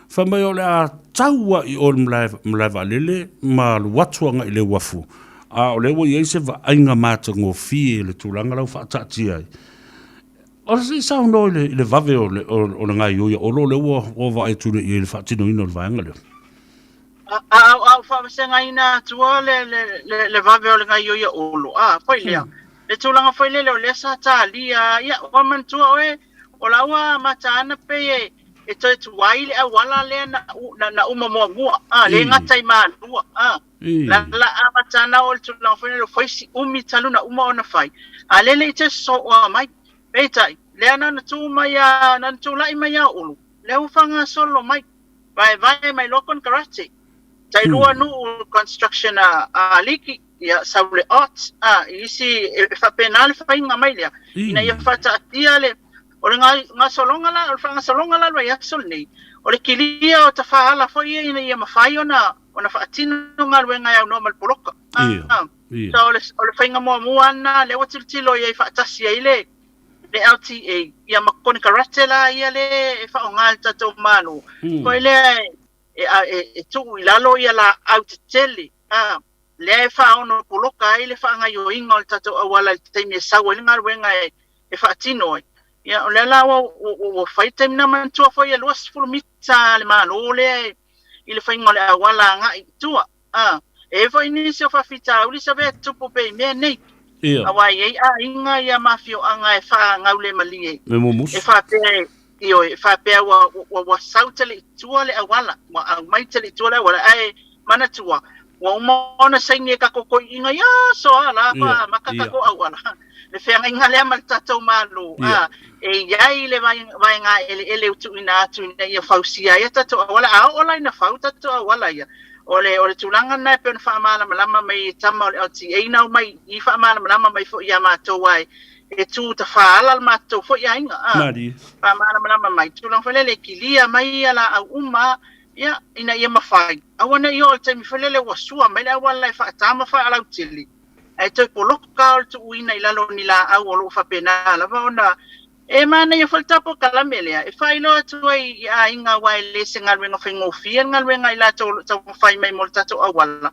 fa mai o le a taua i o mlaiva lele ma watuanga i le wafu o le wa yese va ainga mata ngofi le tulanga lau fa tati ai o se sa no le vave o nga yo o le o va e tu le fa tino ino va nga le fa senga ina tua le vave o nga yo olo foi le tulanga foi le sa ta lia ia o man tua o la wa mata ana pe e toi tu wai le wala le na uma mo le ngatai ma la mata na o tulanga foi si umi taluna uma ona fai le te so o mai Peitai, lea nana tu maya, nana tu lai maya ulu. Lea ufanga solo mai, vai mai lokon karate. Tai lua nu construction liki, ya saule arts, isi whapenale whainga mai lea. Ina ia whata atia le, O le ngā solonga la, o whanga solonga la wai asol nei. O le kilia o ta whaala fo ina ia mawhai ona whaatino ngā ruenga au no malpoloka. So o le whainga mua ana, le watiltilo ia i whaatasi ai le LTA, ia makoni karate la ia le e whaonga i tatou manu. Ko le e tuu i lalo ia la au te tele. Le e whaono poloka ai le whaanga i o inga o le tatou awala i te teimi e saua i ngā ruenga e whaatino ai. Ia o le la o whaitem na mantua fo ia luas fulu mita le manu le i le whainga le awala ngā i tua. E fo inisi o whawhita uli Savea tupu pe mea nei. Awai ei a inga ia mafio anga e wha ngau le mali e. Me mumus. E wha pe io e wha pe wa sautele i tua le awala. Wa au maitele i tua le awala. Ai mana tua. Wa umona saingi e kako inga ia so ala pa makakako awala. Le whenga inga lea mal tatou malu. E iai le vai ngā ele utu ina atu ina ia whausia ia tatou awala. A ola ina whau tatou awala ia. O le tulanga nai pe na malama mai tama o le LTA nau mai I malama mai fo ia mātou ai. E tū ta whaala mātou fo ia inga. Mari. Malama mai. Tulang whalele kilia mai ala au uma. Ia, ina ia mawhai. Awana I o le taimi whalele wasua mai le awala I whaatama whaalau tili. E toi poloka o le tu uina I lalo ni la au o lo whapena. Lava ona, e mana ia whaltapo kalamelea. E whailo atu ai a inga wai le se ngalwenga whaingofia. Ngalwenga I la tau whai mai mo le tato awala.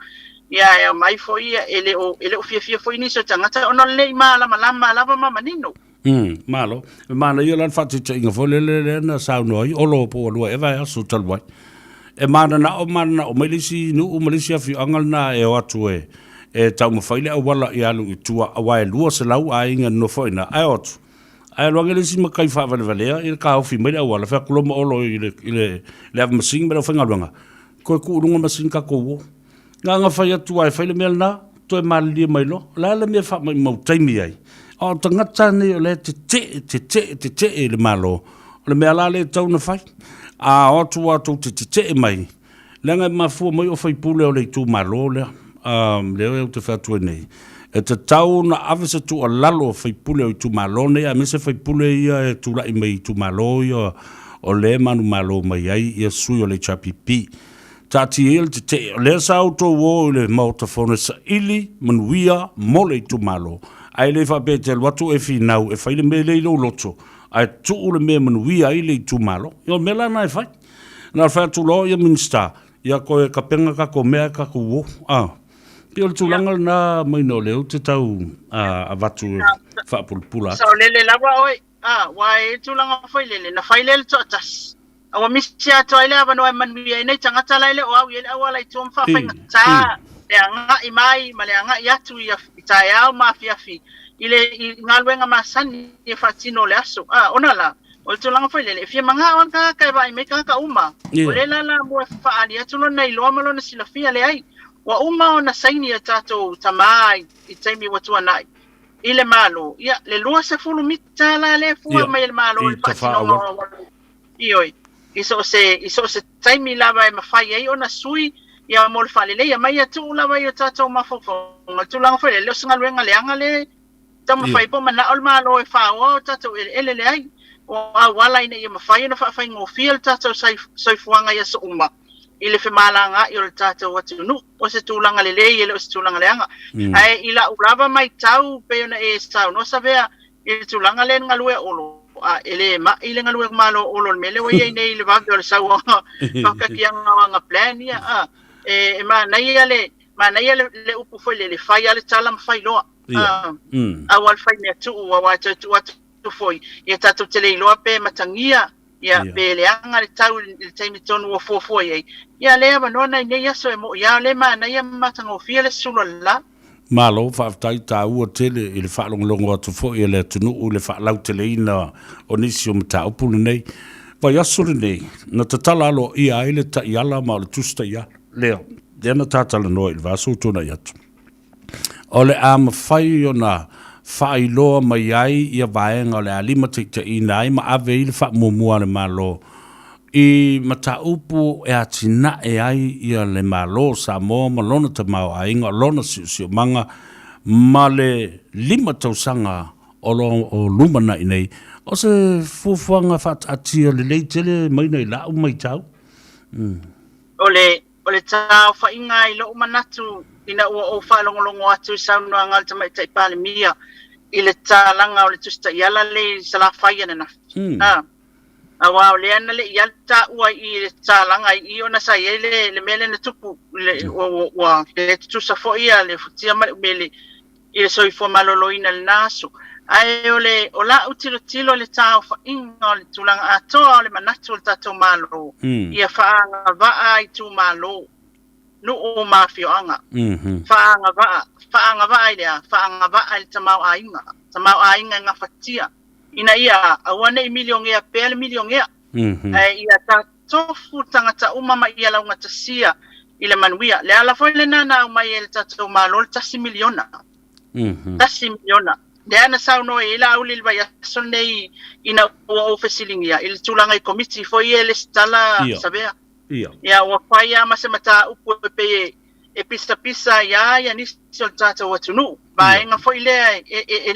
Ia, mai fo ia, ele o fia fo iniso tangata. Ona le malama lava mamanino. Malo. Mana ia lan whatita inga fo le na saunoi. Olo po alua e vai asu talwai. E mana na o malisi nu o malisi afi angal na e o atu e tau mawhaile a wala I alu I tua a wae lua se lau a inga no whaina ai otu. Ai luanga lesi makai whaavale valea I ka haufi mai a wala whea kuloma olo I le ava masingi mera whainga luanga. Koe kuurunga masingi ka kouo. Ngā ngā whai atu ai whaile mea na toi malia mai lo. Lala mea wha mai mau taimi ai. O tangata nei o le te le malo. O le mea la le tau na whai. A otu atu te mai. Lenga mafua mai o whai pule o le tu malo lea. Leo e te whatua nei. E te tau na awesa tu a lalo o whai pule o tu malo nei. A mese whai pule ia e tu lai mai tu malo ia. O le manu malo mai ai ia sui o le chapipi. Tati il te le sa auto wo le mautafone sa ili manuia mo le tu malo. Ai le whape te watu e finau e whaile me le ilo loto. Ai tu le me manuia i le tu malo. Io mela na e whai. Na whai tu lo ia minsta. Ia koe ka penga ka ko mea ka ko wo. Io le tulanga na mai no leo te tau a watu whapulpula. So lele lawa oi. Wai tulanga whailele. Na whailele to atas. Awa misi ato ai le awa no e manuia i nei tangata lai le o au i le awa lai tuam whawhainga tā. Le anga I mai ma le anga I atu I tai au mafiafi. I ngā luenga masani I whatino le aso. Ona la. O le tulanga whailele. Fia manga awan kai wai me ka uma. O le la mua whaali atu lo nei loa malo na sila fia le ai. Wa uma o na saini a tato tamai I taimi watua nai. I le malo. Ia, le lua se fulu mita la le fua mai le malo. I whatino Ioi. Iso se taimi lava e mawhai ai o na sui ia mo le whalele ia mai atu lava I o tato mafofonga. Tulanga whaile leo singa luenga leanga le tama whai po mana o le malo e whaoa o tato ele le ai. O a wala ina ia mawhai na whawhai ngofia le tato soifuanga ia so uma. I le whemalanga I o le tato watu nu. O se tulanga le le i le o se tulanga leanga. Ai ila ulava mai tau pe ona e tau no Savea I le tulanga le ngalue olo. Ele ile ngalue malo olo mele we nei le vavio le sawa whakakianga nga plan ia e ma nei le upu foi le fai ale tala mawhai loa awal fai mea tu watu foi ia tatu te leiloa pe matangia ia pe le anga le tau le taimi tonu o fuafua iei ia lea manona I nei aso e mo ia le ma nei matangofia le sula la Malo whaafitai tā ua tele I le whaalongolongo atu fo I le tunu u le whaalau tele ina o nisi o mta upulu nei. Vai asuri nei, na tatala alo I a ele ta iala ma o le tusta ia. Leo, dena tātala noa I le vaso tuna I atu. O le a mawhai o na whailoa mai ai I a vaenga o le alima te ina ai ma ave I le whaamumua le malo. I mataupu e atina e ai ia le malo Samoa malona te mau a inga lona si manga ma le 5 tausanga o lumana nei o se fufuanga whaatia le leitele mai nei lau mai tau. O le tau whainga I lo manatu ina ua o whalongolongo atu saunua ngal tamai tai pale mia I le tālanga o le tusta iala le sala whaia na. Awa o le ana le ialta ua I le tālanga I ona sa iele le mele na tupu le le tusa fo ia le futia mele I le soifo maloloina le naso. Ai o la tilo le tau whainga o le tulanga atoa o le manatu o le tatou malo. Ia whaanga vaa I tu malo. Nu o mafioanga. Whaanga vaa I lea. Whaanga vaa I le tamau ainga. Tamau ainga ngā whatia. Ina ia awane I miliongia pele miliongia. Ia ta tofu tangata umama ia launga tasia I le manuia. Le ala foi le nana umai e le tatou malo le tasi miliona. Tasi miliona. Le ana sauno e ila auli le vaya sonei ina o fesilingia. Il tulanga I komiti foi e le stala Savea. Ia ua whaia masemata upu pe e pisa ia nisi o tata watunu. Ba inga foi lea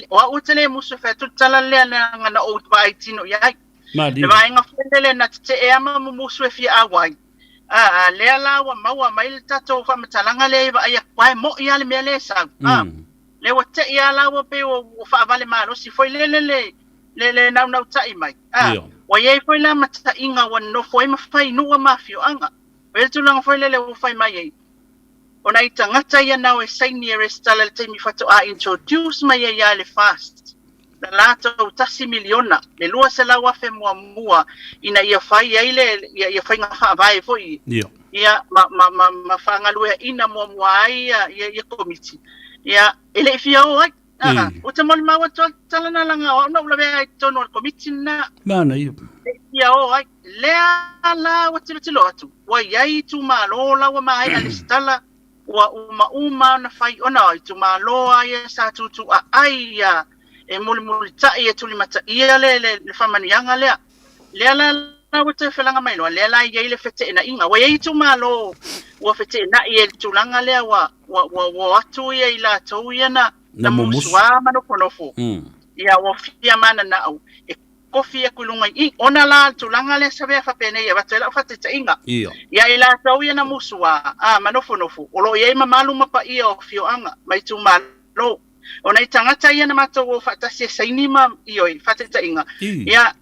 o utele musu fetu tala lea ngana o utwa tino iai. Le ba inga foi lea na te e ama musu e fia awai. Lea la wa maua mail tato fa matalanga lea iwa aia kwae mo ia le mea lea sau. Le wa te ia la wa pe o fa vale malo si foi le nau tai mai. Wa ye foi la mata inga wa no foi ma fai no wa mafio anga. Wel tu lang foi le fai mai ye. Ona I tangata ia nau e saini e restala le teimi fato a introduce mai ia le fast. Na lato tasi miliona. Le lua se la wafe mua ina ia fai ia fai nga faa vai foi. Ia ma fanga lua ina mua ai ia komiti. Ia ele fia o ai. O te moli maua tala na langa o na ulawe ai tono al komiti na. Mana ia. Ia o ai. Lea la wa tilo atu. Wa iai tu malo la wa mai alistala. Wa uma na fai ona I tu maloa ia sa tutu a aia e muli tai e tuli mata ia le famanianga lea la wata felanga mai loa lea la ia le fete na inga wa ia tu malo wa fete na ia tulanga lea wa atu ia ila tau ia na musua mano konofo ia wa fia mana na au e kofi e kulunga I ona la tulanga le Savea whapene ia watela whateta inga ia ila tau ia na musua manofo olo ia ima malu mapa ia o fioanga mai tu malo ona I tangata ia na mato o whatasi e sainima ioi whateta inga ia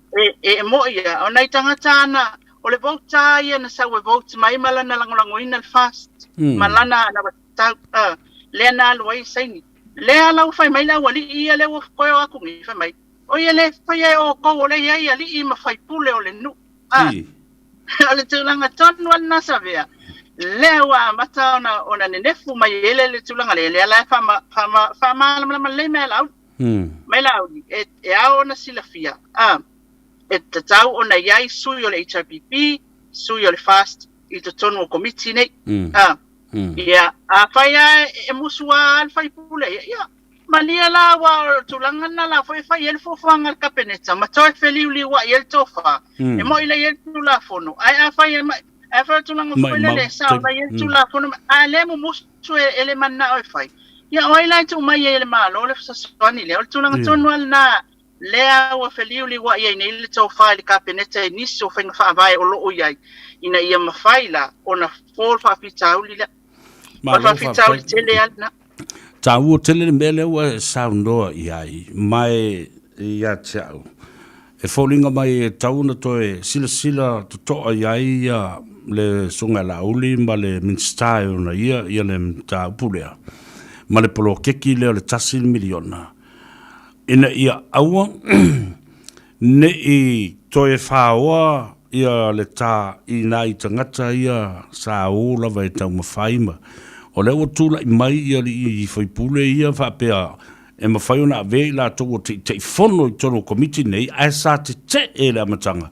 mo ia ona I tangata ana o le vouta ia na sau e vouta mai malana langolango ina le fast malana na watau lea na alua I saini lea lau fai mai lau ali ia le koeo aku ngi fai mai o ia le fai o ko le ia li I ma fai pule o le nu ale tulanga tonu na Savea le wa mata ona nenefu mai ele le tulanga le la fama le mela mela e a ona silafia e tatau ona iai sui o le HRPP sui o le fast I to tonu o komiti nei ia a fai e musua al fai pule ia Malia la wa tulanga na la foi fai el fofanga al kapeneta ma toi feliuli wa el tofa e mo ile el tula fono ai a fai e fa tulanga foi le sa va el tula fono ale mo musu ele manna o fai ya o ile tu mai ele malo le sa soni le tulanga tonu al na le wa feliuli wa ia ni le tofa al kapeneta ni so fa vai o lo ia ina ia ma faila ona for fa fitauli la fa fitauli tele al na Tau tele mele wa saunoa iai mai ia tau. E folinga mai tau na toe sila to iai le sunga la uli ma le minstaio na ia le tau pulea. Ma le polo keki le tasi miliona. Ina ia aua ne I toe whaoa ia le ta ina I tangata ia sa ula vai tau mawhaima. O le o tula I mai ia li I whaipule ia whapea e mawhai ona ave la tō te whono I tono komiti nei a sa te e le amatanga.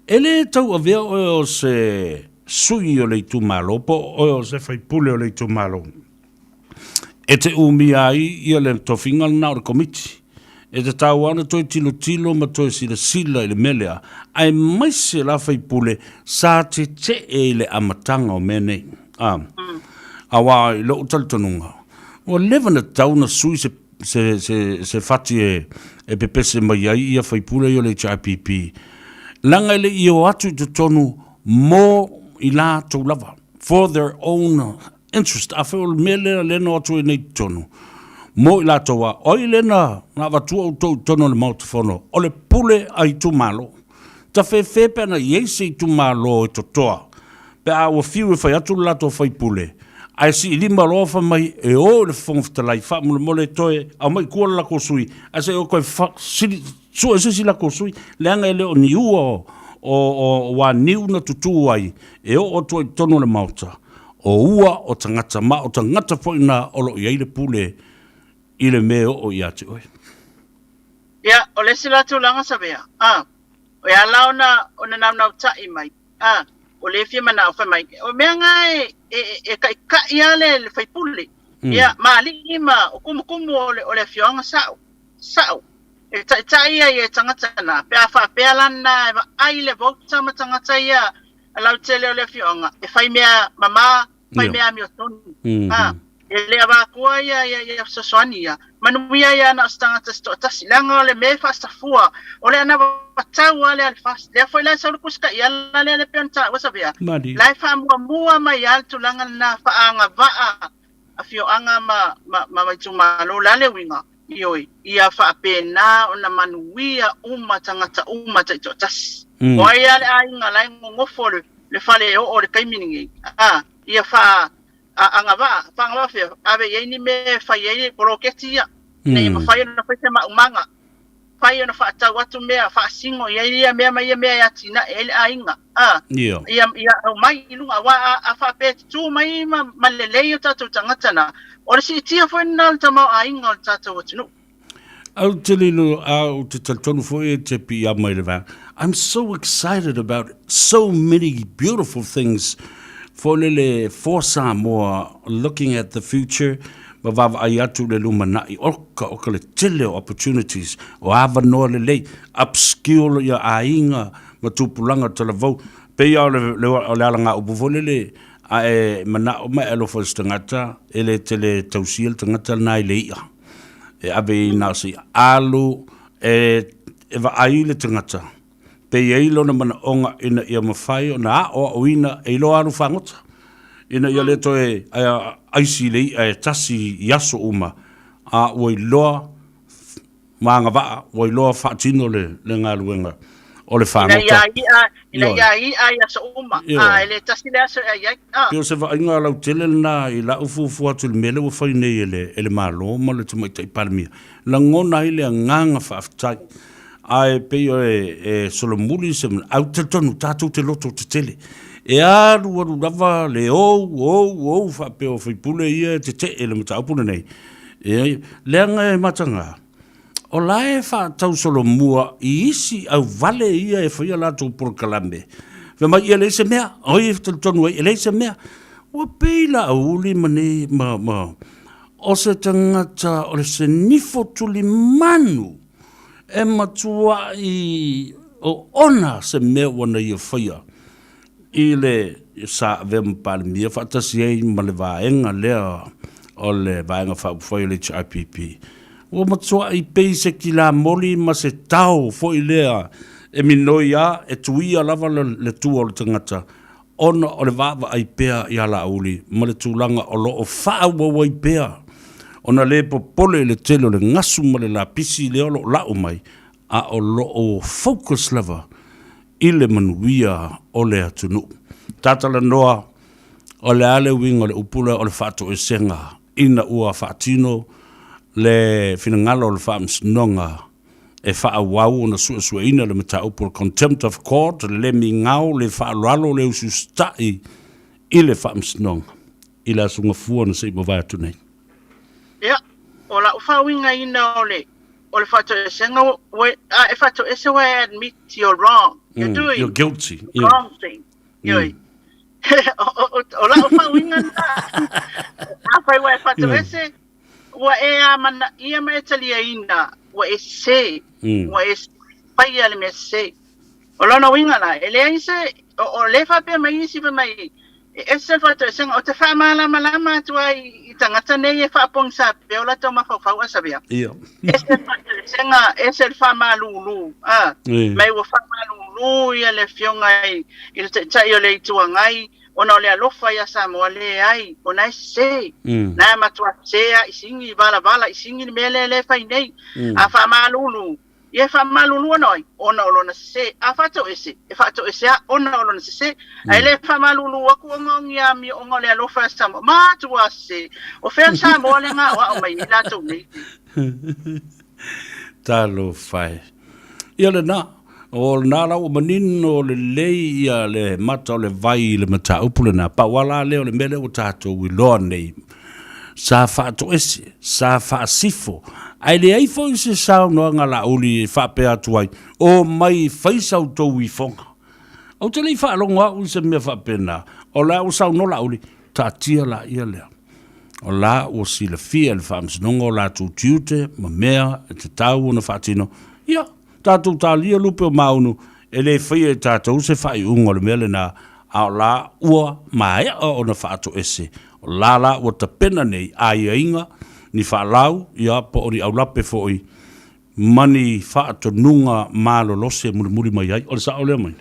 E le tau avea o se sui o le tu malo po o se whaipule o le tu malo. E te umi ai ia le tofinga na o komiti. E te tau ana toi tilo ma toi sila I le melea. Ai mai se la whaipule sa te e le amatanga o menei. Awa I lo tal tonunga. O leva na tau na sui se se fati e pepese mai ai ia faipule i o le HIPP. Langa le i o atu te tonu mō i la tau lava. For their own interest. A wheo mele lena atu e nei tonu. Mō i la tau a. Oi lena na watua o tau tono le mautafono. O le pule ai tu malo. Ta whewhepe na iese i tu malo e totoa. Pe a ua fiu e whai atu la tau faipule. Ai si i lima lofa mai e o le whongfitalai wha mule mole toe au mai kua lako sui ai se o koe sua sisi lako sui leanga e leo ni ua o wa niu na tutu ai e o toi tono le mauta o ua o tangata ma o tangata po ina olo i aile pule i le me o i ate oi ia o le sila tūlanga Savea o ia launa o na nau tai mai o le fia mana o fa mai o mea ngai e ka ia le faipule ia mali ima o kumu o le fionga sao e tai ia e tangata na pe afa pe lana e ai le vota ma tangata ia alau tele o le fionga e fai mea mama fai mea mi o tonu e le ava kua ia soswani ia manuia ia na tangata sto tasi langa le me fa stafua o le ana patau ale al fast le foi la solo kuska ia le penta o Savea lai fa mua mai altu langa na fa anga va a fio anga ma tuma lo la le winga ioi ia fa pena ona manuia uma tangata uma taito tas o ia le ainga lai ngofo le fale o le kaiminingi ia fa anga va fio ave ye ni me fa ye poroketia nei ma fa na fa ma umanga fai ona fa tau atu mea fa singo ia mea ia tina ele ainga ia mai ilunga wa a fa pe tu mai ma lele o tatu tangata na o si tia foi na tama ainga o tatu tunu au telilu au te tonu foi te pi a mai leva I'm so excited about so many beautiful things for lele for Samoa looking at the future Vava ai atu le lumanai oka le tele opportunities o ava no le lei upskill ya ainga matupulanga talavau pe ia le alanga ubuvole le a mana o mai alo fostangata ele tele tausil tangata nai le ia e ave nasi alu e va ai le tangata pe ia lo na mana onga ina ia mafai na o ina e lo alu fangota ina ia le toe aisi lei e tasi yaso uma a oi loa manga va oi loa fatino le ngaluenga o le fanga ina ia yaso uma ele tasi le aso ia pio se va inga lau tele na i la ufu atu le mele o fai nei ele malo ma le tumai tai palmia la ngona ile nganga fa aftai ai pio e solomuli se au te tonu tatu te loto te tele e aru lava le o fa pe o pule ia te ele mata pule nei e lenga matanga o lai fa tau solo mua i isi au vale ia e foi la tu por calambe ve mai ele se mea oi te tonu ele se mea o peila uli mane ma o se tangata o se nifo tuli manu e matua i o ona se mea wana ia faia ile sa vem palmia fatasi ai male vaenga lea o le vaenga fa foi le HIPP o matua i peise ki la moli ma se tau foi lea e minoia e tuia lava le tu o le tangata ona o le vava ai pea ia la uli ma le tulanga o lo o fa wa pea ona le popole le telo le ngasu ma le la pisi le o lo la o mai a o lo o focus lava ile manuia o le atunu. Tata la noa o le ale winga le upula o le fato e senga ina ua fatino le finangalo o le fams nonga e faa wau na sua ina le mata upul contempt of court le mingau le faa lalo le usustai ile fams nonga ila sunga fua na seipa vai atu nei. Ia, o la ufa winga ina o le fato e senga e fato e se wa admit you're wrong. You're guilty. Wrong thing. O la ufa winga na a fai wa fato e se wa e amana ia me talia ina wa e se wa e fai ale me se o lona winga na ele ai se o le fa pe mai si pe mai e se fa te sanga o te fa malama tu ai i tangata nei e fa pong sa pe ola to ma fa a Savea. Ia. E se fa te sanga e se fa malulu mai wo fa malulu ia le fionga i te tai o le tua ngai ona le alofa ia Samoa le ai ona se na matua se i singi bala i singi mele le fa nei a fa malulu ia fa malulu noi ona olona se a fa to ese e fa to ese ona olona se ai le fa malulu aku ngongi ami onga le alofa Samoa matua se o fe Samoa le nga wa o mai la to ni talo fai ia le na o nara o manino le lei ia le mata o le vai le mata upule na pa wala le o le mele o tato wi loa nei sa fa to ese sa fa sifo ai le ai foi se sa no ngala uli fa pe atuai o mai faisa o to wi fonga o te le fa longa u se me fa pena o la o sa no la uli ta tia la ia le o la o si le fia le fa msnongo la tu tiute ma mea te tau na fa tino ia tātou tālia lupe o maunu, e le whaia e tātou se whai unga le mele na ao la ua maea o na whaato ese. O la ua ta pena nei a ia inga, ni whaalau, ia po ori au lape fōi, mani whaato nunga malo lose muri mai ai, o le sa o lea mai.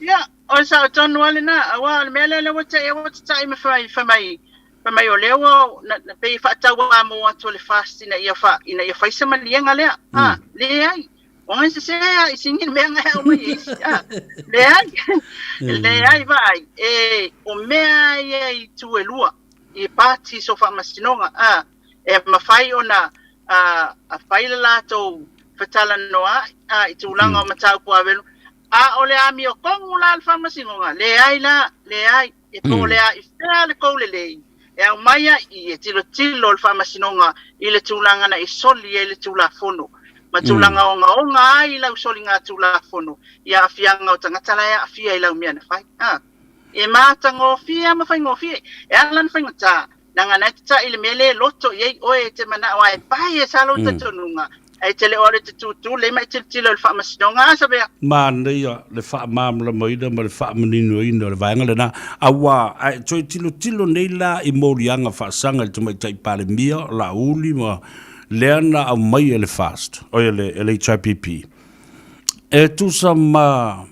Ia, o le sa o tonu ale na, awa le mele le wata e wata tai me whai o leo, na pei whaatau a mo atu le fasti na ia whaisa malienga lea, le ai. Onga se i singin mea ngai o mai le ai vai o mea i tuelua i pati so fa masinonga e mawhai ona a whaila lato whatala noa i tūlanga o matau kua velu o le ami o kongu la alfa masinonga le ai e po le ai whea le kou le lei e au maia i e tilo alfa masinonga i le tūlanga na i soli e le tūla fono matulanga onga ai lau solinga tula fono ia afianga o tangata la afia i lau mea na fai e mata ngofia ma fai ngofia e alan fai ngata nanga nata ile mele loto ye o e te mana wa e pai e salo tatununga ai tele ore te tutu le mai tilo le fa masinonga Savea man le fa mamla moida ma le fa menino ina le vaenga le na awa ai toi tilo nei la i morianga fa sanga le mai tai pale mia la uli ma leana au mai ele fast o ele HIPP e tu sama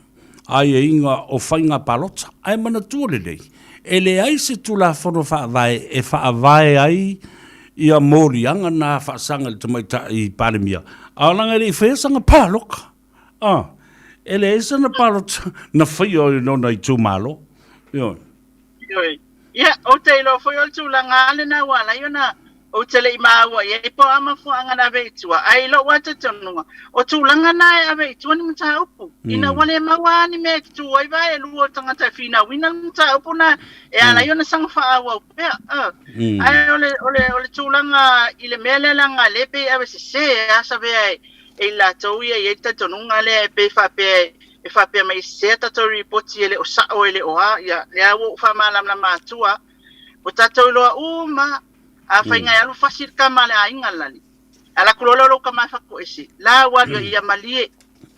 ai inga o fainga palota ai mana tuole nei ele ai se tu la fono fa vai ai ia morianga na fa sanga te mai tai palemia alanga ele fesanga paloka ele esa na palota na fio no na tu malo yo ya o te lo foi o tu la ngale na wala yo na o tele maua ye po ama fu anga na veitua ai lo wata tonunga o tulanga na a veitua ni mta upu ina wale maua ni me tu ai vai lu o tanga ta fina wina mta upu na e ana yo na sang fa awa pe ai ole tulanga ile mele langa lepe a se a Savea e la toia ye ta tonunga le pe fa pe mai se ta to report ele o sa o ele o ya ya wo fa malam na matua o ta to lo uma a fainga ya lu fasir kamale a ingalali ala kulolo ka mafako ese la wa ya malie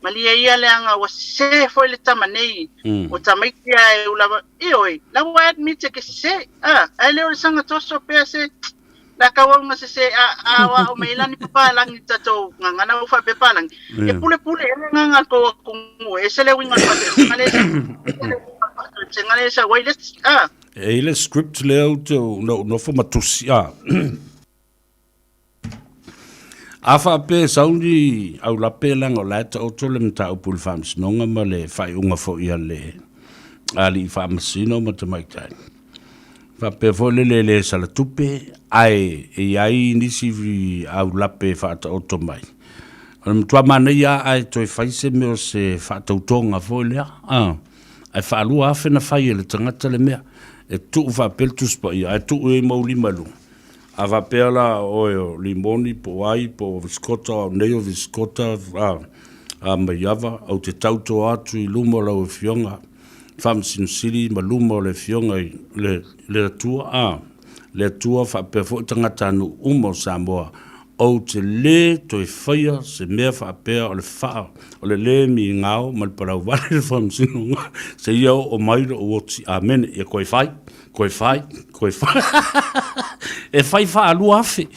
ia le anga wa se foi le tamanei o tamaitia e ula ioi la wa admit ke se ai le sanga to so pese la ka wa ma se a wa o meilani papa langi tato ngana o fa pe palang e pule nganga ko ku ese le winga ngale sa wa le ele script leo to no for matusia afa pe saundi au la pelang o la to to le mta upul fams nonga male fai unga fo ia le ali fams no mata mai tai fa pe fo le sala tupe ai ni si au la pe fa to to mai tua mana ia ai to fai se me se fa to tonga fo le ai fa lu afa na fai le tangata le mea e tu va pel tu spa ia tu e mauli malu ava pela o limoni po ai po viscota neo viscota ma yava au te tauto atu i lumo la o fionga fam sin siri ma lumo le fionga le tua fa pe fo tanga tanu umo Samoa o te le toi whaia se mea whaapea o le wha o le mi ngao ma le parau wale le whamsinunga se iau o maira o oti amen e koe whai e whai wha alua afe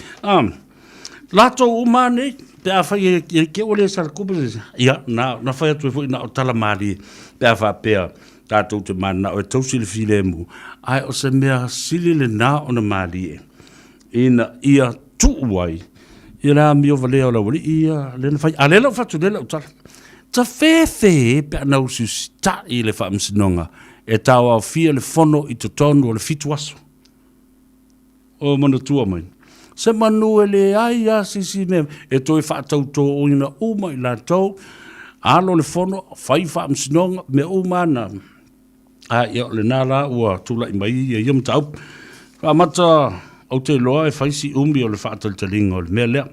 lato umane pe a whai e ke ole sa kupa ia na whai atu e fui na o tala maari pe a whaapea tātou te mana o e tausi le file mu ai o se mea sili le na o na maari e ina ia tu wai ira mi o vale o la wali ia le na fai ale la fatu le la utala ta fe pe na usi sta i le fa msinonga e tawa fia le fono i to tonu o le fitu aso o mana tua mai se manu e le ai a si me e toi fa tau to o ina uma i la tau alo le fono fai fa msinonga me umana a ia le nala ua tula i mai ia iam tau fa mata au te loa e faisi umi o le whaatalitaliga o le mea lea.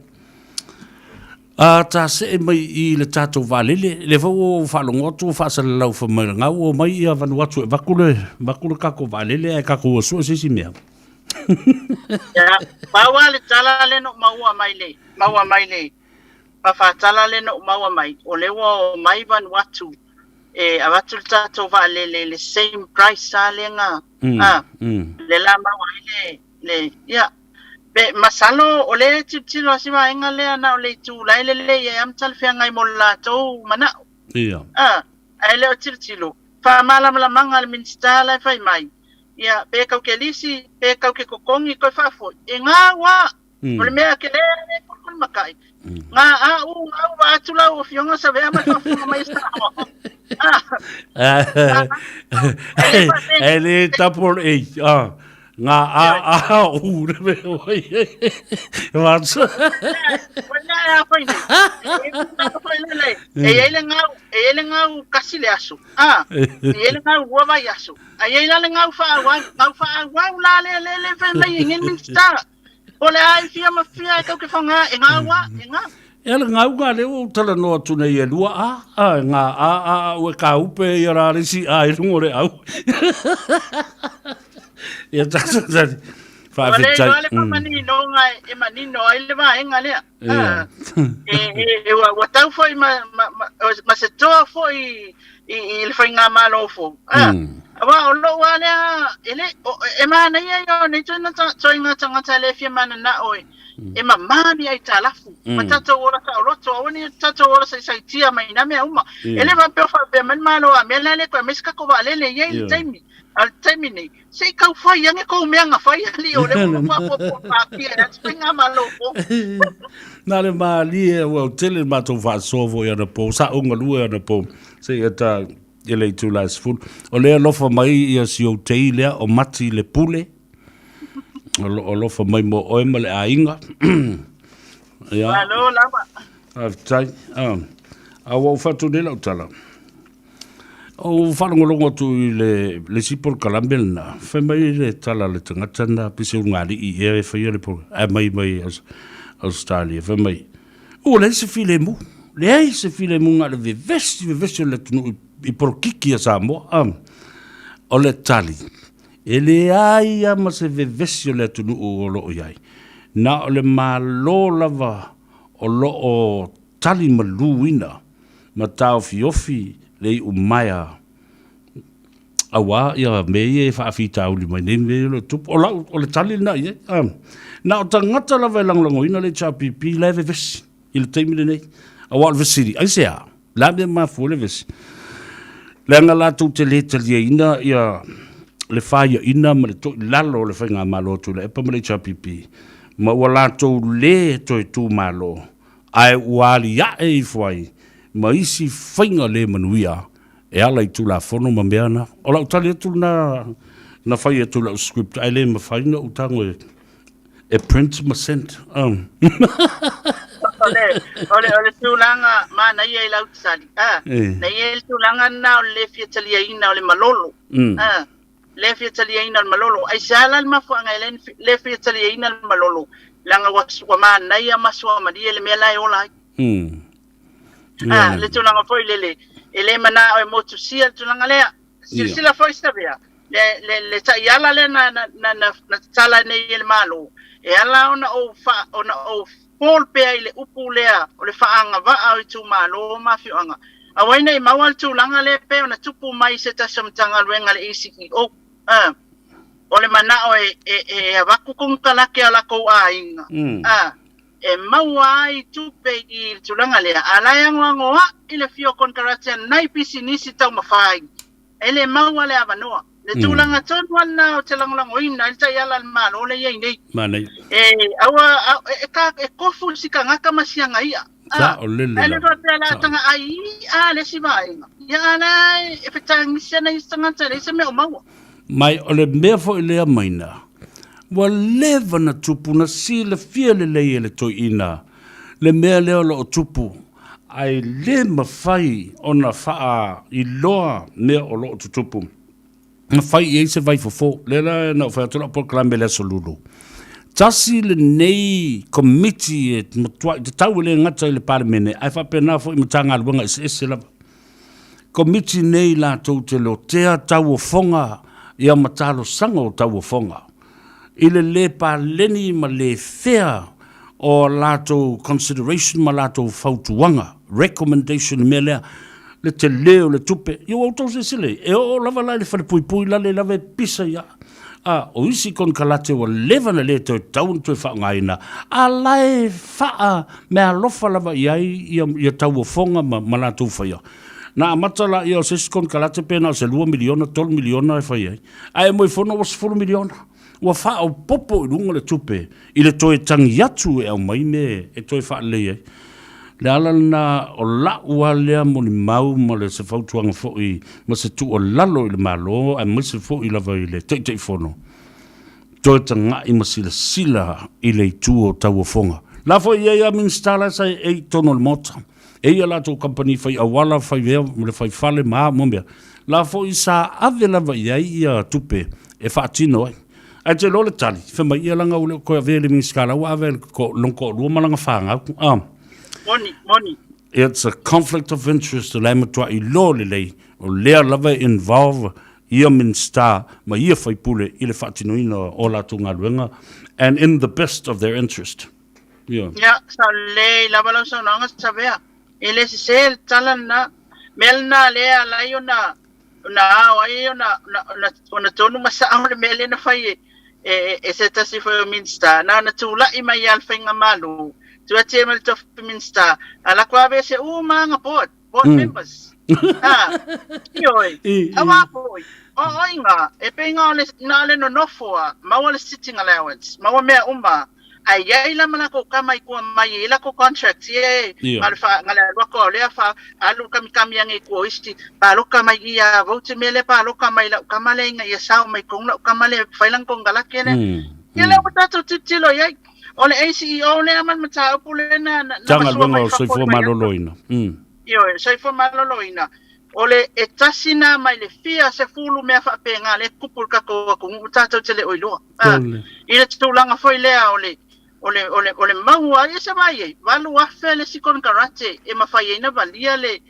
Ta se e mai i le tātou valele, le vau o whalongotu o whaasalalau whamairangau o mai ia vanuatu e vakule kako valele e kako o sua sisi mea. Maua le tala le no maua mai le. Ma whaatala le no maua mai. O lewa o mai vanuatu e avatu le tātou valele le same price sa le ngā. Le la maua le be masalo o le tilo siwa enga le ana o le tu lai le e am tal fia ngai mo la to mana ai le tilo fa mala manga le minsta la fai mai ia be ka ke lisi be ka ke kokongi ko fa fo e nga wa o le mea ke le ko makai nga au wa tula o fionga sa vea ma fa mai sta ele tapor nga u le me oi what's wala ya foi ele nga kasi le asu ele nga wa vai asu ai ele nga fa wa la le fa mai ngin min sta ole ai fia ma fia ka ke fanga nga wa nga ele nga le o tala no tuna ye lua nga o ka upe ia risi ai ngore au ia tasa fa fitai wale mani no ngai e mani no ile va enga le wa tau foi ma se to foi il foi nga malo fo wa lo wale ele e mana ia yo ni tuna to inga tanga le fi mana na oi e mani ai talafu matato ora ka roto oni tato ora sai tia mai na me uma ele va pe fa be man malo a me le ko meska ko vale le ye taimi al termine sei ka fa yang ko me nga fa ali o le fa pa pia spinga malo na le mali e o tele mato fa sovo ya na po sa unga lu ya na po sei eta ele tu las full o le lo fa mai ia si o teile o mati le pule o lo fa mai mo o e male ainga ya alo lava tai a wo fa tu de la tala o whanongolongo tu i le sipol kalambel na whai mai le tala le tangata na pise ungari i e whai le po a mai Australia whai mai o le se file mu le ai se file mu ngā le vevesi o le tunu i porokiki a Samoa o le tali e le ai ama se vevesi o le tunu o lo o iai na o le malo lava o lo o tali maluina ma tau fiofi lei umaya awa ia me fa fita uli mai nem le tup o le tali na ye na o tangata la velang ina le chapi pi le ves il temi nei awa le siri ai sea la me ma fu le ves le ngala tu te le ina ia le fa ina ma le to lalo le fa nga malo tu le pa le chapi pi ma wala to le to tu malo ai wali ya e foi ma isi whainga le manuia e ala i tula fono ma meana o lau tali atu na whai atu lau script ai le ma whaina utango e print ma sent ole tulanga ma na ia lau tsali na ia tulanga na le fiatalia ina ole malolo le fiatalia ina malolo ai sala ma fanga le fiatalia ina malolo langa wa ma na ia maswa ma dia le mela ola le tulanga foi lele ele mana o motu sia tulanga lea sila foi Savea le ta yala le na tala nei le malo e ala ona o Paul pe ile upulea o le faanga va au tu malo mafioanga a waina I mawal tu langa le pe ona tupu mai se ta samtanga luenga le isiki o le mana o e vaku kung kalake ala ko ainga e mawai tupe I tulanga le ala yang wangoa ile fio kon karatia nai pisi nisi tau mafai ele mawale avanoa le tulanga ton wana o te langolango ina ilta yala malo le yei nei Manei. Awa e kofu sika ngaka masianga ia Sa o lele ele ro tela tanga ai le sibai ya la e petang sena istanga tele se me o mawa Mai o le mea fo I lea maina. Wa leva na tupu na si le fia le lei le toi ina. Le mea leo lo o tupu. Ai le mawhai o na faa I loa mea o lo o tupu. Na whai I eise vai fofo. Lela na whai atula po klambe le solulu. Tasi le nei committee e matua te tau le ngata I le parlemene. Ai whapena fo I matanga aluanga ese lava. Committee nei la tau te lo tea tau o fonga. Ia matalo sanga o tau o fonga. Ile le pa leni ma le fea o lato consideration ma lato fautuanga. Recommendation me lea. Le te leo le tupe. Yo auto se sile. E o lava la le whare pui pui la le lava pisa ia. O isi kon kalate wa leva na le te tau tu wha ngaina. A lai wha mea lofa lava iai ia tau o fonga ma lato whaia. Na amata la ia o sesi kon kalate pena o se 2 miliona, 3 miliona e whai ai. Ai mo I whono o se 4 miliona. Ua wha au popo I runga le tupe. I le toe tangi atu e au mai me e toe wha lei ai. Le ala na o la ua lea mo ni mau ma le se fautuanga fo I ma se tu o lalo I le malo a ma se fo I lava I le tei whono. Toe tanga I ma sila I le tu o tau o fonga. La fo I ea minstala sa e tono le mota. Eia la tō company whai awala whai vea le whai whale maa mombea. La fo I sa ave lava iai ia tupe e whaatino ai. Ai te lole tali, whema ia langa ule koe vele minskala ua ave ko longko rua malanga whanga. Moni. It's a conflict of interest le matua I lo le lei o lea lava involve ia minsta ma ia whai pule I le whaatino ina o la tō ngā ruenga and in the best of their interest. Yeah. Ya, sa le lava lau sa nanga Savea. Ele se talan na melna le ala yona na ona tonu masa amre mele na fai e se tasi foi minsta na tula I mai alfenga malu tu ate mel to minsta ala kwa be se manga board members yoi awa boy inga e penga le na le no foa mawa sitting allowance mawa me ai ai la mana ko kama I mai la ko contract alfa ngala ko le fa alu kami yang ko isti palo kama ia vote mele palo kama la kama le nga sa mai kong la kama le failang kong gala kene yela bota tilo yai ole ACO le man mata pule na tanga longa so fo maloloina yo so fo maloloina ole etasina mai le fia se fulu me fa penga le kupul ka ko tato tele oilo ile tulanga foi le ole maua ia se mai valu afele sikon karate e mafai na valia le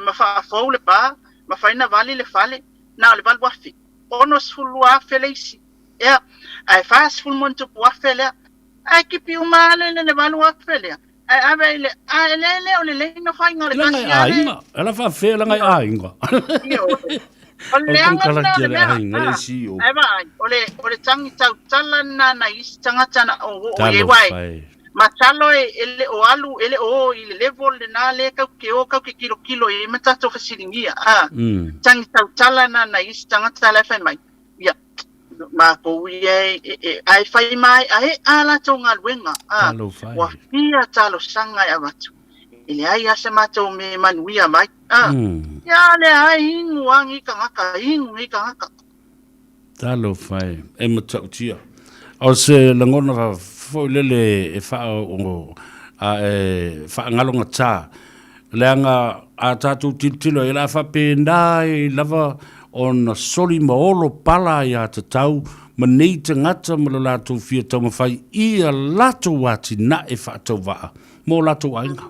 mafa fo le pa mafai na vali le fale na le valu afi ono sulu afele isi ya ai fast full monto po afele ai kipi umale le valu afele ai avele ai le ole no fai ngale ainga ela fa fe la ngai ainga ole anga ole tangi tau talana na istanga tana o ye wai matalo ele o alu ele o ile level na le ka ke kilo e mata to fasiringia tangi tau talana na istanga tala fa mai ya ma ko ye ai fai mai ai ala tonga wenga wa fia talo sanga ya watu ile ai ase mato me manuia mai ya le ai wangi kanga talo fai e matautia o se langona fo lele e fa o fa ngalonga ta leanga a tatu titilo e la fa pendai lava on soli maolo pala ya tatau manei te ngata mo la tu fia tau mawhai ia lato wati na e whaatau waa mo lato ainga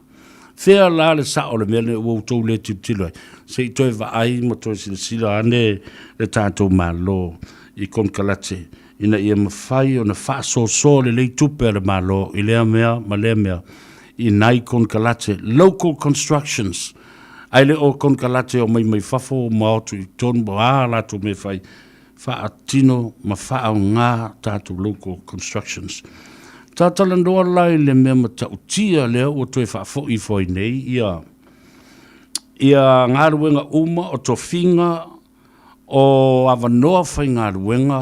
Fea la le sa o le mele o tau le titilo. Se i toi va ai mo toi sila ane le tātou malo I kon kalate. Ina ia mawhai o na wha so le tupe le malo I lea mea, ma lea mea. I nai kon kalate. Local constructions. Ai le o kon kalate o mai fafo o maotu I ton boa la tu me whai. Wha atino ma wha au ngā tātou local constructions. Tātala ndoa lai le mea mata utia lea o toi wha fo I foi nei ia ngā ruenga uma o to finga o awanoa whai ngā ruenga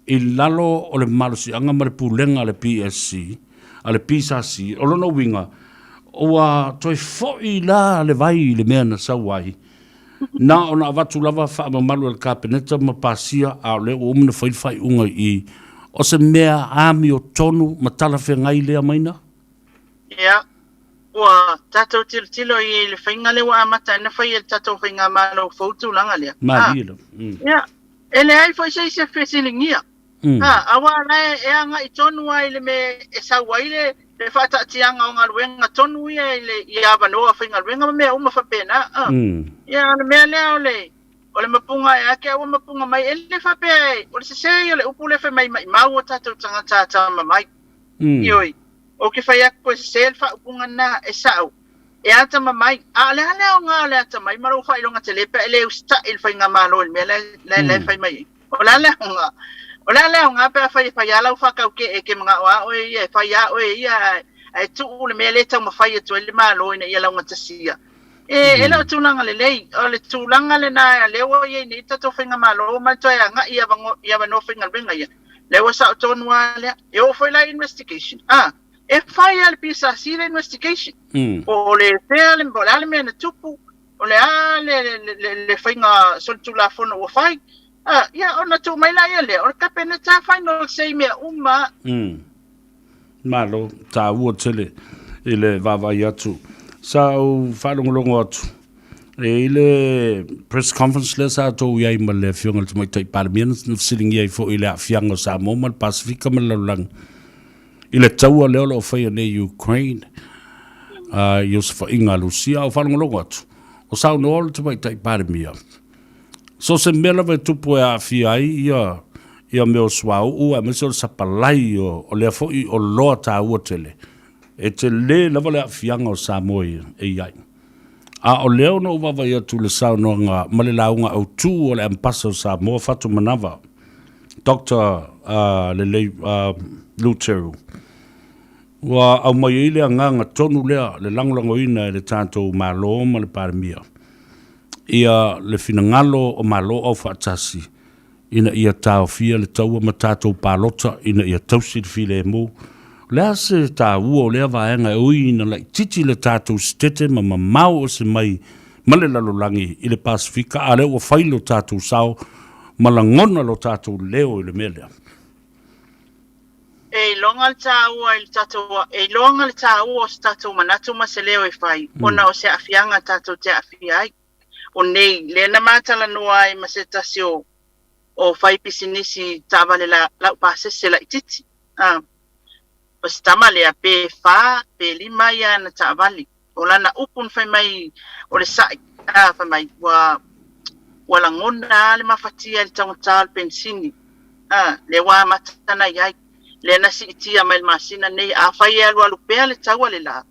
I lalo o le malusi anga mare pulenga le PSC a le PSC o lono winga o a toi fo I la le vai le mea na sawai na ona avatu lava wha malu al kapeneta ma pasia a le o umna whai unga I o se mea ami o tonu matala whengai lea maina? Ia, ua tatou tilo I le whainga lewa amata na whai e tatou whainga malo fautu langa lea. Mahila. Ia, ele ai whai se whesilingia. Awa lai e anga I tonu ai le me e sawai le whata tianga o ngā ruenga tonu ia I awanoa whainga ruenga mea uma whapena. Ia, le mea lea o le o le mapunga e ake awa mapunga mai e le whape o le sesei o le upu le wha mai mau o tatou tangata mai. Ioi, o ke whai ako e sesei le wha upunga na e sao. E ata mai, a le hale o ngā le ata mai, marau wha ilonga te lepe e le usta il whai ngā malo il mea le whai mai. O la le o ngā pe a whai alau whakau ke e ke mga oa o e whai a o e ia e tuu le mea le tau ma whai atu e le malo ina ia launga tasia. E la tulanga le lei, o le tulanga le na le o ye ni tato whinga malo, ma toi anga ia no whinga ringa ia. Le o sa o tonu ale, e o whai la investigation. E whai ale pisa si le investigation. O le thea le mbola le mea na tupu, o le a le whinga soltula fono o whai. Ia, o na tu mai la ia le, o le kapena ta final say mea uma. Malo, ta ua tele, ile vavai atu. Sa o whalongolongo atu. E le press conference le sa tō iai ma le whionga le mai tai paramiana na wsiling iai fo i le awhianga o Samoa ma le Pasifika ma laulang. I le taua leo lo whaia ne Ukraine. I o sa whainga Lucia o whalongolongo atu. O sa o noa le mai tai paramia. So se mela vai tupu e awhia ai ia meo swau ua me se o sapalai o le fo I o loa tā ua tele. E te le lava le awhianga o Samoa e iai. A o leo no wawa ia tu le sao no ngā male launga au tū o le ampasa o Samoa fatu manawa. Dr. Lele Luteru. Wa au mai ile a nganga tonu lea le langolango ina e le tātou malo ma le paramia. Ia le finangalo o malo au whaatasi. Ina ia tāo fia le taua ma tātou pālota ina ia tausi le file e mō. Lea se tā ua o lea vaenga e ui na lai titi le tātou stete ma mau o se mai male lalolangi I le Pasifika a leo o whailo tātou sao ma la ngona lo tātou leo I le melea. E longa le tā ua I le tātou, e longa le tā ua o se tātou manatu ma se leo e whai. Ona o se awhianga tātou te awhia ai. O nei, le na mātala noa ai ma se tasi o whai pisinisi tāwale la upase se la ititi. O se tama lea pe wha, pe lima ia na tāwali. O lana upun whai mai, o le sai, whai mai, wa langona le mawhatia le tangata le pensini. Le wā matana iai, le na si itia mai le masina nei, a whai alu alu pea le taua le la.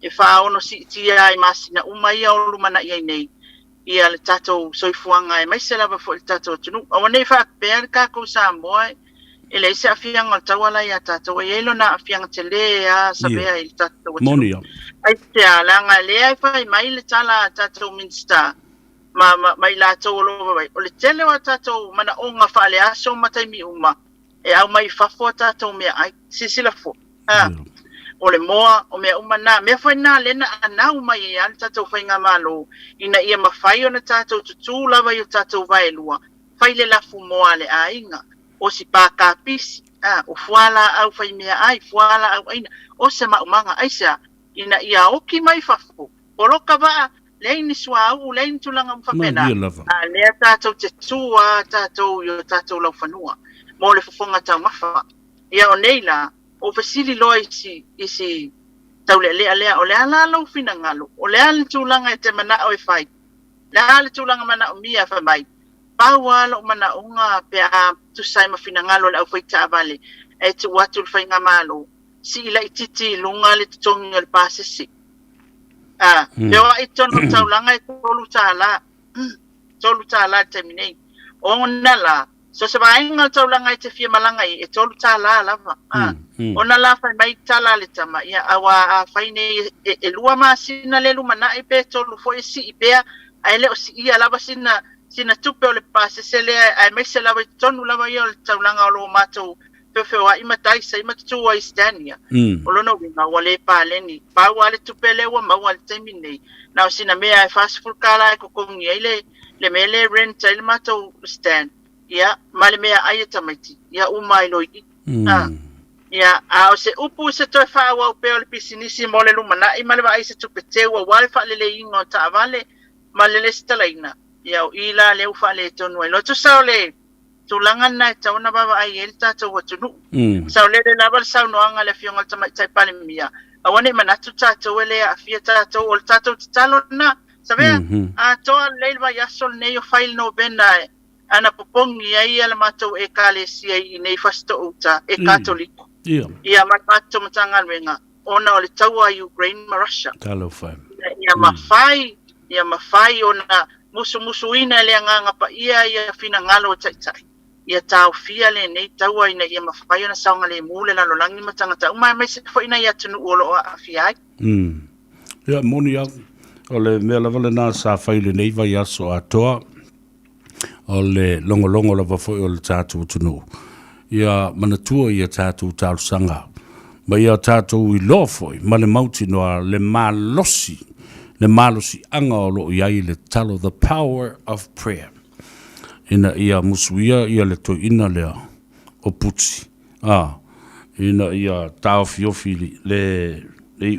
E wha ono si itia ai masina umai au lumana iai nei. Ia le tatou soifuanga e mai se lava fo le tatou tunu. Awa nei wha pea le kako Samoa e le se afianga o tawala ia tatou e elo na afianga te le a Savea I le tatou tunu. Monia. Ai te alanga le ai whai mai le tala tatou minsta mai la tau lova mai. O le tele wa tatou mana o ngā wha le aso matai mi uma. E au mai whafo tatou mea ai sisila fo. O le moa o mea uma na mea whai nā lena anau mai e ale tatou whai ngā malo ina ia mawhai o na tatou tutu lava I o tatou vaelua whai le lafu moa le a inga o si pāka pisi o fuala au whai mea ai fuala au aina o se maumanga aisa ina ia oki mai whafo o roka waa leini sua au leini tulanga mwhapena lea tatou te tua tatou I o tatou lau whanua mo le fufonga tau mawha ia o neila o fasili loa isi tau le o le ala lo fina ngalo o le ala tulanga te mana o fai le ala tulanga mana o mia fa mai pawa lo mana unga pe a tu sai ma fina ngalo le fai ta vale e tu watu fai ngamalo si ila ititi lunga le tongi le pasisi le wa itono tulanga e tolu tala terminate ona la so se vai nga tulanga te fia malanga e tolu tala lava ona la fa mai tala le tama ia awa fai ne e lua ma sina le luma na e pe tolu fo e si pe ai le o si ia lava sina tupe o le pasisi le ai mai se lava tonu lava ia le tulanga o lo mato pe wa imatai sai matu wa istania olono winga wale paleni pa wale tupele wa ma wale terminate na sina me ai fast food kala ko kongi ile le mele rent ile mato stand ya male me ai tamati ya umai loidi ya a se upu se to fa wa pe le pisinisi mole lumana i male ai se tupete wa wale fa le ingo ta vale male le stalaina ya ila le fa le tonu lo to saule tulangan na tauna baba ai el tato watunu saule le labar sau no anga le fionga tama tai palimia awane manatu tato wele afia tato ol tato talo na Savea a to le va ya sol ne yo file no bena ana popongi ai ala mato e kale si ai nei fasto uta e katoliko ia mato mtanga wenga ona ole tawa Ukraine ma Russia talo fai ia mafai ona musu ina le nganga pa ia fina ngalo tai ia tau fia le nei taua ina ia mawhai ona saunga le mule la lolangi matangata umai mai se fo ina ia tunu olo a fiai ia moni au o le mea lawale nā sa whai le nei vai aso atoa o le longo la wafoi o le tātou tunu ia manatua ia tātou tālusanga ma ia tātou i lofoi ma le mauti noa le malosi anga o lo iai le talo the power of prayer ina ia musuia ia le to ina lea o putsi ina ia tau fiofili le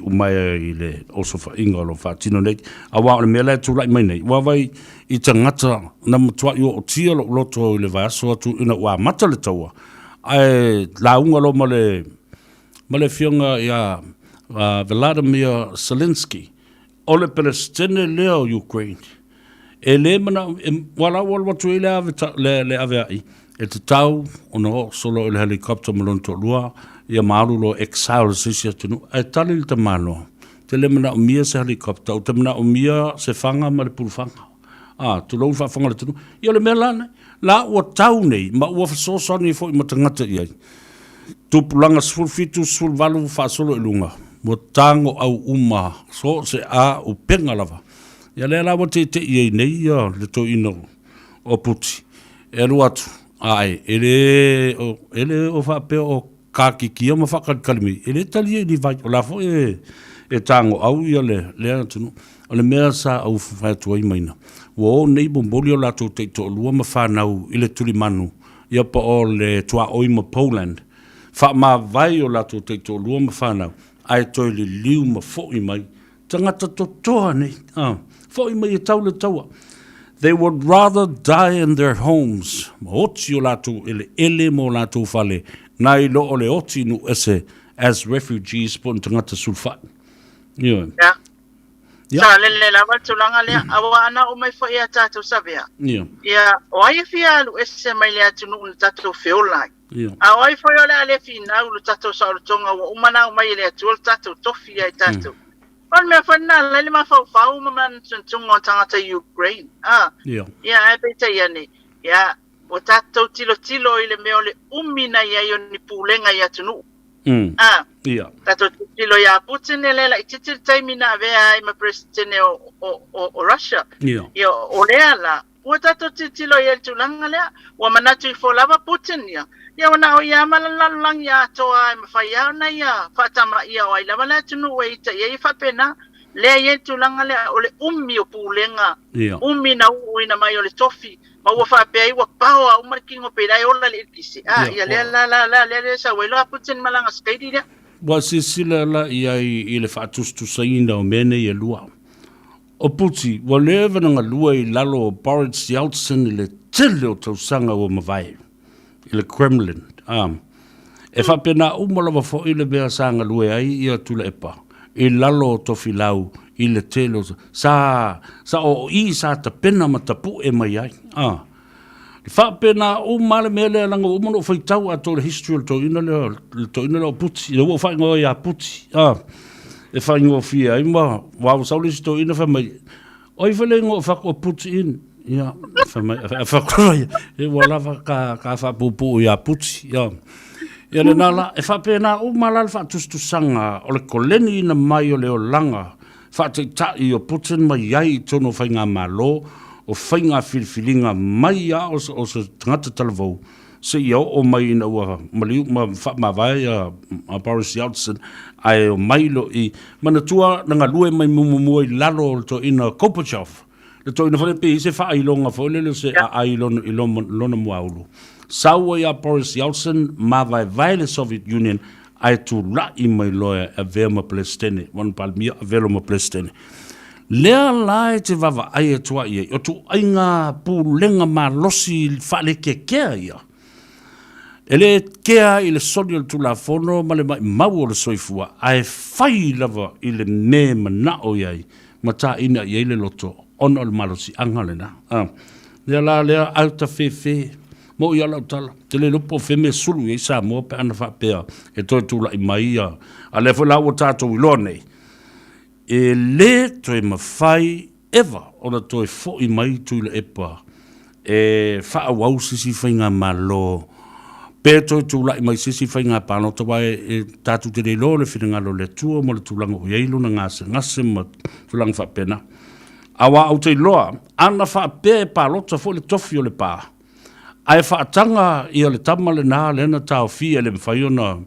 umaya i le osofa inga lo fatino nei awa o le mele tu lai mai nei wa vai i tangata na mutua i o tia lo loto i le vaso atu ina wa mata le taua ai la unga lo male fionga ia Vladimir Zelensky o le Palestine leo Ukraine e le mana wala watu le ave ai e te tau ono solo il helicopter malon to lua ia malu lo exile sisia tunu e tali le tamano te le mana o mia se helicopter o te mana o mia se fanga ma le pulfanga tu lo fa fanga le tunu ia le melane la o tau nei ma o fa so so ni fo i matangata ia tu pulanga sul fitu sul valu fa solo ilunga mo tango au uma so se a o penga lava ia le la wote te ia nei ia le to ino o puti e luatu ai ele o fa pe o kakiki o ma fa kalmi ele tali ni vai o la fo e tango au ia le tunu o le mea sa au fa to i maina wo nei bombolio la to te to lua ma fa nau ile tuli manu ia pa o le tua o ma Poland fa ma vai o la to te to lua ma fa nau ai to le liu ma fo i mai tangata to toa nei fo i mai tau le taua they would rather die in their homes oti o la to ele mo la to fale nai lo o le oti nu ese as refugees pon tangata sulfa yeah sa le la watulanga le awa ana o mai fo ia tatu Savea ia o ai fia lu ese mai le atu nu tatu feolai a oi fo ia le fina lu tatu sa tonga o mana mai le atu tatu tofi ai tatu on me fo na le ma fo ma man tungo tangata Ukraine ia ai pe te ia ni ia o tatu tilo ile me ole umina ia yo ni pulenga ia tunu tato tilo ya Putin le la titil taimina vea ima presidente o Russia yo oleala o tato tilo ya tulanga le wa manatu fo lava Putin ya wana o ya malalang ya to ai mafaya na ya fatama ya wa ila bala tunu we ta ye fa pena le ye tulanga le ole ummi o pulenga ummi na uina mai ole tofi ma wa fa pe wa pawa umarkingo pe dai ola le kisi ya le sa we la Putin malanga skaidi dia wa sisila la ia i le fatustu saina o mene ia lua o puti wa leva nga lua i lalo o Boris Yeltsin le tele o tausanga o mawai i le Kremlin e fa pena umala wa fo i le bea sanga lua ai ia tula epa I lalo to filau I le telo sa o I sa ta pena matapu e mai ai. Fa pena o male mele langa o mono foi tau ato le history to ina le puti le wo fa ngo ya puti. E fa ngo fia I ma wa sa le sto ina fa mai. Oi fele ngo fa ko puti in. Ja, fa mai fa ko e wala ka fa pupu ya puti. Ya le nala e fa pena o malal fa tu sanga o le koleni na mai o le o langa fa te ta I o putin mai ai tono fa nga malo o fa nga filfilinga mai a o se tangata talvo se yo o mai na wa mali ma fa ma vai a Boris Johnson ai o mai lo I mana tua nga lue mai mumu I lalo to ina Kopachov le to ina fa pe se fa I longa fo le se ai lon mo Samoa Boris Johnson ma vai le Soviet Union ai tu la I mai loya a verma Palestine one palmia a verma Palestine lea lai te vava ai tua ia o tu ainga pu lenga ma losi fa le ke ia ele kea I le soni tu la fono ma le mau le soifua ai fai lava I le ne mana o iai mata ina ia le loto ono le malosi angalena lea alta fefe mo ia la tala te le lupo feme sulu I Samoa pe ana fa pe e to tu la I mai a le fo la o tato I lone e le to e mafai eva ona to e fo I mai tu le epa e fa au sisi fainga malo pe to tu la I mai sisi fainga pa no to e tatu te le lo le finga lo le tu mo le tu lango ye lu na ngase mo tu lang fa pena awa au te loa ana fa pe pa lo to fo le tofio le pa ai whaatanga I le tama le nā lena tau fia le mwhaiona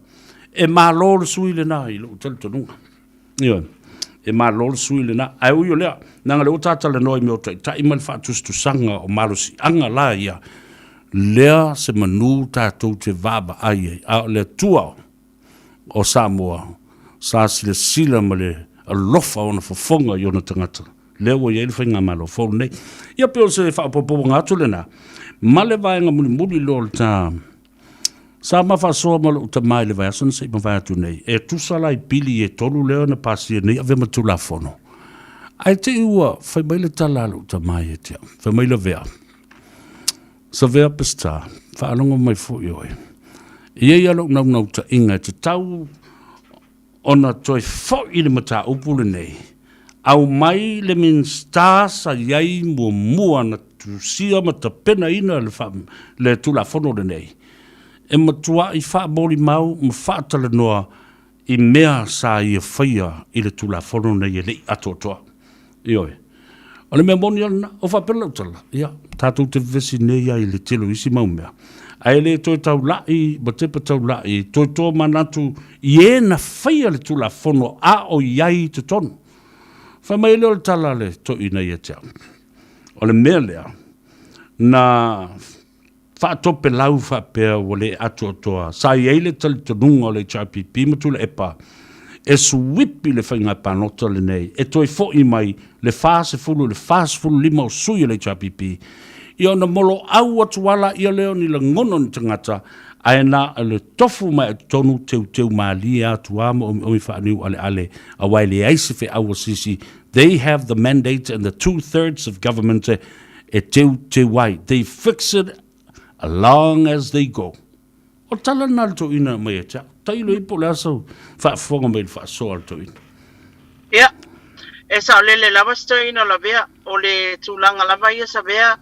e malo le sui le nā I lo tali tonunga. E malo le sui le nā. Ai ui o lea, nanga le o tata le noi me o tai ma le whaatustu sanga o malo si anga la ia. Lea se manu tātou te vaba ai a le tua o Samoa. Sa sila sila ma le alofa o na fofonga I ona tangata. Lea o iei le whainga malo fōru nei. Ia peo se whaapopo ngātu le nā. Male vaenga muli lol ta sa ma fa so ma ta mai le vason se ma va tu nei e tu sala I pili e tolu le na pasi nei ave ma tu la fono ai te ua fa mai le tala lu ta mai e te fa mai le vea Savea pesta fa alongo mai fo yo e ia lo na ta inga te tau ona toi fo I le mata upule nei au mai le min sta sa yai mo mua na tu sia mata pena ina le tu la fono de nei e matua I fa boli mau ma fa tala noa I mea sa I faia I le tu la fono nei le atotoa ioi o le mea moni ana o fa pela utala ia tatu te vesi nei ai le telo isi mau mea ai le toi tau lai ma tepa tau lai toi tō manatu I e na faia le tu la fono a o iai te tonu fa mai le o tala le to ina ia tea o le mea lea na fa tope lau fa pea o le ato toa sa I eile tali tonunga o le HRPP matu le epa e suwipi le whainga panota le nei e toi fo I mai le fase fulu lima o sui o le HRPP I ona molo au atu wala I leo ni le ngono ni tangata aena le tofu mai tonu teu mali atu ama o mi whaaniu ale a waile aise fe awa sisi they have the mandate and the 2/3 of government e te wai. They fix it as long as they go. O tala nalto ina mai e tea. Tailo ipo le aso whaafonga mai whaaso alto ina. Ia. E sa lele lava sto ina la vea o le tūlanga lava ia sa vea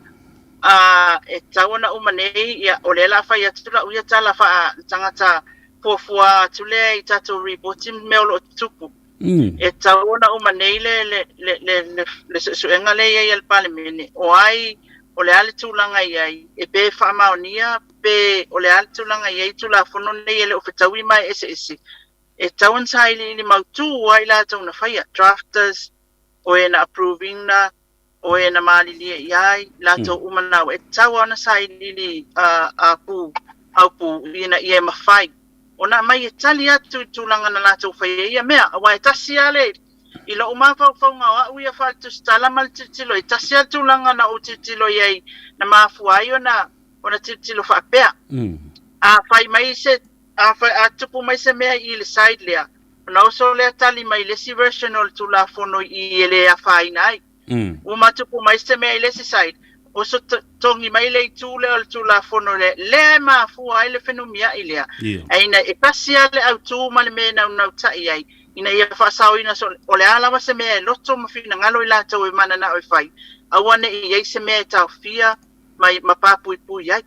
e tawana umanei ia o le la fa ia tula uia tala fa tangata pofua tule I tato reporting me o tupu. E tawana umanei le suenga le ia il parliament o ai o le ale tūlanga iai e pe whaamaonia pe o le ale tūlanga iai tula fono nei ele o whetaui mai ese e tawan sa ili mautu ai la tau na whaia drafters o e na approving na o e na maali lia iai la tau umanau e tawana sa ili a pu au pu ina ia mawhai o na mai e tali atu tūlanga na la tau whaia ia mea awa e tasi ale I lo umawhau ngā au ia whal tu stala mal titilo I tasi al tūlanga na o titilo iai na mafuai o na titilo whaapea. A whai mai se, a tupu mai se mea I le side lea. na so le tali mai le si version o tu la fono I ele a fainai o matupu mai se me le si side o so tongi mai le tu le o tu la fono le ma fu ai le fenomia ilea aina e pasia le au tu ma le me na tai ai ina ia fa sao ina so o le ala se me loto ma fina ngalo ila to e mana na o fai awane I se me ta fia mai mapapu pu ai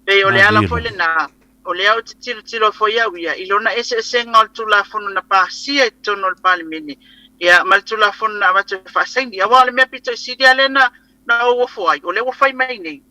pe o le ala foi le na o le au tilo foi au ia ilona ese ngal tu la fono na pasia tono le palimene ia mal tu la fono na mate fa sendi awale me pito sidia lena na o foi o le o fai mai nei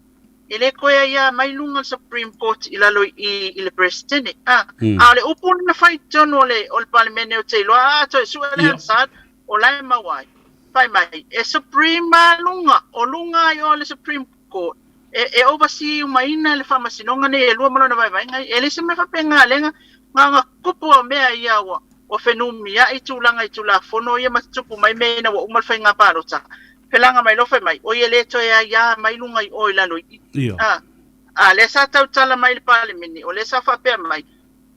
ele ko ia mai lunga Supreme Court ilalo I le president ale upun na fai tono le o palimene o telo to su le sad o la mawai fai mai e Supreme lunga o lunga yo le Supreme Court e oversee maina le famasinonga ne e lua malona vai ngai ele se me fa penga lenga nga kupu mea ia o fenumia I tula fono ia matupu mai me na o mal fainga parota pelanga mai lo fe mai o ele to ia mai lunga I o ilano le sa tau tala mai le parliament o le sa fa pe mai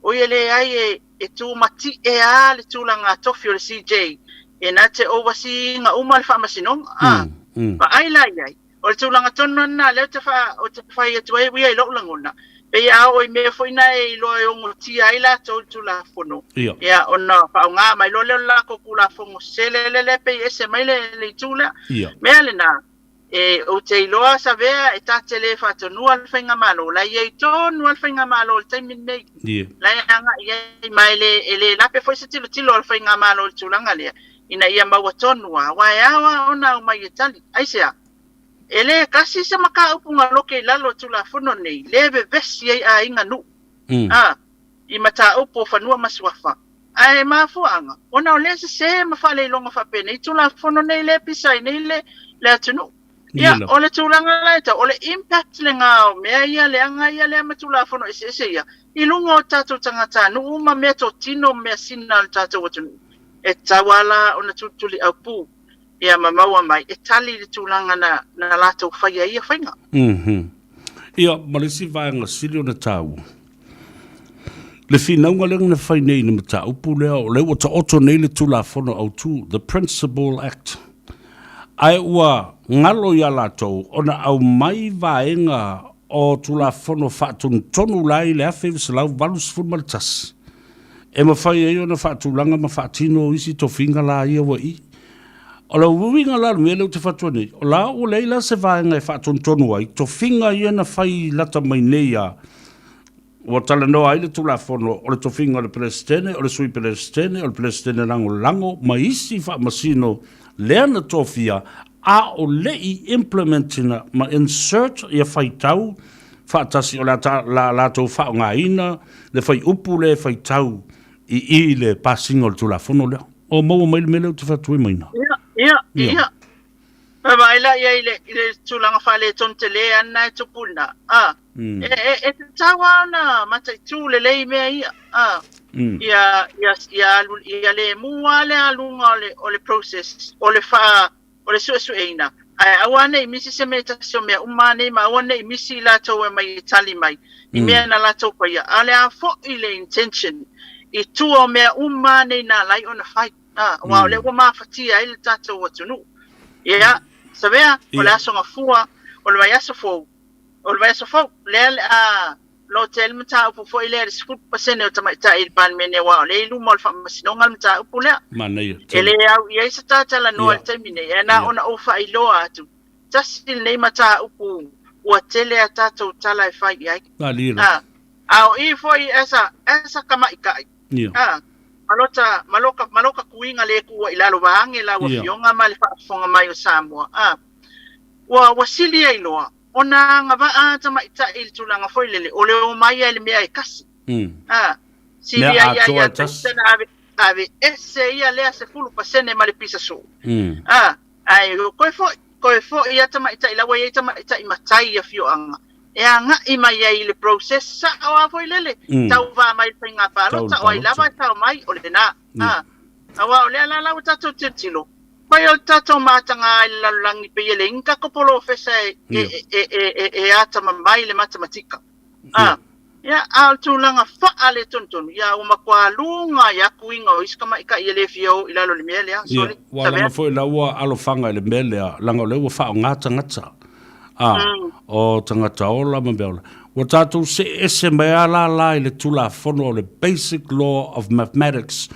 o ele ai e tu mati le tulanga tofi o le CJ e na te oversee nga umal famasinonga pa ai lai o le tulanga tono na le te fa o te fa ia tu ia lo langona pe ia o me foi na I lo o ngoti ai la tu la fono ia ona fa nga mai lo le la ko kula fongo selele pe ese mai le tula me ale na o te loa Savea e ta tele fa tonu al fenga malo la ia tonu al fenga malo te minne la nga ia mai le la pe foi se tilo al fenga malo tulanga le ina ia ma watonu wa ia ona o mai tali ai se ele kasi se maka upunga loke lalo tula fono nei leve vesi a inga nu I mata upo fanua maswafa ai mafuanga ona o le se mafale longa fa pene tula fono nei le pisai nei le tunu ya ole tulanga laita ole impact le ngao me ia le anga ia le matula fono ese ia ilungo tatu tangata nu uma meto tino me sinal tatu watunu e tawala ona tutuli apu ia mamaua mai e tali le tulanga na lato faia ia fainga ia malisi vaanga sili ona tau le finaunga lenga na fai nei na mata upu lea o le wata oto nei le tula fono au tu the Principal Act ai ua ngalo ia lato ona au mai vaenga o tula fono fatun tonu lai le afe visalau valus fulmaltas e mawhai e ona fatulanga ma fatino isi tofinga la ia wa I o la uwinga la me le te fatua nei o la o leila se vaenga e fatun tonu ai tofinga ia na fai lata mai nei a o tala noa ai le tula fono o le tofinga o le presidente o le sui presidente o le presidente lango ma isi fa masino lea na tofia a o lei implementina ma insert ia fai tau fa tasi o la tau fa nga ina le fai upu le fai tau I le passing o le tula fono lea o mau mai mele te fatui maina ia vai la ia ile tulanga fale tontele ana tupuna e tawa na mata tule le me ia ia le muale alunga ole process ole fa ole sueina awane misi se meta so me umane ma awane misi la to mai tali mai I me na la to pa ia ale a fo ile intention I tu o me umane na lai ona fight wa le wa mafatia ile tato watunu ia Savea ole aso ngafua ole vai aso fo le lo tel mata upu fo ile school pasene o tamaita il pan mene wa le lu mol fa masinonga mata upu le manai ele au ia se tata la no termine na ona o fa ilo atu tasil nei mata upu o tele atata tala fa ia au I foi esa kama ikai maloka kuinga le ku ilalo bange la wa fionga mal fa fonga mai o Samoa wa wasili ai loa ona ngava ata mai ta il tulanga foi lele ole o mai ele me ai kasi sili ai ave ese ia le se fulu pasene mal pisa so ai ko fo ia ta mai ta ila wa ia ta mai ta matai ia fioanga e anga I mai ai le process sa o foi lele tau va mai pinga palo ta o lava ta mai o le na awa o le la tato tilo pai o tato matanga la langi pe le inka ko polo fesa e ata mai le matematika Ia al tulanga fa ale tonton ia uma kwa lunga ya kuinga o iskama ika ile fio ila lo limele ya Ia, soli. wa langa foi la ua alofanga le mele a langa le ua wha o ngata. O tangata ola ma beola. Wa tātou se ese mai ala la i le tula fono o le basic law of mathematics.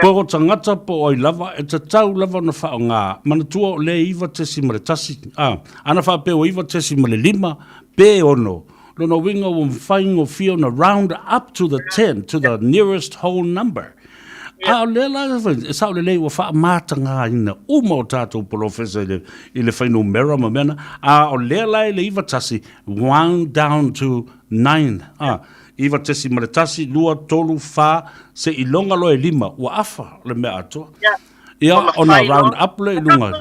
Po tangata po oi lava e te tau lava na wha o ngā. Mana tua o le iwa tesi ma le tasi. Ana wha pe o iwa tesi ma le 5, pe ono. Lona winga o mwhaingo fio na round up to the 10, to the nearest whole number. A o le la e sao le wa wha mata ngā ina uma o tātou professor i le whainu mera ma mena. A o le la le iwa tasi, 1 down to 9. Iwa tesi ma le tasi, 2, 3, 4, se i longa lo e 5, ua afa le mea atua. Ia ona round up le i lunga.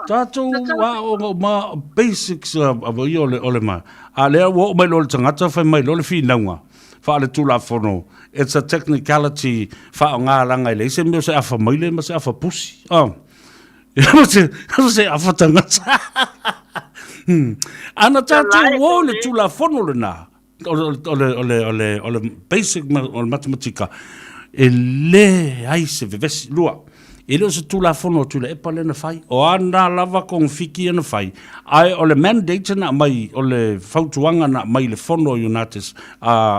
Tātou wa o ma basics of i ole mai. A lea wo mai lo le tangata whai mai lo le whinaunga. Wha le tula fono. It's a technicality wha o ngā langa i le. Se meo se afa maile, ma se afa pusi. Se afa tangata. Ana tātou wo le tula fono le nā. Ole basic o le matematika. E le ai se vevesi lua. E leo se tula fono tula e pale na fai. O ana lava kong fiki na fai. Ai o le mandate na mai, o le fautuanga na mai le fono United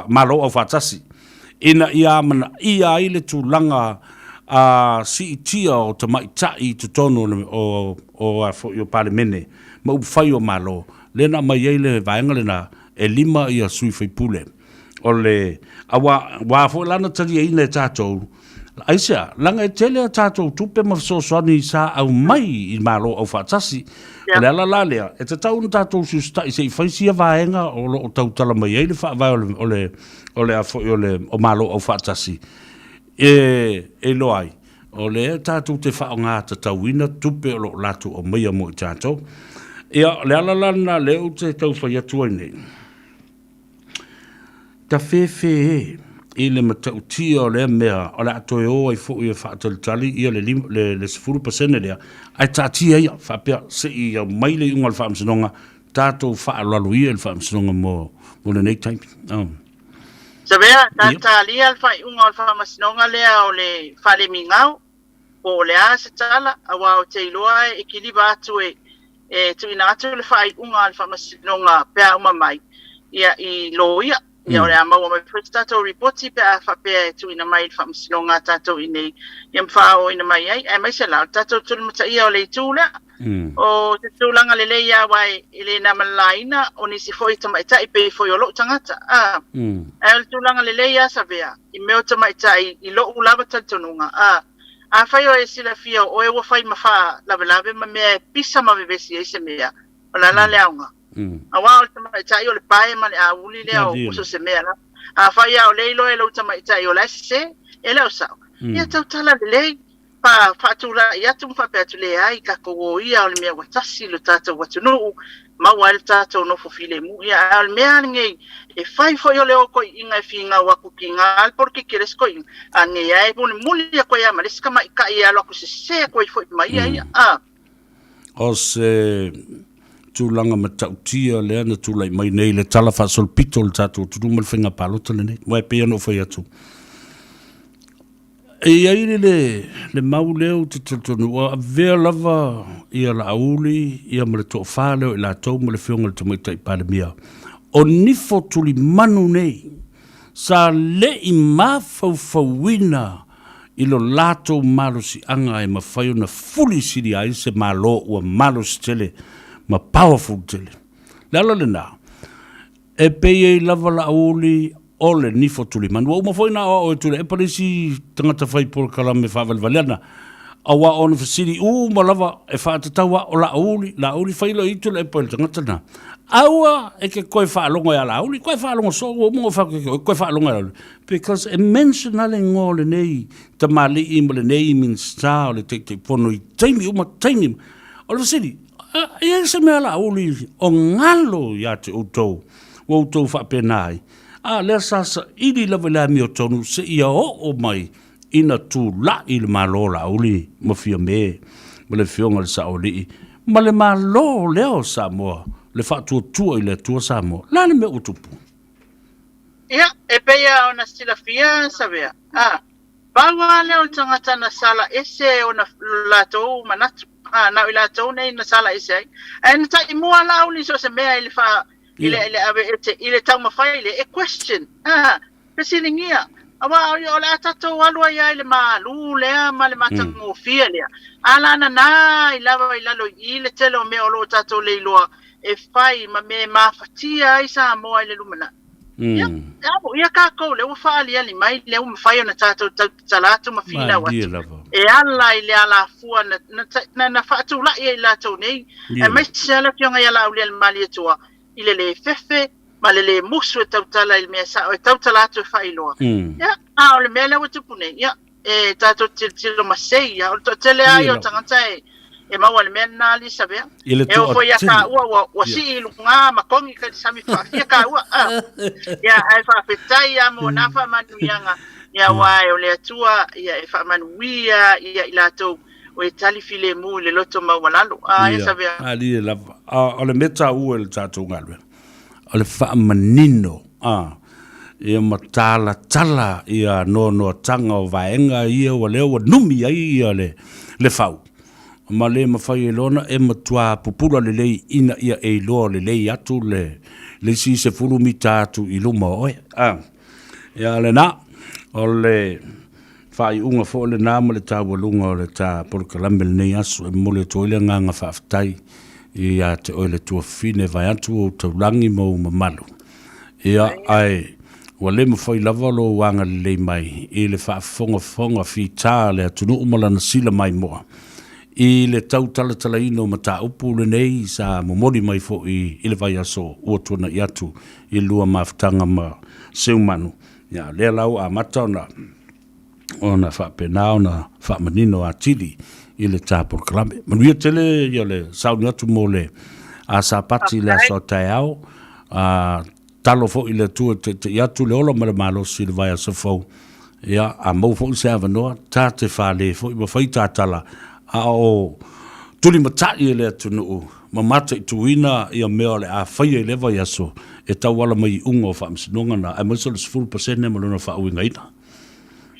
malo o fatasi. Ina ia mana ia i le tulanga si itia o te mai tai te tono o yo pale mene. Ma upu fai o malo. Lena mai ei le vaenga lena e 5 ia sui fai pule. O le wa fo lana tali e ina tātou. Aisia, langa e tele a tātou tupe ma soani sa au mai i malo au fatasi. O le ala lalea, e te tau na tātou susta i se i whaisia vaenga o tau tala mai ei le whaavai o malo au fatasi. E loai, o le tātou te whao ngā te tauina tupe o lo latu o mai mo i tātou. Ia, le ala lana leo te tau whai atua nei. Ta whewhe i le matautia o le mea o le atoe o ai fo i whaatalitali ia le 10% lea ai tātia ia whapea se i mai le unga le whaamsinonga tātou whaalalu ia le whaamsinonga mo le nei taimi. Savea, tātalia le whai unga le whaamasinonga lea o le whale mingau o le a se tala awa o te iloa e kiliba atu tu ina atu le whai unga le whaamasinonga pea uma mai ia i loia. Ia o le ama o mai first tātou reporti pe a whapea tu ina mai whamsinonga tātou i nei. Ia mwhao ina mai ai, e mai se lau, tātou tulimata ia o le tūlea. O te tūlanga le leia wai i le na malaina o nisi foi tamaita i pe foi o lo tangata. E o le tūlanga le leia Savea, i meo tamaita i lo ulava tantonunga. A whai o e sila fia o e wa whai mawha lawe ma mea pisa ma vevesi e se mea. O la la leaunga. Awa o tamaita o le pae ma le a uli lea o uso se mea la. A whai o leilo e lo tamaita o la se e leo sao. Ia tau tala le lei pa whatura i atu mwhape atu le ai ka kogo ia o le mea watasi lo tātou watunuu maua le tātou no fofile mu. Ia o le mea ngei e whai foi o le o koi inga e whinga waku ki ngā alporki ki res koi. A ngei ai pune muli a koi ama leska mai ka ia loku se se koi foi mai ia. O se tūlanga matautia lea na tūlai mai nei le tala whaasol pito le tātou tutu mal whinga palota le nei. Wai pia no whai atu. E aile le mau leo te tatonu a vea lava ia la auli, ia ma le toa whāleo i la tau ma le whionga le tamaita i pandemia. O nifo tuli manu nei, sa le i mawhauwhauina i lo lato malusi anga e mawhaio na fuli siri ai se malo ua malusi tele, ma powerful tele. Lala le nā, e pei lava la auli, o le nifo tuli manu. Wa umafoina o e tule e parisi tangata whai por kalame whavalvaliana. A wa o na fasiri malava e whaatatawa o la auli whailo i tule e poil tangata na. Aua e ke koe whaalonga e la auli, koe whaalonga so o mungo koe whaalonga e la auli. Because e mention ale ngō le nei, ta mali i ma le nei min sta o le te pono i taimi taimi. O le fasiri, e se mea la auli o ngalo ya te utou, o utou whapenai. Le sasa ili lava la mi o tonu se ia o mai ina tu la il malo la uli ma fia me ma le fionga le sa oli ma le malo leo Samoa le fa tu i le tu Samoa la le me utupu ia e peia ona silafia Savea bawa le o tangata na sala ese ona latou manatu na latou nei na sala ese ai na tai mo ala uli so se mea ile fa ile ave ile tau mafai ile e question pesilingia awa o la tatou alua ia ile malu lea ma le matangofia lea ala na ilava ilalo ile telo me o lo tatou le iloa e fai ma me mafatia ai Samoa ile lumana ia kako le ufa ali ali mai le um fai na tatou talatu mafila wa e ala ile ala fua na fatu la ia la tau nei e mai sala kionga ia la ule mali tua ile le fefe ma le musu tau tala il mesa o tau talatu fai loa ia le mele o tupune ia e tatou tilo masei ia o tele ai o tangata e ma wale mena ali Savea e o foi aka wa si lunga makongi ka sami fa ka wa ya ai fa petai ya mo na fa manu yanga ya wa o le tua ya e fa manu ya ila to o tali file mu le loto ma walalo ya Savea ali la o le meta u el tatu ngalwe o le fa manino ia matala tala ia no tanga o vaenga ia o le o numi ia le fau ma le mawhai e lona e matua pupula le lei ina ia e loa le lei atu le si se furu mi tātu i luma oe. Ia le na, o le whai unga fo le nāma le tā walunga o le tā porkalame le nei asu e mole toile nganga whaftai i a te oile tua fine vai atu o taulangi mau mamalu. Ia ai, wa le mawhai lava lo wanga le lei mai i le whaafonga fi tā le atunu umalana sila mai moa. I le tau tala ino ma tā upu le nei sa momori mai fo i le vai aso ua tuana i atu i lua maftanga ma seumanu. Ia, lea lau a mata ona whapena ona whamanino a tili i le tā porkalame. Manuia tele i le sauni atu mo le a sapati le aso tai au talo fo i le tua te i atu le ola ma le malosi i le vai aso fau. Ia, a mau fo i se avanoa tā te whale fo i mawhai tā tala o tuli matai e le atunu ma mata i tuina i a mea le a whaia i lewa i aso e tau wala mai unga o whaamsinonga na a maisa le 10% ma luna whaauinga ina.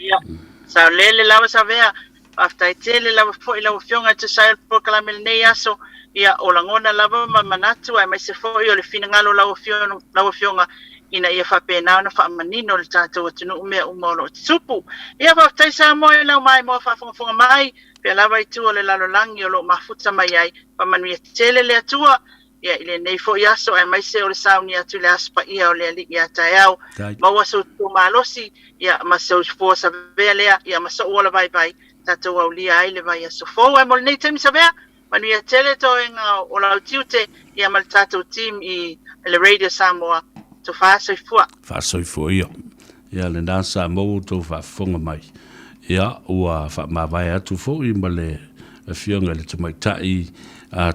Ia, sa lele lawa Savea after i tele lawa fo i lawa fionga te sail porkalame le nei aso ia o langona lawa ma manatu ai mai se fo i o le fina ngalo lawa fionga ina ia whapena na whaamanino le tātou atunu umea umolo te supu. Ia whaftai sa moe lau mai mo whafonga mai pe lava i tua le lalolangi o lo mafuta mai ai pa manuia tele le atua ia ile nei fo i aso ai mai se o le sauni atu le aspa ia o le aliki a tai au maua so tu malosi ia ma se o fo Savea lea ia ma so ola vai tātou au lia ai le vai aso fo ai mo le nei temi Savea manuia tele to inga o lau tiute ia ma le tātou team i le Radio Samoa to whaasoifua. Whaasoifua ia. Ia le nasa mou tō whaafonga mai. Ia ua whaamawai atu fo i ma le whionga le te maitai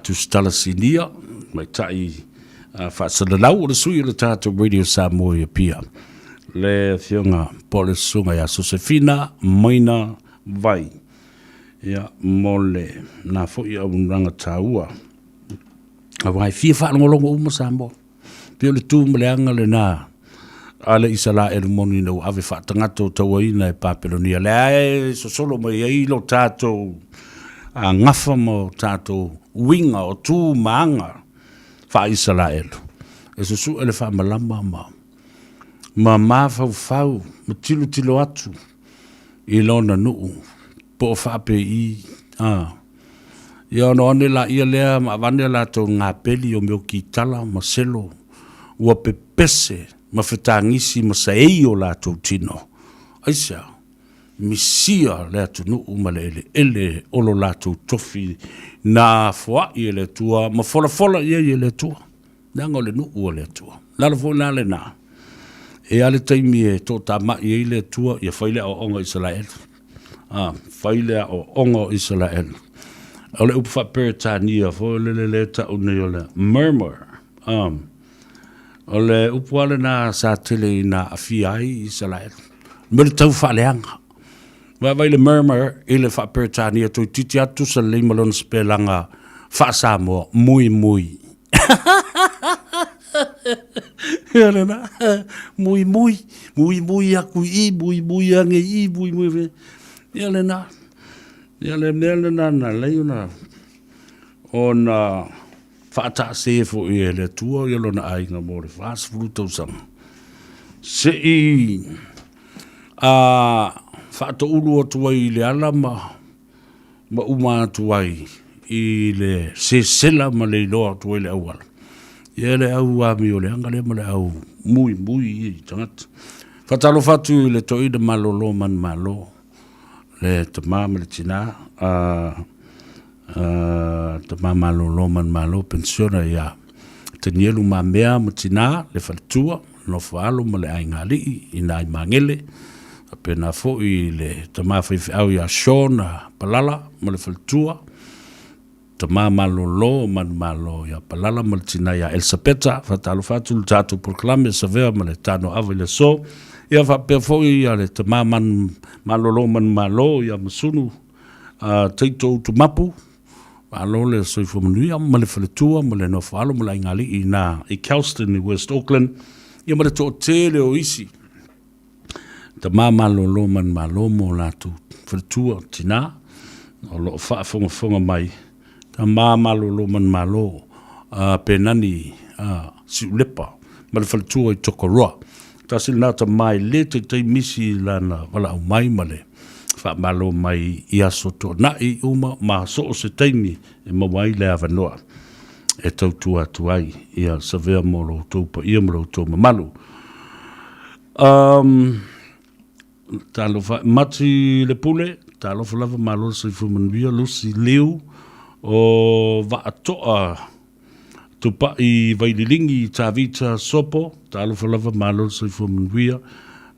tu stala sinia, maitai whaasalalau o le sui o le tātou Radio Samoa ia pia. Le whionga pole sunga ia Sosefina Maina vai. Ia mole na fo i au nanga tāua. A wai fia whaanongolongo uma Samoa. Pio le tū maleanga le nā ale isala e moni no ave whaatangato tawaina e papelonia le ae so solo mai e ilo tātou a ngafa mo tātou winga o tū maanga wha isala elu e so su ele wha malama ma mawhau ma tilo atu i lona nuu po whape i ia no ane la ia lea ma vane la tō ngā peli o meo ki tala ma selo ua pepese ma whetangisi ma saei o lātou tino. Aisa, misia le atunu ma le ele olo lātou tofi na fuai e le tua, ma fola ia le tua. Nanga le nuu o le tua. Lala fo na le na. E ale taimi e tō tā mai e le tua, ia whaile o onga Israel. Whaile o onga Israel. Ole upa peretania, fo le ta une o le murmur. O le upuale na sa tele na afiai Israel. Mele tau whaaleanga. Vai le murmur i le whaperetania tui titi atu sa le malona spelanga wha Samoa mui. Ia le na, mui aku I, mui ange I, mui. Ia le na lei na, o na whaata se fo I le tua, ia lo na ainga mo le fast food tausang. Se I, whaata ulu o tuai le ala ma uma tuai I le se sela ma le loa tuai le awala. Ia le au ami o le anga le ma le au mui I tangata. Whatalo fatu I le toi de malolo man malo. Le te mama le tina. Te mama malolo man malo pensiona ia. Te nielu ma mea ma tina le faltua. No whaalo ma le aingali I nai mangele. Pena fo I le te mawhaifi au ia Shona palala ma le faltua. Te malolo man malo ia palala ma le tina ia Elsapeta. Whatalo fatu le tatu proklame Savea ma le Tanoa Ava le so. Ia whapea fo ia le te malolo man malo ia masunu. Teito tu mapu. Alo le soifo manuia ma le faletua ma le no whaalo ma le ingali I Kelston I West Auckland. Ia ma le to tele o isi. Te malolo man malo mo latu faletua tina. O lo whaafonga mai. Te malolo man malo penani si ulepa. Ma le faletua I Tokoroa. Tasi nā ta mai le te misi lana wala au mai male. Wha malo mai I aso to na I uma ma so o se teimi e mawai le awanoa. E tau tua tuai ia Savea molo taupa ia molo tau mamalu. Talo wha mati le pule, talo wha lava malo sa I fumanuia lusi leu o wa atoa tupa I vaililingi Tavita Sopo, talo whalava malo sa I fumanuia.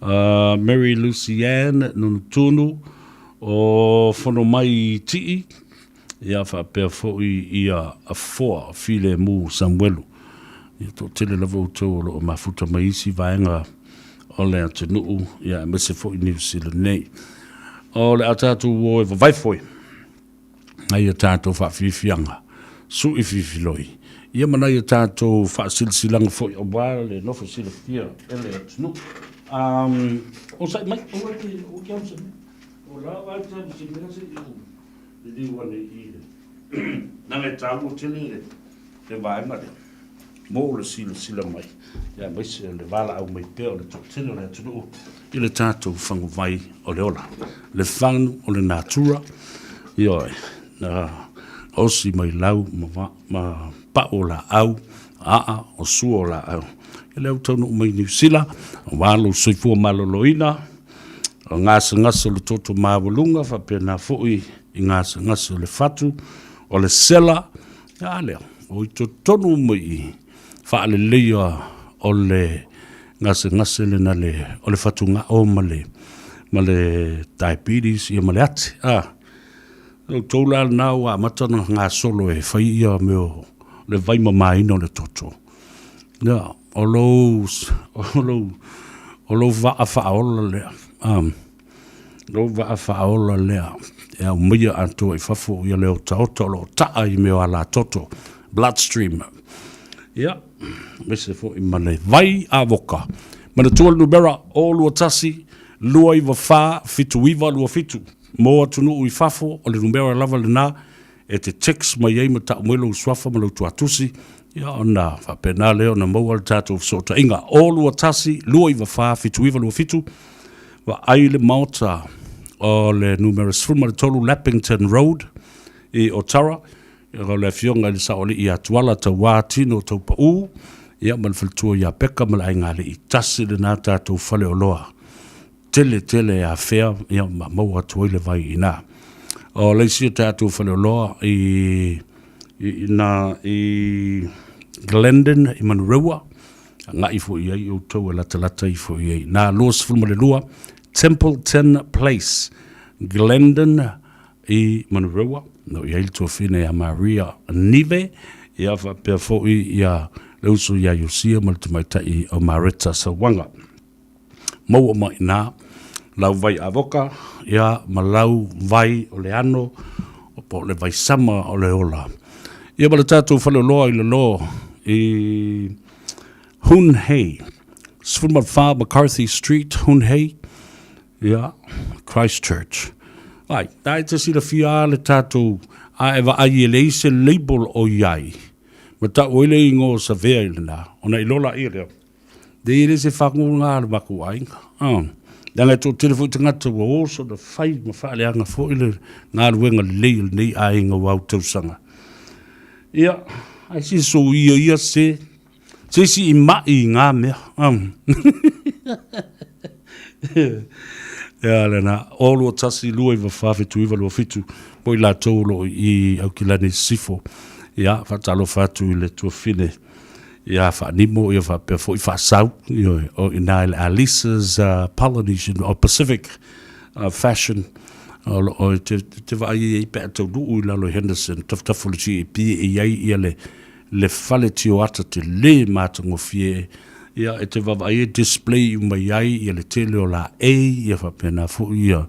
Mary Lucianne Nunutunu o whono mai tii. Ia whapea fōi ia a foa file mu Samuelu. Ia tō tele lava utau o mafuta mai isi vaenga o le atenuu. Ia mese fōi New Zealand nei. O le atatu o e vavaifoi. Ai a tātou whawhiwhianga. Su I whiwhiloi. Ia mana ia tātou whaasilsilanga fōi o wāra le nofo sila fia ele atenuu. O sai mai o ke au sai o la vai te se me se I di wane I na me tamu tele le vai mai mo le sila mai ya mai se le vala au mai pe o le tele le tu I le tato fango vai o le ola le fang o le natura yo na o si mai lau ma pa o la au o su o la au ele au tonu mai New Zealand walo soifua maloloina o ngasa le toto mawalunga whapena fui I ngasa le fatu o le sela ale o I tonu mai whaale leia o le ngasa le na le o le fatu nga o ma le diabetes I ma le ate o toula na wa matana ngā solo e whai ia meo le vaima mai no le toto ya o lo va faola le lo va faola le e o mia anto I fafo ia le o taoto lo taa I meo ala toto bloodstream ya mese fo I mane vai avoka mana tual nubera o lua tasi lua I wafa fitu iwa lua fitu mo atunu I fafo o le nubera lava le na e te text mai ei mata mwelo uswafa ma lo tuatusi ia ona whapena leo na maua le tātou sota inga o lua tasi lua I wafa fitu iwa lua fitu wa aile maota o le numerous fulma le tolu Lappington Road I Otara ia le fionga le saole I atuala ta wātino tau pa u ia man faltua ia peka ma le ainga le I tasi le nā tātou whale o loa tele a fea ia maua tuai le vai ina o leisi tātou whale o loa I Glendon I Manurewa nga I fo ia I tau e lata I fo ia na los fulma le lua Templeton Place Glendon I Manurewa no ia il tofine a Maria Nive ia fa pe fo ia leuso ia Yosia maltumaitai o Marita Sawanga mau mai na lau vai avoka ia malau vai o le ano o po le vai sama o le ola ia bala tātou whale loa I le lo Hunhei. Sfulmat Fa McCarthy Street, Hunhei. Yeah, Christchurch. Ai, tai te sila fia le tātou a ewa ai le se label o iai. Ma ta oile ingo Savea ile na. Ona ilola i leo. De ile se whakungu ngā le maku ainga. Danga tō telefu te ngata wa oso na whai ma whaale anga fo ile ngā ruenga leil nei a inga wau tausanga. Ia, ai si so ia se. Se si I mai ngā mea. Ia lena, olo tasi lua iwa whawhetu iwa lua fitu. Poi la tōlo I au ki lani sifo. Ia, whatalo whatu I le tua whine. Ia, whanimo ia whapea fo I whasau. O ina ile Alice's Polynesian or Pacific fashion. O te vai I pēa tau nuu I lalo Henderson. Tafutafulu ti I pie I ai ia le whale tio ata te le mātango fie. Ia, e te wawai display mai ai ia le tele o la ia whapena fo ia.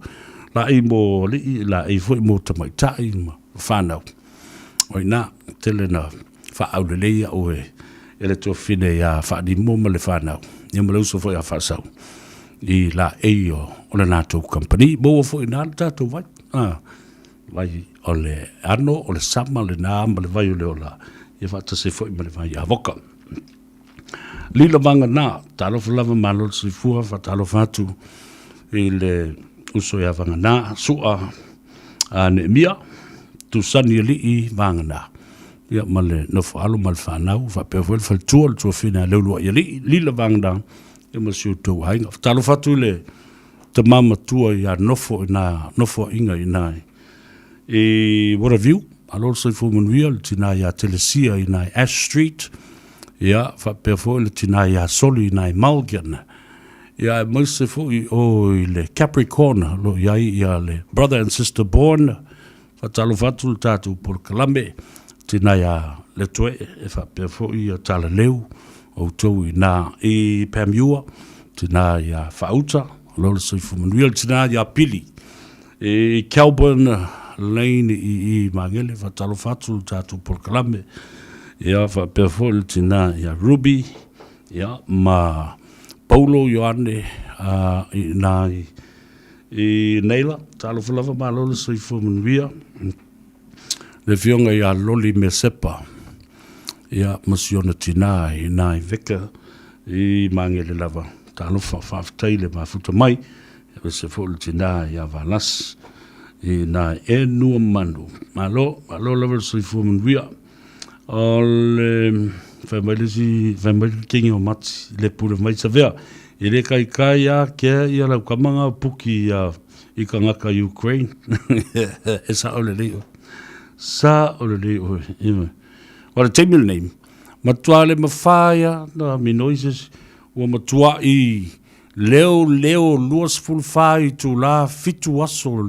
La mo li la fo mo tamaitai ma whanau. Oi nā, tele na whaaulelea o e le tō whine ia whaanimo ma le whanau. Ia malauso fo ia whasau. I la o le nātou company. Mo fo I nā le tātou vai. Vai o le ano, o le sama, le nā, ma le vai o le o la. Ia whatase fo I ma le vai a voka. Lila vanga nā, talo lava malo si fua, talo fatu I le uso ia vanga nā, sua a ne mia, tu sani li I vanga nā. Ia male nofo alo mal whanau, whapea fuel whaltua le tua whina leulua ia lila vanga nā, ia masiu tau hainga. Talo fatu le te mama tua ia nofo inga I nai. E what a view, alo sai fu manuia, le tina ia telesia I nai Ash Street, Ia, whapea fo le tina ia soli nai Malgan. Ia, maise fo o le Capricorn, lo iai ia le brother and sister born. Whatalo fatu le tātou por Kalame. Tina ia le toe, e whapea fo ia tala leu. O tau I nā I Pamiua. Tina ia whauta. Lo le saifu manuia le tina ia pili. E Kelburn Lane I Mangele. Whatalo fatu le tātou por Kalame. Ia whapea fo le tina ia Ruby, ia ma Paulo Ioane I nai I Neila, talo whalawa ma lole soi fumanuia. Le fionga ia Loli me sepa, ia masiona tina I nai veka I mangele lava. Talo whawhawhtaile ma futa mai, ia se fo le tina ia Valas, I nai e nua manu. Ma lo lava soi fumanuia. O le whaimai tingi o mati le pura mai Savea. I le kai a kia I lau kamanga puki I ka ngaka Ukraine. E sa ole leo. Sa ole leo. What a table name. Matua le mawhaia na minoises. Ua matua I leo luas fulfai tu la fitu aso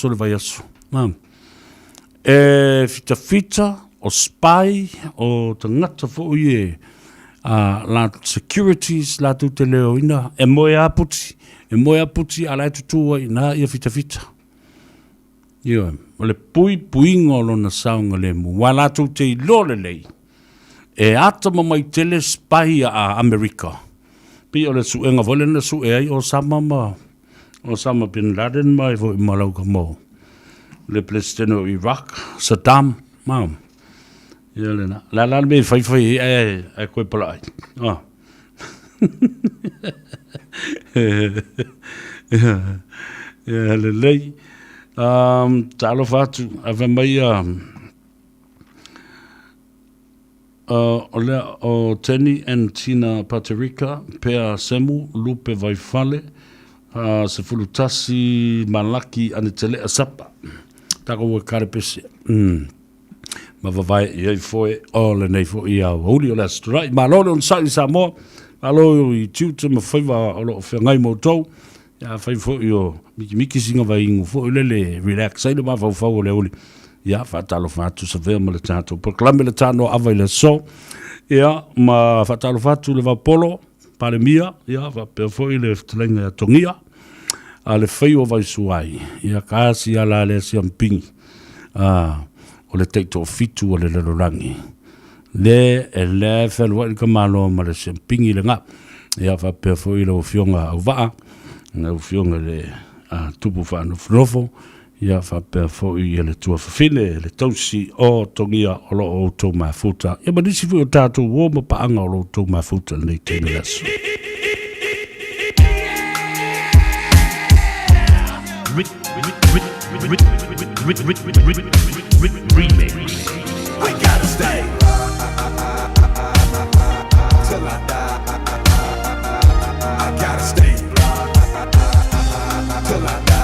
le vai aso. Fita. O spy, o tangata fo ie, la securities, la tu te leo ina, e moe aputi, a lai tutua ina ia fita. Ia, o le puingo lo na saunga le mu, wa la tu te ilole lei, e ata mamai tele spy a Amerika. Pi o le suenga vole na sueai o Osama bin Laden mai vo I malau ka mo. Le president o Iraq, Saddam, mam. Ia lena. La me fai e koe pala ai. Ia le lei. Talo fatu. Ave mai o Teni and Tina Paterika, Pea Semu, Lupe Vaifale, se fulutasi malaki ane tele asapa. Tako wa karepese. Ma vai I foi all nei foi ia holi o la strai ma lo on sai Samoa ma lo I tutu ma foi va o lo fe ngai mo tau ya foi o miki singa vai ingo foi le relax sai ma fa le oli ya fa talo fa tu Savea ma le tato proclame le Tanoa Ava le so ya ma fa talo fa tu le vapolo pa le mia ya va per foi le tlenga tongia ale foi o vai suai ya kasi ala le siamping o le teito fitu o le lalorangi. le le fel wa ka malo ma le pingi le nga ia fa pe fo i lo fionga au va na fionga le tupu fa no frofo ia fa pe fo i le tua fine le tausi o tongia o lo o to mafuta ia ma disi fu tatu wo ma pa anga o lo to mafuta nei tene lasu Remix. I gotta stay till I die. I gotta stay till I die.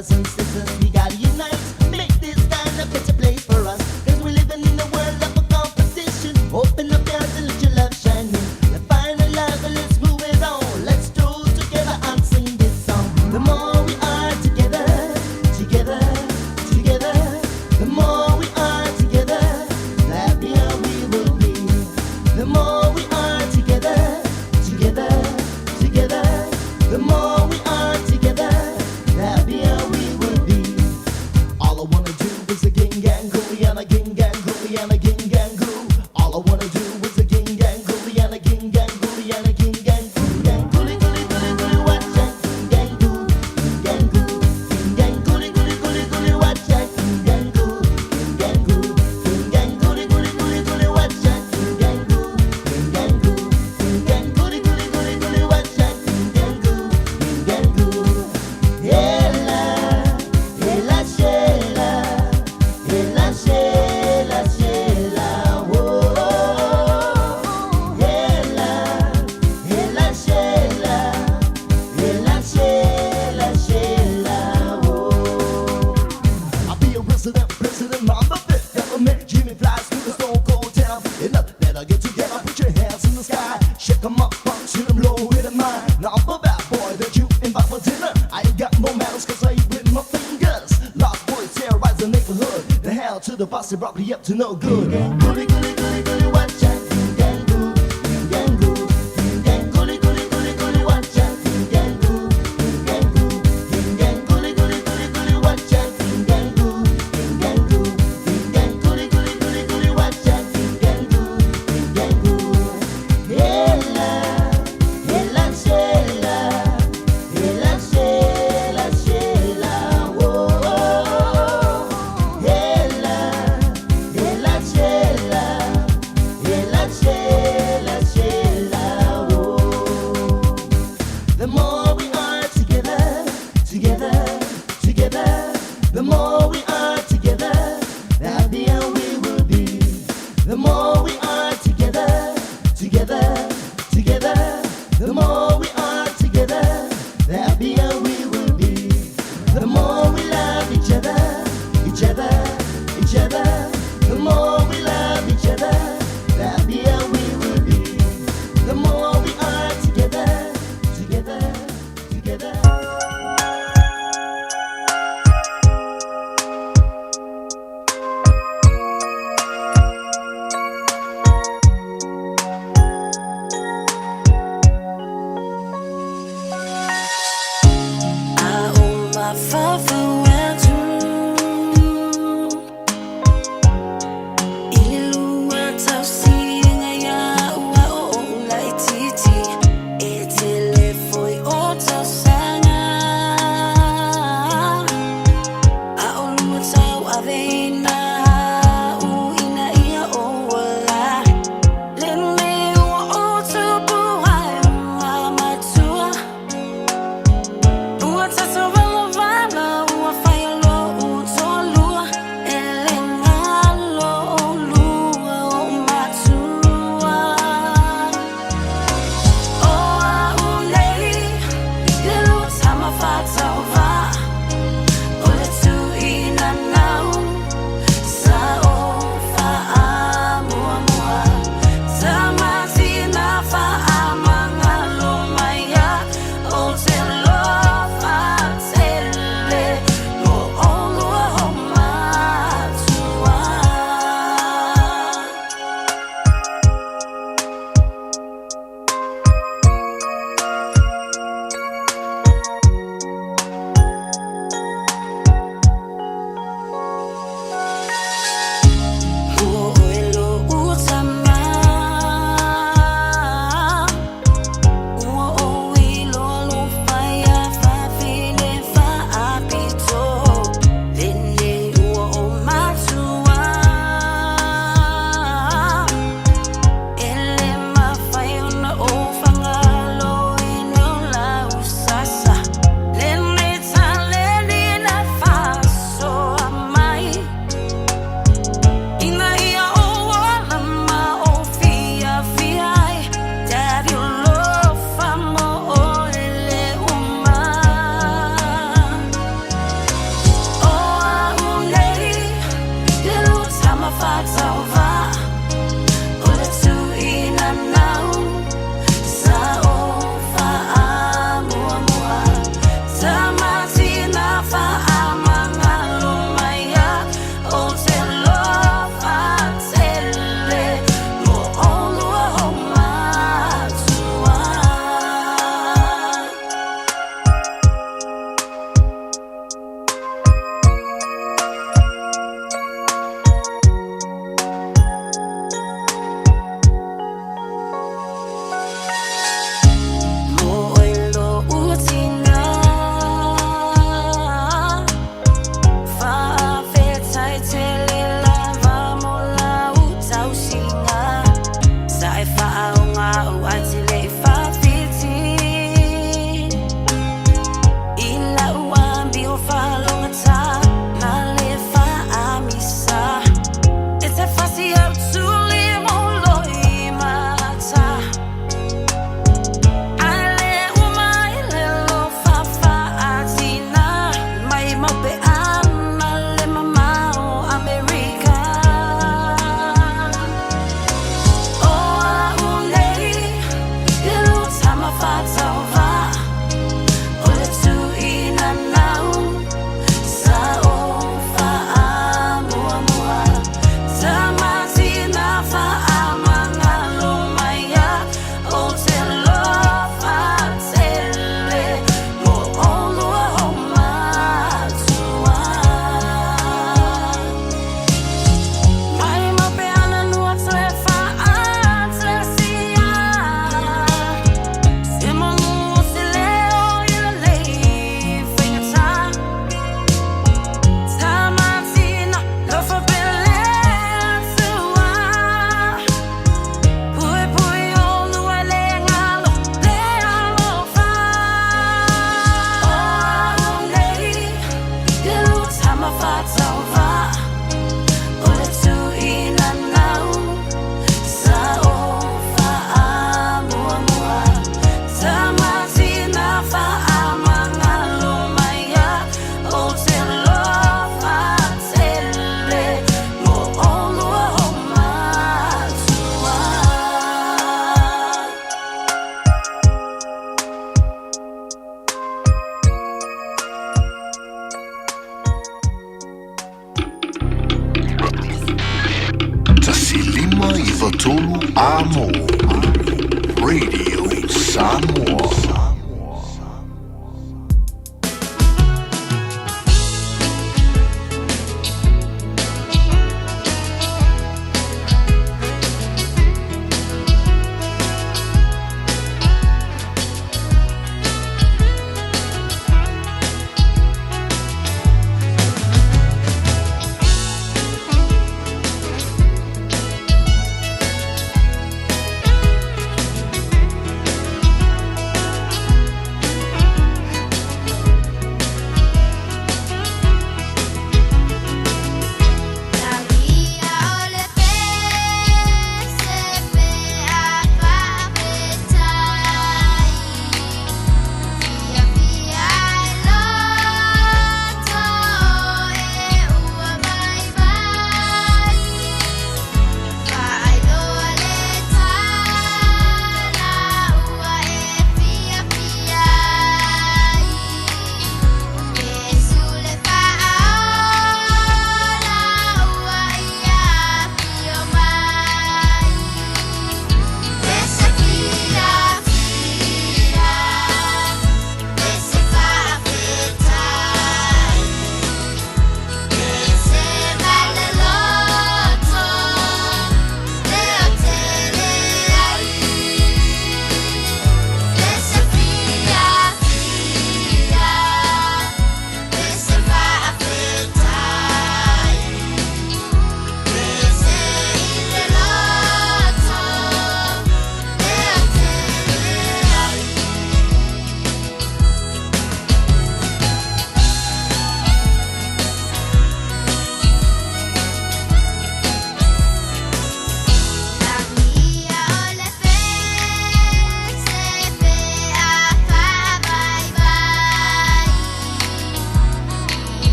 brothers and sisters, we gotta unite. Make this kind of better place for us. Cause we're living in a world of a competition. Open up your eyes and let your love shine in. Let's find a love and let's move it on. Let's stroll together and sing this song. The more we are together, together, together. The more we are together, the happier we will be. The more we are together, together, together. The more we are together, the happier we will be. All I wanna do is a ging gang gooey and a ging gang gooey and a ging gang goo. All I wanna do is a ging gang gooey and a ging gang gooey and a ging gang goo. Gang gooey gooey gooey gooey watch that gang goo. Gang goo. Gang gooey gooey gooey gooey watch that gang goo. Gang goo. Gang gooey gooey gooey gooey watch that gang goo. Gang goo. Gang gooey gooey gooey gooey watch that gang goo. Gang goo. Ela, ela shela, ela shela shela, oh. Ela, ela shela, ela shela shela, oh. I'll be a president, I'm the fifth government. Jimmy flies through the stone cold town. Enough better get together, put your hands in the sky. Shake 'em up, punch them low with a mind. Now I'm the bad boy that you invite for dinner. I ain't got no manners cause I eat with my fingers. Lost boys terrorize the neighborhood. The hell to the boss, they brought me up to no good. Goody, goody, goody, goody, watch out. Gang goo, gang goo. Gang goody, goody, goody, goody, watch out. Gang goo, gang goo. Gang goody, goody, goody, goody, watch out. Gang goo, gang goo. Gang goody, goody, goody, goody, watch out. Gang goo, gang goo. Ela, ela shela, ela shela shela, oh. Ela, ela shela, ela shela shela, oh. The more we are together, together, together. The more we are together, the happier we will be. The more we are together, together, together. The more we are together, the happier we will be. The more we love each other, each other, each other. The more we love each other, the happier we will be. The more we are together, together, together. I owe my father well to Ilua tausi ngaya ua o ulai titi E telefoi o tausanga A olua tau aveina u ina ia o wala Lene ua o tupu ai ua matua Ua tata wala wala, ua whai alo u tolua Ele ngalo o lua o matua O a ulei, le lua tama whatau wā O le tu ina nau, sa o wha mua mua Tamati na wha mangalo mai a O te loa Amo Radio Samoa.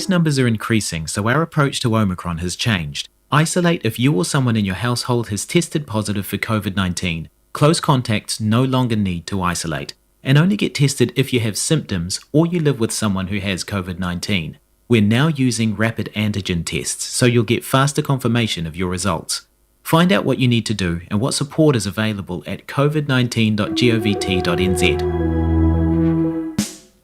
Case numbers are increasing, so our approach to Omicron has changed. Isolate if you or someone in your household has tested positive for COVID-19. Close contacts no longer need to isolate, and only get tested if you have symptoms or you live with someone who has COVID-19. We're now using rapid antigen tests, so you'll get faster confirmation of your results. Find out what you need to do and what support is available at covid19.govt.nz.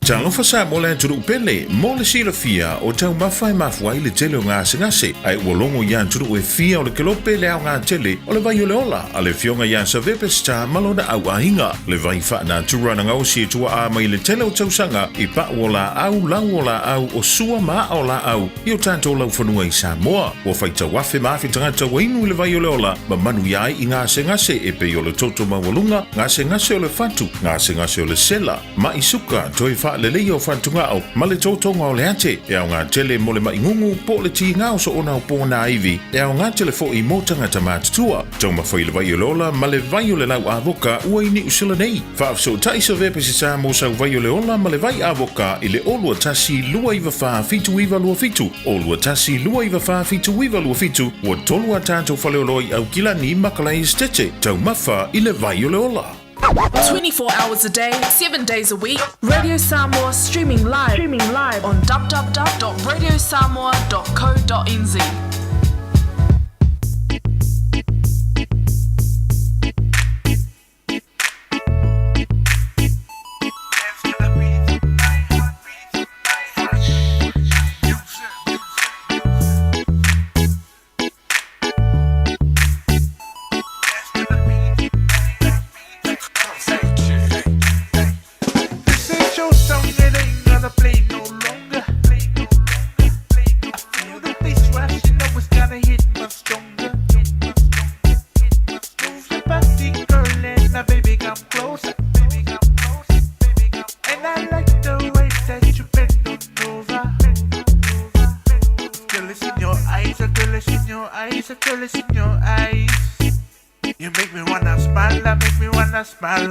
Talofa sa mo le turu pele mo le sila fia o tau mawhai mawhai le tele o ngā singase ai wolongo yan turu e fia o le kelope le au ngā tele o le vai o le ola a le fionga yan sa vepe sta malona au ahinga le vai wha na turana ngau si tua a mai le tele o tausanga i pa o la au lau o la au o sua ma o la au i o tanto lau whanua i Samoa o whaita wafe mawhi tangata wainu le vai o le ola ma manu iai i ngā singase e pe o le toto mawalunga ngā singase o le fatu ngā singase o le sela ma i suka toi wha le leo whantungao ma le tōtonga o le ate e au ngā tele mo le maingungu po le ti ngao so ona o pōna iwi e au ngā tele fo i mōtanga ta mātutua tau ma whai le vai o le ola ma le vai o le lau avoka ua i ni usila nei whaafso taisa vepe si sa mo sau vai o le ola ma le vai avoka i le olua tasi lua iwa wha fitu iwa lua fitu olua tasi lua iwa wha fitu iwa lua fitu ua tolua tātou whale oloi au kila ni makalai stete tau mawha i le vai o le ola 24 hours a day, 7 days a week. Radio Samoa streaming live on www.radiosamoa.co.nz.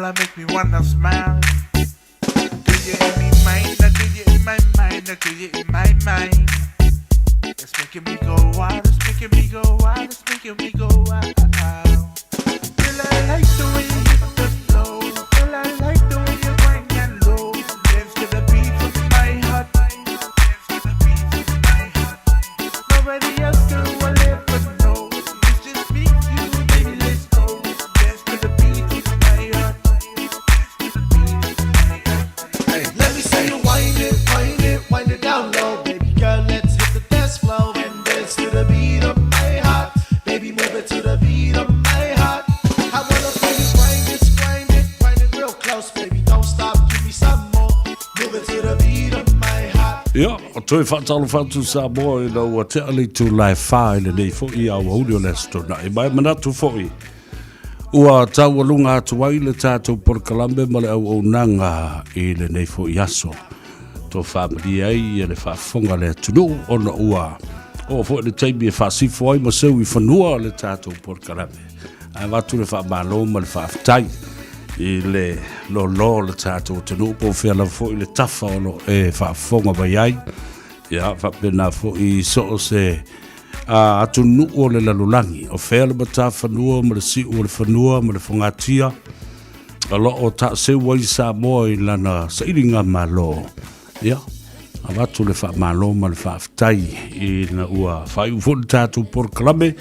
Make me wanna smile. Do you in me mind? Or do you in my mind? Or do you in my mind? It's making me go wild. It's making me go wild. It's making me go wild. Girl, I like the way you hit the flow. Girl, I like the way you grind and low. Dance to the beat of my heart. Nobody else will ever know. It's just me, you, baby. Let's go. Dance to the beat of my heart. Wind it down low, baby girl, let's hit the dance floor and dance to the beat of my heart. Baby, move it to the beat of my heart. I wanna feel you grind it real close, baby, don't stop, give me some more. Move it to the beat of my heart. Ja, o toi whātalo whātu Samoa i nau a te ali tu lai whāi le nei fo i au hauri o lesto na i mai manatu fo i. Ua tau alunga atu wai le tātou por kalambe ma le au nanga i le nei fo i aso. Tō whamari ai e le whaafonga le tunu ona ua. O fo le taimi e whaasifo ai ma seu i whanua le tātou por kalambe. Ai watu le whaamalo ma le whaafitai. I le lo le tātou tunu po whiala fo i le tafa ono e whaafonga bai ai. Ia whapena fo i so se atu nu o le lalulangi. O whiala mata whanua ma le si o le whanua ma le whangatia. A lo o ta se wai Samoa i lana sa iringa malo. Ia, a watu le wha malo ma le whaafitai i na ua whai ufoni tātou por kalame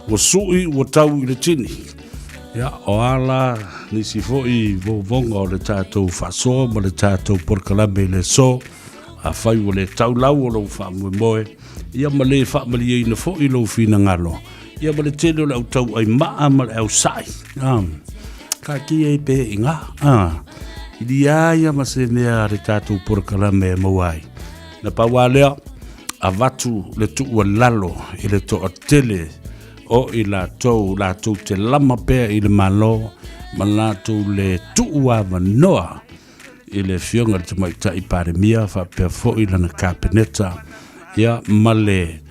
o sui o tau i le tini. Ia, o ala nisi fo i vonga o le tātou whasoa ma le tātou por kalame i le so a whai o le tau lau o lau wha mue moe. Ia ma le wha mali e ina fo i lau whina ngalo. Ia ma le tene o le au tau ai maa ma le au sai. Ka ki e pe inga. Ili aia ma se mea re tātou por kalame mawai. Na pawalea a watu le tua lalo i le toa tele o i la tau te lama pea i le malo ma la tau le tua manoa i le fionga le tamaita i pare mia wha pea fo i lana kapeneta ia ma le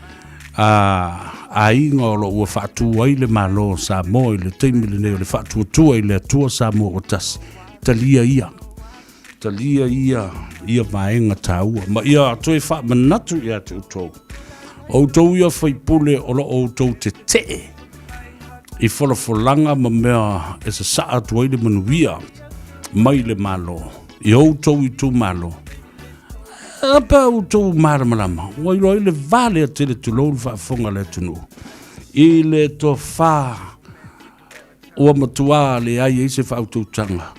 a inga o lo ua whaatua i le malo Samoa i le teimile nei o le whaatua tua i le atua Samoa o tasi talia ia. talia ia vaenga taua. Ma ia atoe wha manatu ia te utou. O tau ia whaipule o lo o tau te te. I whalafolanga ma mea e sa saa tuaile manuia. Mai le malo. I o tau I tu malo. Apa o tau maramalama. Wai roi le vale a tele tu lou whaafonga le tunu. I le to wha. Ua matua le ai eise whautautanga.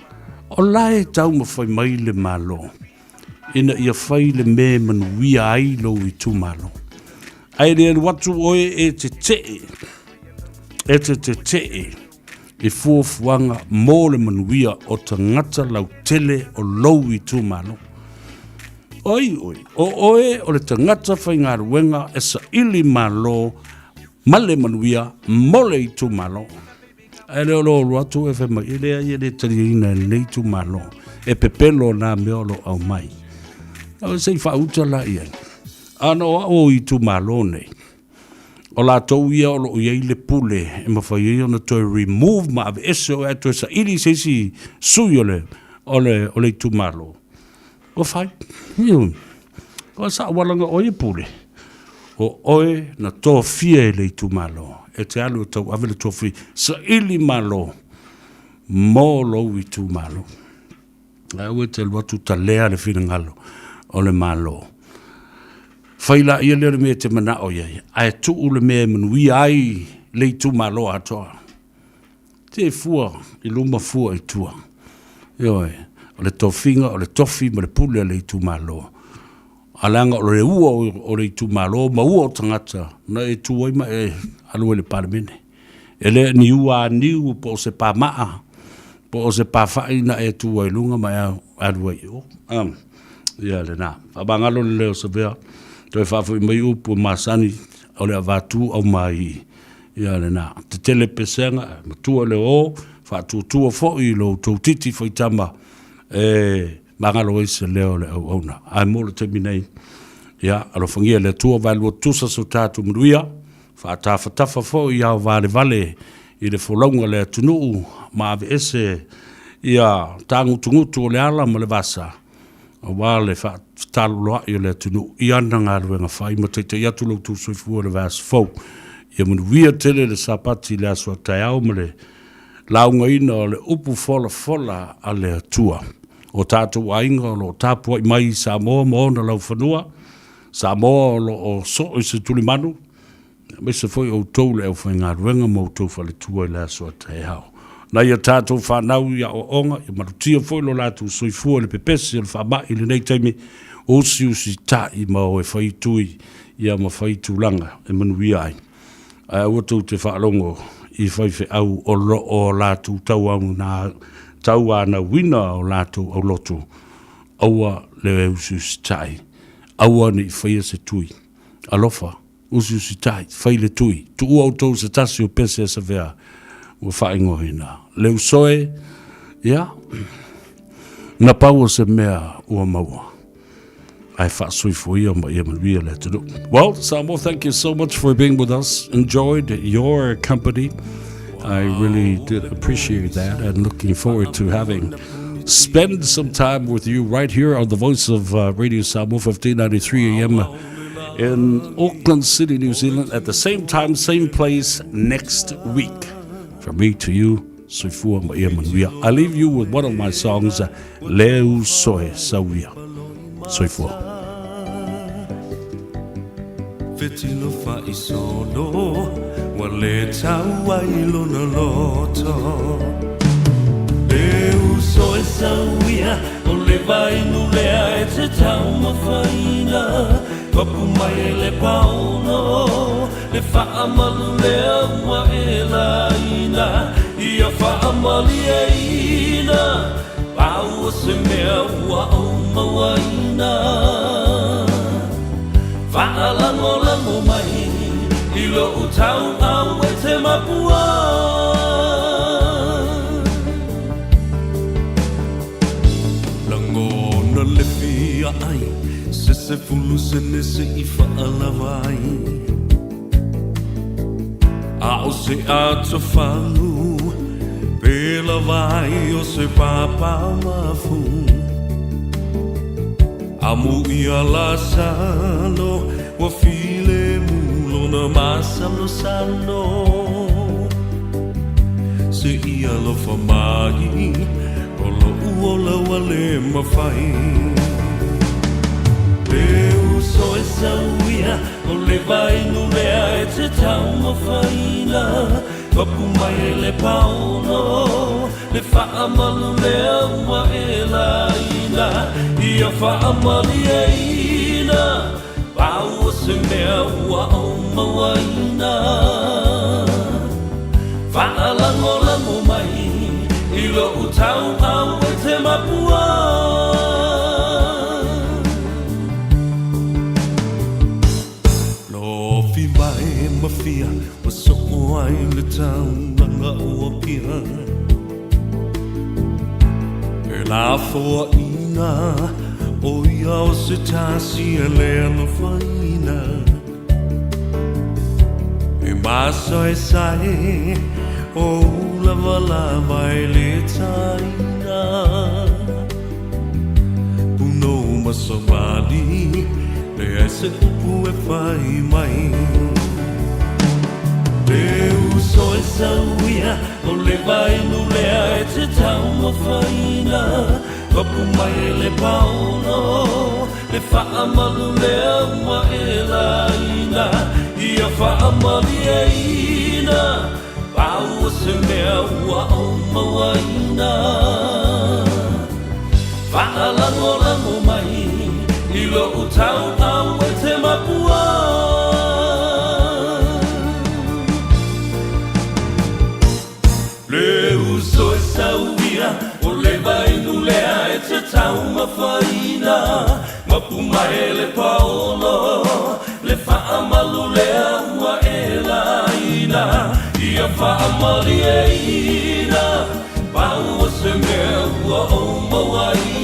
O lae tau ma whai mai le malo. Ina ia whai le me manuia ai lo I tu malo. Ai rea watu oe e te te. E te te. I fuafuanga mō le manuia o ta ngata lau tele o lou I tu malo. Oi. O oe o le ta ngata whai ngā ruenga e sa ili malo male manuia mole I tu malo. Ai leo lo atu e whema I lea I le tari ina le tu malo. E pepelo nā meolo au mai. Au sei whauta la ia. Ano o I tu malo nei. O la tau ia o lo iei le pule. E mawhai ia ona toi remove ma ave ese o atu e sa ili seisi sui o le tu malo. O whai. O sa walanga o I pule. O oe na tō fia le tu malo. E te alu tau avele tō fia. Sa ili malo. Mō lo I tu malo. A ue te watu ta lea le fina ngalo. O le malo. Whaila ia lere mea te mana o iei. Ai tuu le mea manui ai le tu malo atoa. Te fua, I luma fua I tua. Ioi, o le tofinga, o le tofi, ma le pule le tu malo. Alanga o le ua o le tu malo, ma ua o tangata. Na e tua ima e alue le paramene. E le ni ua niu po o se pa maa. Po o se pa fai na e tua I lunga ma e alue I o. Ia le na. Whabangalo le leo Savea. Toi whawhi mai upu masani o le avatu au mai ia le na. Te tele pesenga, matua le o, whatutua fo I lo tau titi whaitama mangalo eise leo le au auna. Ai mōle te minei, ia, alo whangia le tua valua tusa so tātu mruia, whatafa fo I au vale I le wholaunga le tunuu, ma ave ese ia tangutungutu o le ala ma le vasa. O wale whaatalu loa I le tunu I ana ngā ruenga whai ma teite I atu lau tu soifua le vās fau. Ia munu wia tele le sapati le asua tai au ma le launga ina o le upu fola a le atua. O tātou ainga o lo tāpua I mai Samoa ma ona lau whanua. Samoa o lo o so I se tuli manu. Me se foi o tau le au whai ngā ruenga ma o tau whale tua I le asua tai au. Na ia tātou whanau ia o onga, ia marutia foi lo lātou soifua le pepesi, le whamai le nei taimi, usi tai ma o e whaitui, ia ma whaitulanga, e manuia ai. Ua tau te whaalongo I whaife au o lo o lātou tau au na tau ana wina o lātou au loto. Aua le usi tai, aua ni whaia se tui. Alofa, usi tai, whai le tui, tu ua o tau se tasi o pese a Savea. Ua whaingo hina. Leu soe, ia, na pau se mea ua maua. Ai whaasui ia ma ia manuia le tunu. Well, Samoa, thank you so much for being with us. Enjoyed your company. I really did appreciate that and looking forward to having spend some time with you right here on the voice of Radio Samoa, 1593 AM in Auckland City, New Zealand, at the same time, same place next week. From me to you, Soifua Maia Manuia. I leave you with one of my songs, Leu Soe Sauia. Soifua. Fetilo fa isono, wale tawa ilona loto. Leu Soe Sauia, ole vai nulea e te tau mafaina. Papu mai le pauno, le whaamalu lea mua e la ina. Ia whaamali e ina, pau se mea ua au mawaina. Whaalango mai, I lo utau au e te mapua. Langona le fia ai, se fulu se nese I whaalavai. A o se ato whalu, pela vai o se papa mafu. Amu ia la salo wa file mulo na masam no sano se ia lo famai o lo uola wale mawhai Leu soe sauia o le vai nu lea e te tau mawhaina Wapu mai e le pauno Le whaamalu lea ua e la ina Ia whaamali e ina Pau o se mea ua o mawaina Whaalango lango mai I lo utau au e te mapua Lofi mai mawhia Wa soko ai le tau Nanga ua pia E la fua ina O ia o se tasi e lea no whaina E masa e sae O lava lava e le taina Puno masamali Le e se upu e whai mai Leu soe sauia O le vai nu lea e te tau mawhaina Wapu mai e le pauno Le whaamalu lea ua e la ina Ia whaamali e ina Pau o se mea ua o mawaina Whaalango lango mai I lo utau au e te mapua Leu soe sauia O le vai nu lea e te tau mawhaina Mapu mai e le paolo Le whaamalu lea ua e la ina Ia whaamali e ina Pau o se mea ua o mawaina